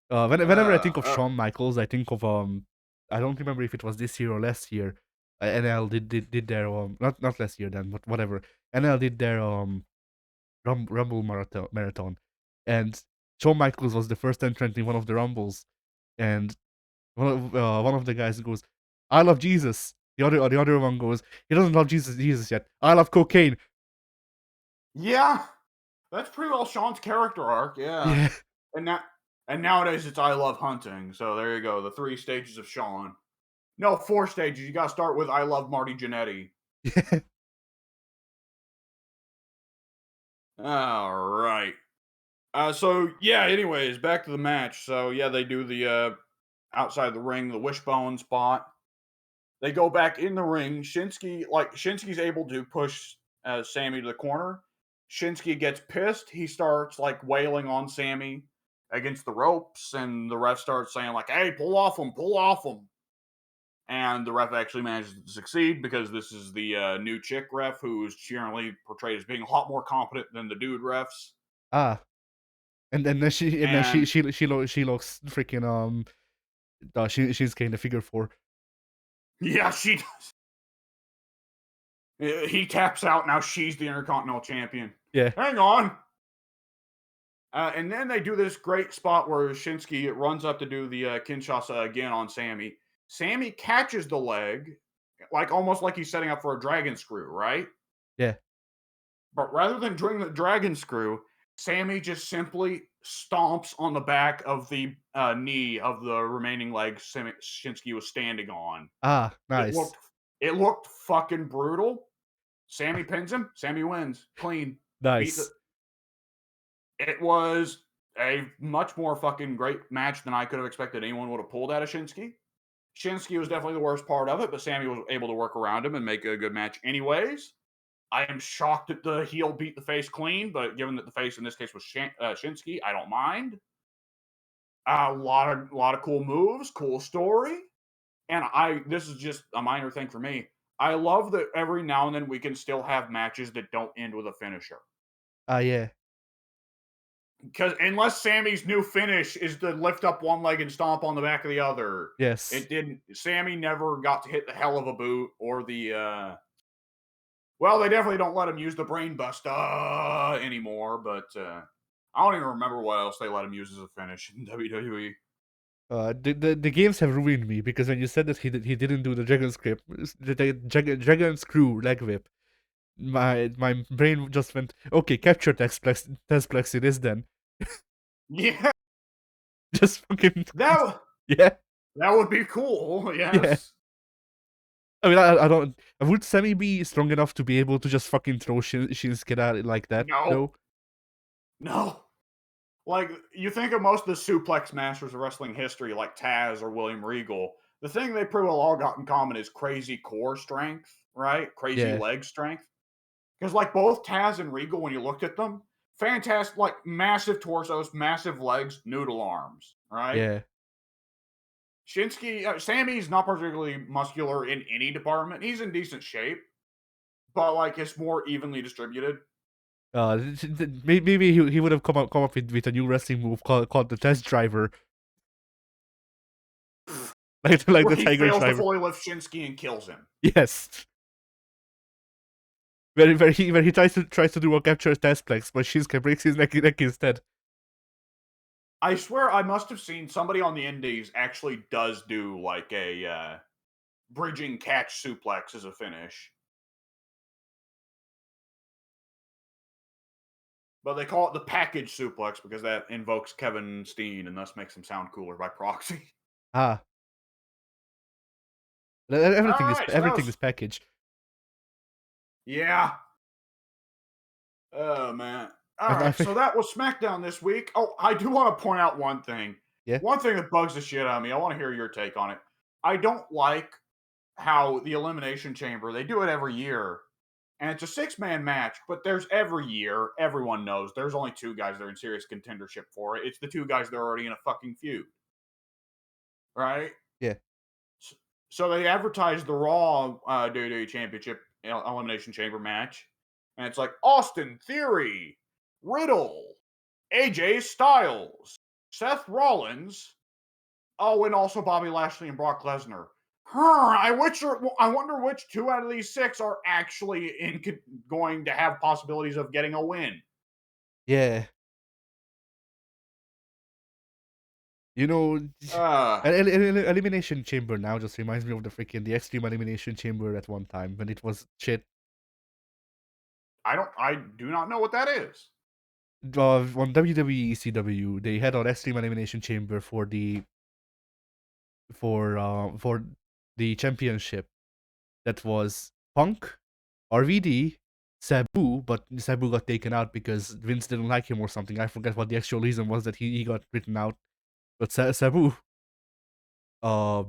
Whenever I think of Uh, Shawn Michaels, I think of I don't remember if it was this year or last year. NL did their not last year then, but whatever. NL did their Rumble marathon, and Shawn Michaels was the first entrant in one of the Rumbles, and one of the guys goes, "I love Jesus." The other one goes, "He doesn't love Jesus yet. I love cocaine." yeah, that's pretty well Shawn's character arc. Yeah, Yeah, and that and nowadays it's I love hunting. So there you go, the 3 stages of Shawn. No, 4 stages. You got to start with I love Marty Jannetty. yeah, All right. So yeah. Anyways, back to the match. So yeah, they do the outside the ring, the wishbone spot. They go back in the ring. Shinsuke's able to push Sammy to the corner. Shinsuke gets pissed. He starts like wailing on Sammy against the ropes, and the ref starts saying like, "Hey, pull off him." And the ref actually manages to succeed because this is the new chick ref who is generally portrayed as being a lot more competent than the dude refs. ah, and then And she looks freaking she's getting the figure four. yeah, she he taps out. Now she's the Intercontinental Champion. Yeah, Hang on. And then they do this great spot where Shinsuke runs up to do the Kinshasa again on Sammy. Sammy catches the leg, like almost like he's setting up for a dragon screw, right? yeah, But rather than doing the dragon screw, Sammy just simply stomps on the back of the knee of the remaining leg Shinsuke was standing on. It nice, looked it looked fucking brutal. Sammy pins him. Sammy wins clean. Beat the. nice. It was a much more fucking great match than I could have expected anyone would have pulled out of Shinsuke. Shinsuke was definitely the worst part of it, but Sammy was able to work around him and make a good match anyways. I am shocked that the heel beat the face clean, but given that the face in this case was Shinsuke, I don't mind. A lot of cool moves, cool story, and I this is just a minor thing for me. I love that every now and then we can still have matches that don't end with a finisher. Yeah, Because unless Sammy's new finish is to lift up one leg and stomp on the back of the other, yes. it didn't. Sammy never got to hit the hell of a boot or the. Well, they definitely don't let him use the brain bust anymore. But I don't even remember what else they let him use as a finish in WWE. The games have ruined me because when you said that he didn't do the dragon script, dragon screw leg whip, my brain just went, okay, capture Testplex it is then. Yeah, Just fucking that yeah, that would be cool. yeah. Yes. I mean, I don't. Would Sammy be strong enough to be able to just fucking throw Shinsuke at it like that? No. No. No. Like, you think of most of the suplex masters of wrestling history, like Taz or William Regal. The thing they pretty well all got in common is crazy core strength, right? Crazy Yeah, leg strength. Because, like, both Taz and Regal, when you looked at them, fantastic, like, massive torsos, massive legs, noodle arms, right? yeah. Sammy's not particularly muscular in any department. He's in decent shape, but, like, it's more evenly distributed. Maybe he would have come up with a new wrestling move called the Test Driver, like Where the he Tiger fails to Driver. fully lift Shinsuke and kills him. Yes. Where he tries to do a capture Testplex, but Shinsuke breaks his neck instead. I swear I must have seen somebody on the indies actually does do like a bridging catch suplex as a finish. But they call it the package suplex because that invokes Kevin Steen and thus makes him sound cooler by proxy. Ah. Everything is Alright, so that everything was is packaged. yeah. Oh, man. I Alright, so think that was SmackDown this week. Oh, I do wanna point out one thing. yeah, One thing that bugs the shit out of me, I wanna hear your take on it. I don't like how the Elimination Chamber, they do it every year, and it's a six-man match, but there's every year, everyone knows there's only two guys that are in serious contendership for it. It's the two guys that are already in a fucking feud, right? yeah, So they advertised the Raw WWE Championship Elimination Chamber match, and it's like Austin Theory, Riddle, AJ Styles, Seth Rollins, oh, and also Bobby Lashley and Brock Lesnar. I wonder which two out of these six are actually going to have possibilities of getting a win. yeah. You know, Uh, Elimination Chamber now just reminds me of the Extreme Elimination Chamber at one time when it was shit. I do not know what that is. On WWE ECW, they had an Extreme Elimination Chamber for the championship. That was Punk, RVD, Sabu, but Sabu got taken out because Vince didn't like him or something. I forget what the actual reason was that he got written out. But Sabu,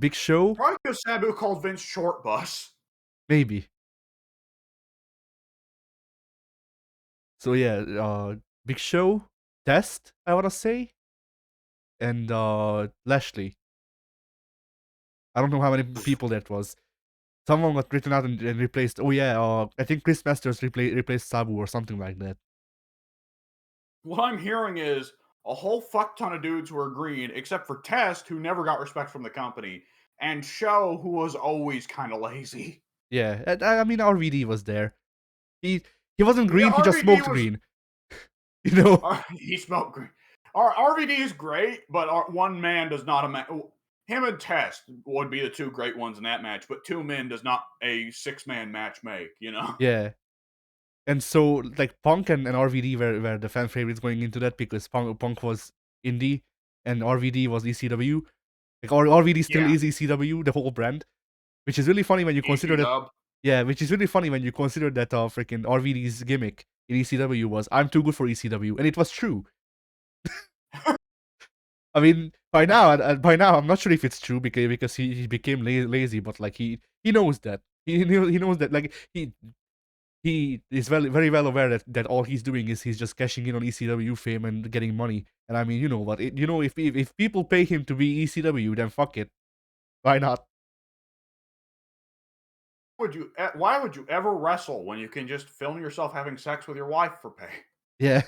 Big Show, Probably because Sabu called Vince short bus. maybe. So yeah, Big Show, Test, I wanna say, and Lashley. I don't know how many people that was. Someone got written out and replaced. Oh yeah, I think Chris Masters replaced Sabu or something like that. What I'm hearing is a whole fuck ton of dudes who are green, except for Test, who never got respect from the company, and Show, who was always kind of lazy. Yeah, and I mean RVD was there. He he wasn't Yeah, green. He just RVD smoked was green. You know. he smelled green. RVD is great, but one man does not him and Test would be the two great ones in that match, but two men does not a six-man match make, you know? Yeah. And so like Punk and RVD were the fan favorites going into that because Punk was indie and RVD was ECW. Like RVD still Yeah. is ECW, the whole brand, which is really funny when you consider EC that. dub. Yeah, which is really funny when you consider that freaking RVD's gimmick in ECW was "I'm too good for ECW," and it was true. I mean, by now, I'm not sure if it's true because he became lazy, but like he knows that he knows that like he is very well aware that all he's doing is he's just cashing in on ECW fame and getting money. And I mean, you know what? If people pay him to be ECW, then fuck it, why not? Why would you ever wrestle when you can just film yourself having sex with your wife for pay? Yeah.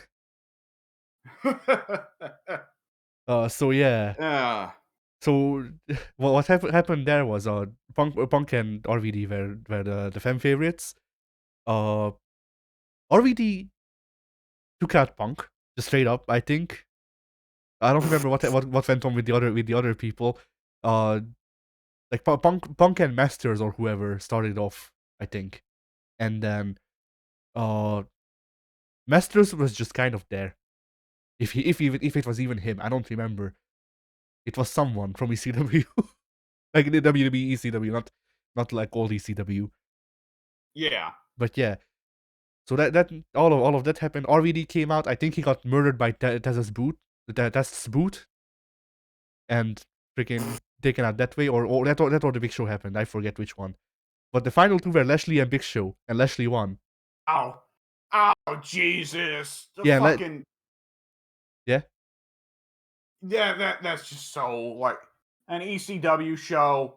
So yeah. Yeah. So what happened there was Punk and RVD were the fan favorites. Uh, RVD took out Punk just straight up. I think I don't remember what went on with the other people. Uh, like Punk and Masters or whoever started off. I think, and then uh Masters was just kind of there. If it was even him, I don't remember. It was someone from ECW, like the WWE ECW, not like old ECW. Yeah. But yeah, so that all of that happened. RVD came out. I think he got murdered by Tez's boot, and freaking taken out that way, or that or the Big Show happened. I forget which one. But the final two were Lashley and Big Show, and Lashley won. Ow. Ow, Jesus. The Yeah, fucking yeah, yeah, that's just so like an ECW show.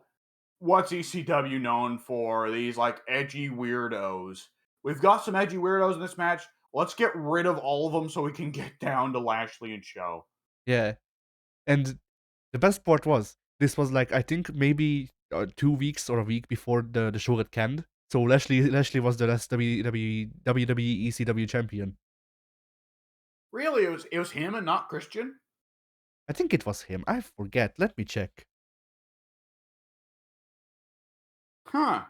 What's ECW known for? These like edgy weirdos. We've got some edgy weirdos in this match. Let's get rid of all of them so we can get down to Lashley and Show. yeah. And the best part was this was like I think maybe 2 weeks or a week before the show got canned. So Lashley was the last WWE ECW champion. Really, it was him and not Christian. I think it was him. I forget. Let me check. Huh.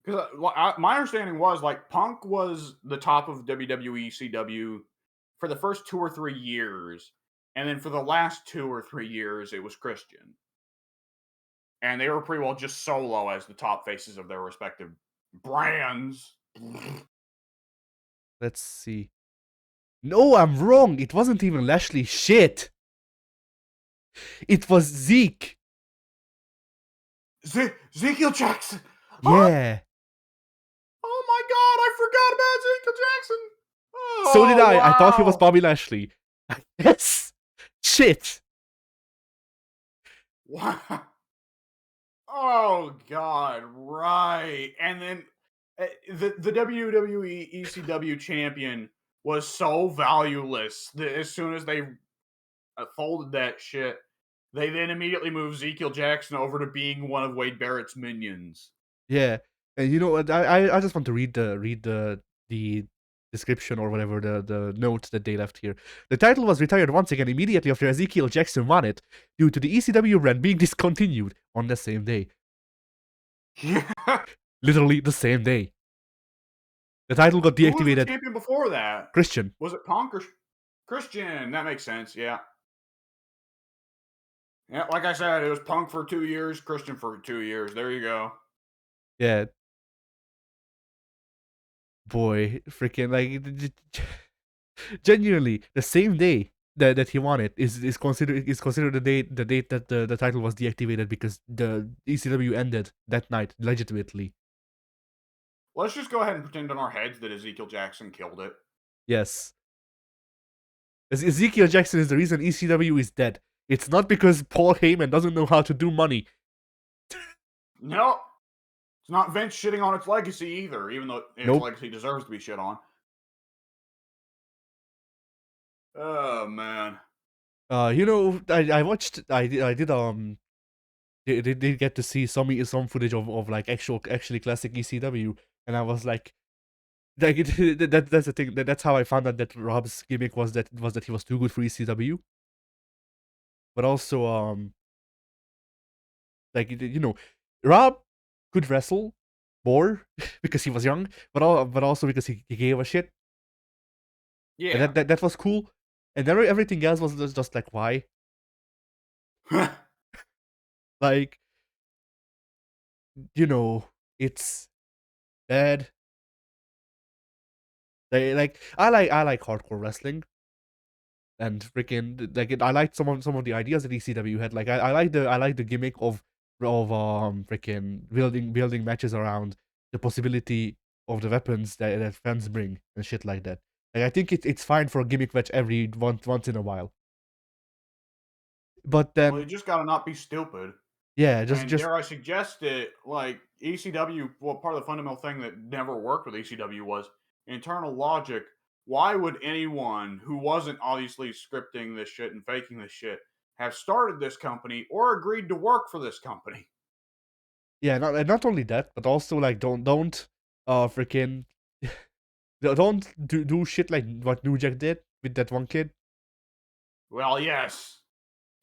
Because my understanding was like Punk was the top of WWE CW for the first 2 or 3 years, and then for the last 2 or 3 years, it was Christian. and they were pretty well just solo as the top faces of their respective brands. Let's see. No, I'm wrong. It wasn't even Lashley. Shit. It was Zeke. Ezekiel Jackson. Oh, Yeah. oh my God, I forgot about Ezekiel Jackson. So did Oh I. I thought he was wow. Bobby Lashley. Yes. Shit. Wow. Oh God, right. And then the WWE ECW champion was so valueless that as soon as they folded that shit, they then immediately moved Ezekiel Jackson over to being one of Wade Barrett's minions. Yeah. And you know what? I just want to read the description or whatever the note that they left here. The title was retired once again immediately after Ezekiel Jackson won it due to the ECW brand being discontinued on the same day. Yeah. Literally the same day. The title got Who was the deactivated. champion before that? Christian. Was it Punk or Christian? That makes sense. Yeah. Yeah, like I said, it was Punk for 2 years, Christian for 2 years. There you go. Yeah. Boy, freaking genuinely the same day that he won it is considered the date that the title was deactivated because the ECW ended that night legitimately. Let's just go ahead and pretend in our heads that Ezekiel Jackson killed it. Yes. Ezekiel Jackson is the reason ECW is dead. It's not because Paul Heyman doesn't know how to do money. No, it's not Vince shitting on its legacy either, even though its Nope. legacy deserves to be shit on. Oh man. I watched I did they get to see some footage of like actually classic ECW, and I was like that's the thing. That's how I found out that Rob's gimmick was that he was too good for ECW. But also, Rob could wrestle more because he was young, but also because he gave a shit, and Yeah. that was cool. And then everything else was just like why, like it's bad. I like hardcore wrestling. And freaking I liked some of the ideas that ECW had. Like I like the gimmick of freaking building matches around the possibility of the weapons that fans bring and shit like that. Like I think it's fine for a gimmick match every once in a while. But Well, you then just gotta not be stupid. yeah, just And just dare I suggest it, like ECW, well, part of the fundamental thing that never worked with ECW was internal logic. Why would anyone who wasn't obviously scripting this shit and faking this shit have started this company or agreed to work for this company? yeah, not only that, but also like don't freaking don't do shit like what New Jack did with that one kid. Well, yes.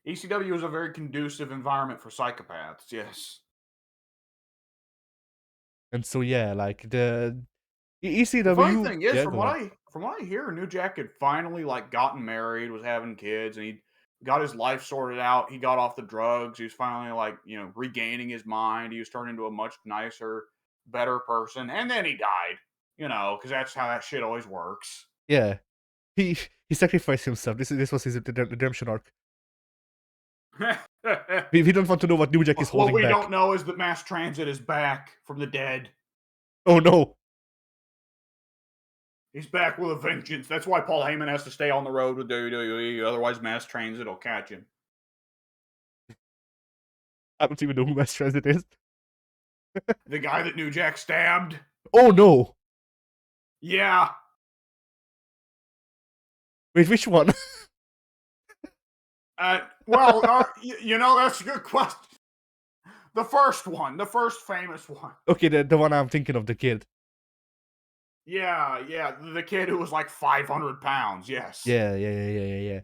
ECW is a very conducive environment for psychopaths, yes. And so yeah, like the The funny ECW, thing is, yeah, go ahead. from what I hear, New Jack had finally like gotten married, was having kids, and he got his life sorted out. He got off the drugs. He was finally like regaining his mind. He was turning into a much nicer, better person. And then he died. Because that's how that shit always works. Yeah. He he sacrificed himself. This was his redemption arc. We don't want to know what New Jack is What holding we back. don't know is that mass transit is back from the dead. Oh no! He's back with a vengeance. That's why Paul Heyman has to stay on the road with WWE. Otherwise, mass transit will catch him. I don't even know who Mass Transit is. The guy that New Jack stabbed. Oh no! Yeah. Wait, which one? That's a good question. The first one, the first famous one. Okay, the one I'm thinking of, the kid. Yeah, yeah, the kid who was like 500 pounds. Yes. Yeah.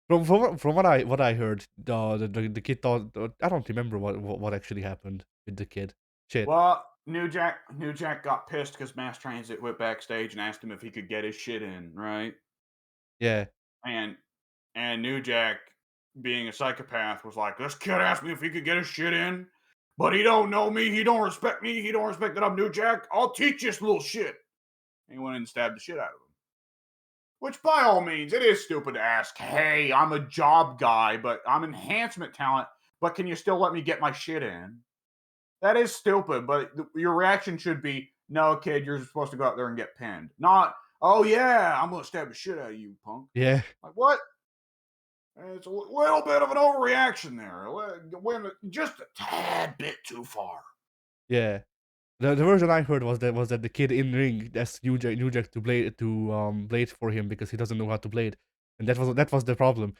From what I heard, the kid thought I don't remember what actually happened with the kid. Shit. Well, New Jack got pissed because Mass Transit went backstage and asked him if he could get his shit in, right? Yeah. And and New Jack being a psychopath, was like, "This kid asked me if he could get his shit in, but he don't know me. He don't respect me. He don't respect that I'm New Jack. I'll teach this little shit." And he went and stabbed the shit out of him. Which, by all means, it is stupid to ask, "Hey, I'm a job guy, but I'm enhancement talent, but can you still let me get my shit in?" That is stupid, but your reaction should be, "No, kid, you're supposed to go out there and get pinned." Not, "Oh, yeah, I'm going to stab the shit out of you, punk." Yeah, Like, what? It's a little bit of an overreaction there. Went just a tad bit too far. yeah. The version I heard was that the kid in ring asked New Jack to blade for him because he doesn't know how to blade, and that was the problem.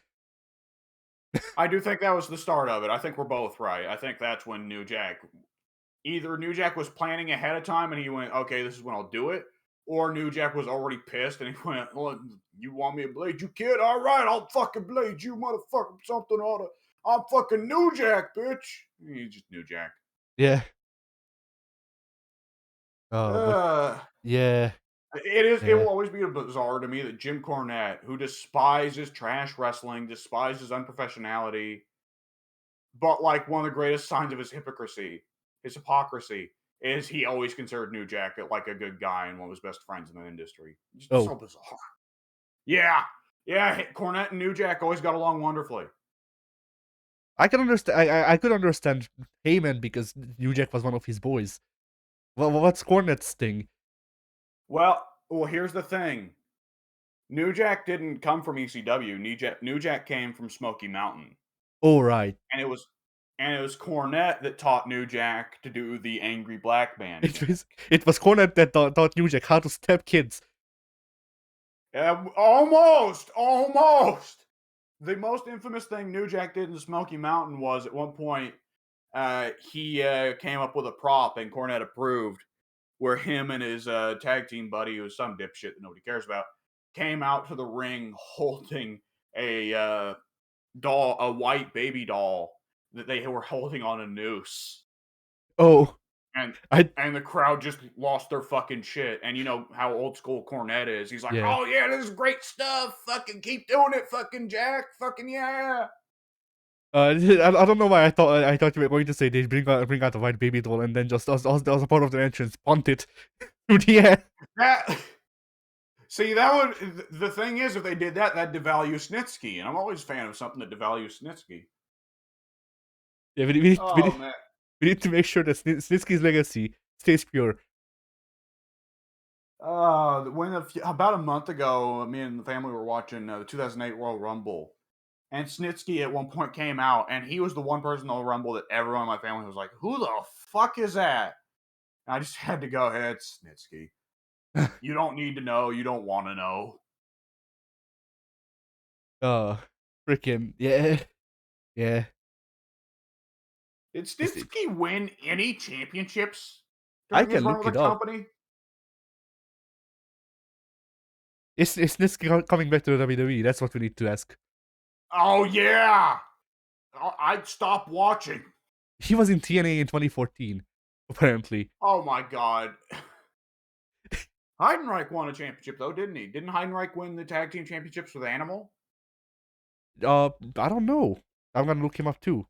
I do think that was the start of it. I think we're both right. I think that's when New Jack, either New Jack was planning ahead of time and he went, "Okay, this is when I'll do it," or New Jack was already pissed and he went, "Well, you want me to blade you, kid? All right, I'll fucking blade you, motherfucker. Something ought to. I'm fucking New Jack, bitch." He's just New Jack. Yeah. But Uh, yeah, it is. It yeah. will always be bizarre to me that Jim Cornette, who despises trash wrestling, despises unprofessionality, but like one of the greatest signs of his hypocrisy, is he always considered New Jack like a good guy and one of his best friends in the industry. Just Oh, so bizarre. Yeah, yeah. Cornette and New Jack always got along wonderfully. I can understand. I could understand Heyman because New Jack was one of his boys. Well, what's Cornette's thing? Well, here's the thing. New Jack didn't come from ECW. New Jack came from Smoky Mountain. Oh, right. and it was and it was Cornette that taught New Jack to do the angry black man It gimmick. was it was Cornette that taught New Jack how to stab kids. Almost. The most infamous thing New Jack did in Smoky Mountain was at one point he came up with a prop and Cornette approved, where him and his tag team buddy, who was some dipshit that nobody cares about, came out to the ring holding a doll, a white baby doll that they were holding on a noose. Oh, And I and the crowd just lost their fucking shit. And you know how old school Cornette is. He's like, yeah. "Oh yeah, this is great stuff. Fucking keep doing it, fucking Jack. Fucking yeah." I don't know why I thought you were going to say they bring out a white baby doll and then just as a part of the entrance punt it through the air. That see that would the thing is if they did that, that'd devalue Snitsky. And I'm always a fan of something that devalues Snitsky. Yeah, we need, we Oh need, man. we need to make sure that Snitsky's legacy stays pure. About a month ago, me and the family were watching the 2008 Royal Rumble, and Snitsky at one point came out, and he was the one person in the Rumble that everyone in my family was like, "Who the fuck is that?" And I just had to go, "Hey, it's Snitsky. You don't need to know. You don't want to know." Uh, freaking yeah, yeah. Did It's, Snitsky win any championships I during his can run look with it the up. company? Is Snitsky coming back to the WWE? That's what we need to ask. Oh yeah, I'd stop watching. He was in TNA in 2014, apparently. Oh my god. Heidenreich won a championship though, didn't he? Didn't Heidenreich win the tag team championships with Animal? I don't know. I'm gonna look him up too.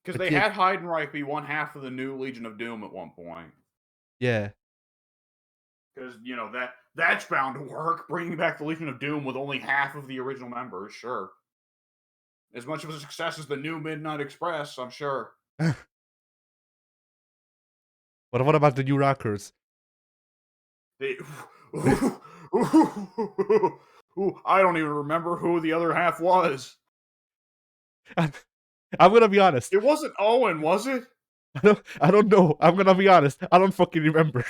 Because But they yeah, had Heidenreich be one half of the new Legion of Doom at one point. yeah. Because you know that's bound to work. Bringing back the Legion of Doom with only half of the original members, sure. As much of a success as the new Midnight Express, I'm sure. But what about the new Rockers? They, I don't even remember who the other half was. I'm gonna be honest. It wasn't Owen, was it? I don't know. I'm gonna be honest. I don't fucking remember.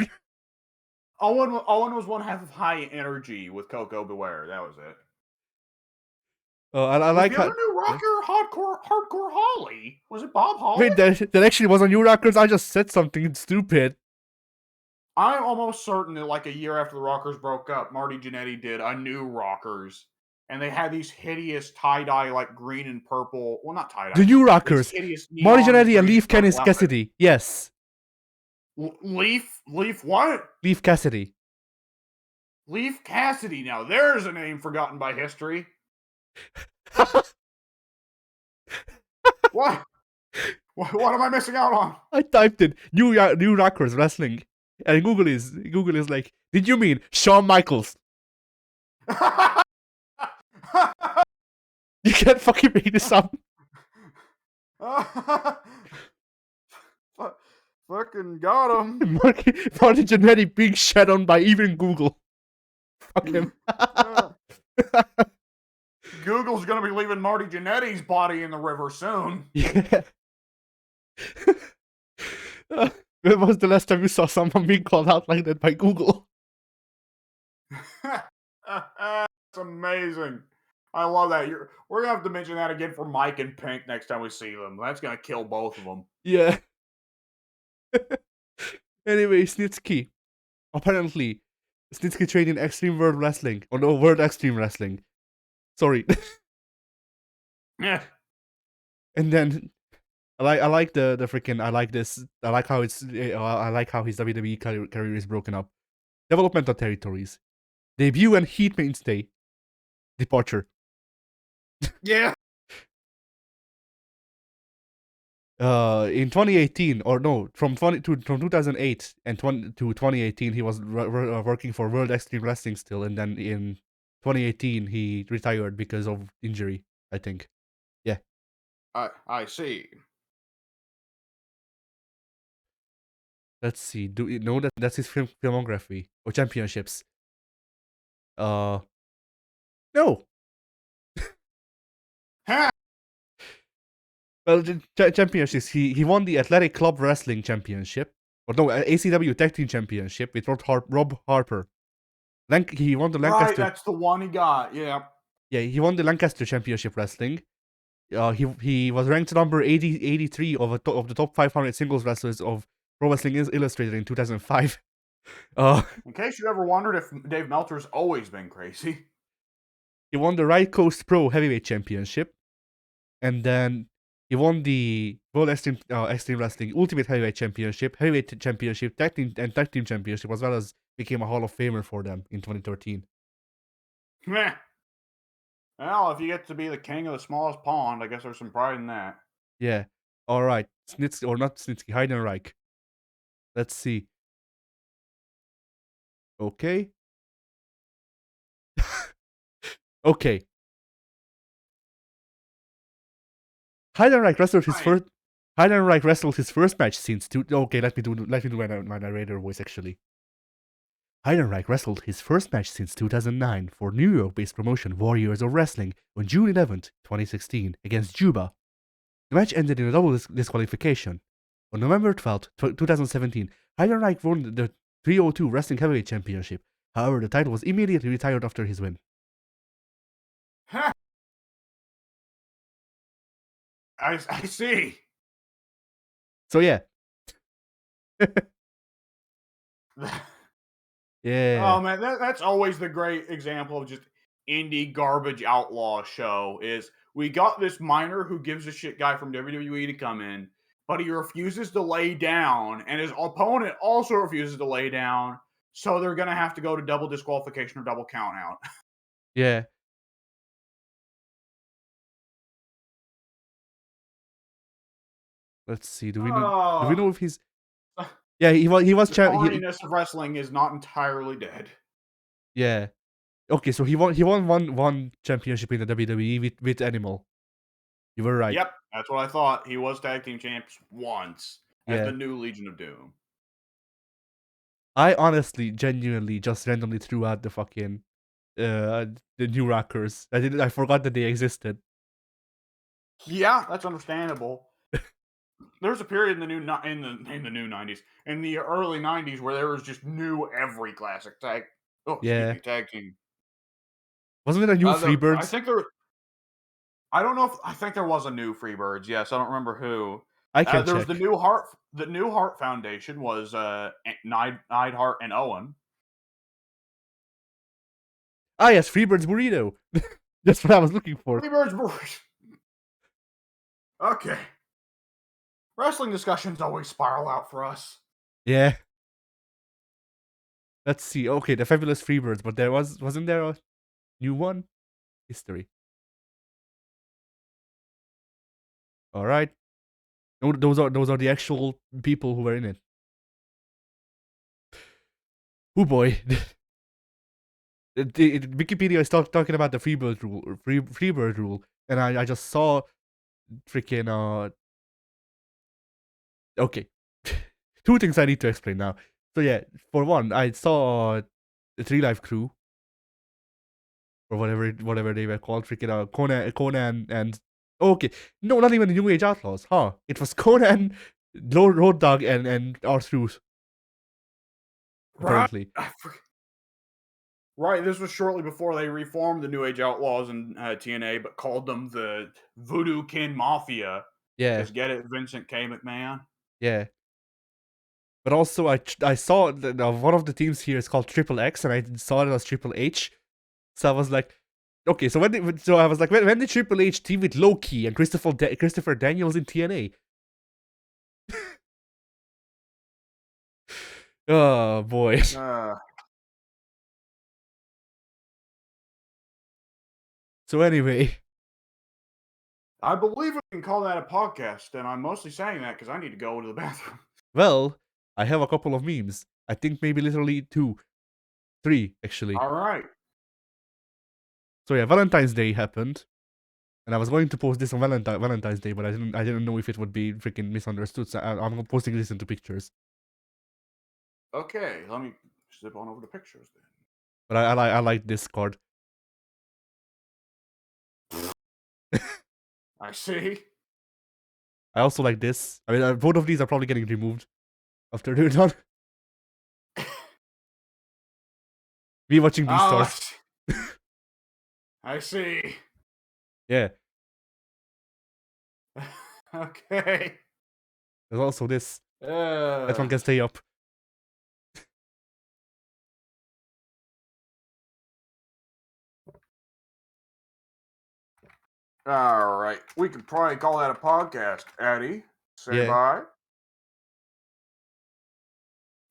Owen was one half of High Energy with Coco Beware. That was it. I Was like the other how. new Yeah. rocker hardcore Holly? Was it Bob Holly? Wait, that actually was on new Rockers. I just said something stupid. I'm almost certain that like a year after the Rockers broke up, Marty Jannetty did a new Rockers, and they had these hideous tie dye like green and purple. Well, not tie The dye. new These Rockers. hideous Marty neon Jannetty and green Leaf and purple outfits. Cassidy. Yes, Leaf what? Leaf Cassidy. Leaf Cassidy. Now there's a name forgotten by history. What? What am I missing out on? I typed in new Rockers wrestling, and Google is like, did you mean Shawn Michaels? You can't fucking make this up. Fucking got him. Marty Jannetty being shat on by even Google. Fuck him. Google's gonna be leaving Marty Jannetty's body in the river soon. Yeah. When was the last time you saw someone being called out like that by Google? That's amazing. I love that. We're gonna have to mention that again for Mike and Pink next time we see them. That's gonna kill both of them. Yeah. Anyway, Snitsky. Apparently, Snitsky trained in Extreme World Wrestling. Or no, World Extreme Wrestling. Sorry. Yeah. And then I like the freaking I like this. I like how it's I like how his WWE career is broken up. Developmental territories. Debut and Heat mainstay. Departure. Yeah. In 2018, or no, from 2008 and to 2018, he was working for World Extreme Wrestling still, and then in 2018 he retired because of injury, I think. Yeah. I see. Let's see. Do you know that's his filmography or championships? No. Ha! Well, the championships. He won the Athletic Club Wrestling Championship, or no, ACW Tag Team Championship with Rob Harper. He won the Lancaster. Right, that's the one he got. Yeah. Yeah, he won the Lancaster Championship Wrestling. He was ranked number 83 of the top 500 singles wrestlers of Pro Wrestling Illustrated in 2005. In case you ever wondered if Dave Meltzer's always been crazy. He won the Right Coast Pro Heavyweight Championship, and then he won the World Extreme Wrestling Ultimate Heavyweight Championship, Heavyweight Championship, Tag Team Championship, as well as became a Hall of Famer for them in 2013. Meh. Well, if you get to be the king of the smallest pond, I guess there's some pride in that. Yeah. All right. Snitsky, or not Snitsky, Heidenreich. Let's see. Okay. Okay. Heidenreich wrestled his first. Heidenreich wrestled his first match since Okay, let me do my narrator voice actually. Heidenreich wrestled his first match since 2009 for New York-based promotion Warriors of Wrestling on June 11th, 2016, against Juba. The match ended in a double disqualification. On November 12th, 2017, Heidenreich won the 302 Wrestling Heavyweight Championship. However, the title was immediately retired after his win. I see. So yeah. Yeah. Oh man, that's always the great example of just indie garbage outlaw show. Is we got this minor who gives a shit guy from WWE to come in, but he refuses to lay down, and his opponent also refuses to lay down. So they're gonna have to go to double disqualification or double count out. Yeah. Let's see. Do we know if he's? Yeah, he was. The corniness of wrestling is not entirely dead. Yeah. Okay, so he won one championship in the WWE with Animal. You were right. Yep, that's what I thought. He was tag team champs once as Yeah. the new Legion of Doom. I honestly, genuinely, just randomly threw out the fucking the new Rockers. I forgot that they existed. Yeah, that's understandable. There's a period in the new new 90s, in the early 90s, where there was just new every classic tag. Oh, Yeah. excuse me, tag team. Wasn't it a new I Freebirds? think there. I don't know if I think there was a new Freebirds. Yes, I don't remember who. I can There was check. the new Heart. The new Heart Foundation was Neidhart and Owen. Ah yes, Freebirds Burrito. That's what I was looking for. Freebirds Burrito. Okay. Wrestling discussions always spiral out for us. Yeah. Let's see. Okay, the Fabulous Freebirds, but wasn't there a new one? History. All right. No, those are the actual people who were in it. Oh boy. Wikipedia is talking about the Freebird rule, Freebird rule, and I just saw freaking okay. Two things I need to explain now. So yeah, for one, I saw the Three Life Crew or whatever they were called, freaking Conan and okay, no, not even the New Age Outlaws, huh? It was Conan, Road Dogg, and R-Truth, Right. apparently. Right, this was shortly before they reformed the New Age Outlaws and TNA, but called them the Voodoo Kin Mafia. Yeah, Because get it, Vincent K. McMahon? yeah. But also, I saw one of the teams here is called Triple X, and I saw it as Triple H. So I was like, okay. So I was like, when did Triple H team with Loki and Christopher Daniels in TNA? Oh boy. So anyway, I believe we can call that a podcast, and I'm mostly saying that because I need to go to the bathroom. well, I have a couple of memes. I think maybe literally 2, 3 actually. All right. So yeah, Valentine's Day happened, and I was going to post this on Valentine's Day, but I didn't know if it would be freaking misunderstood. So I'm posting this into pictures. Okay, let me zip on over to pictures then. But I like this card. I see. I also like this. I mean, both of these are probably getting removed after they're done. Me watching these Oh, stars. I see. Yeah. Okay. There's also this. That one can stay up. All right. We could probably call that a podcast. Addie, say Yeah. bye.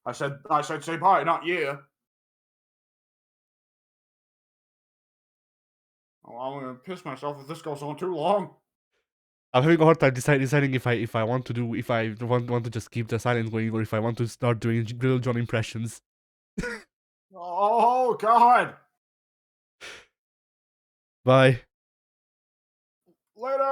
I said say bye, not yeah. Oh, I'm gonna piss myself if this goes on too long. I'm having a hard time deciding if I want to just keep the silence going or if I want to start doing Grill John impressions. Oh God. Bye. Later.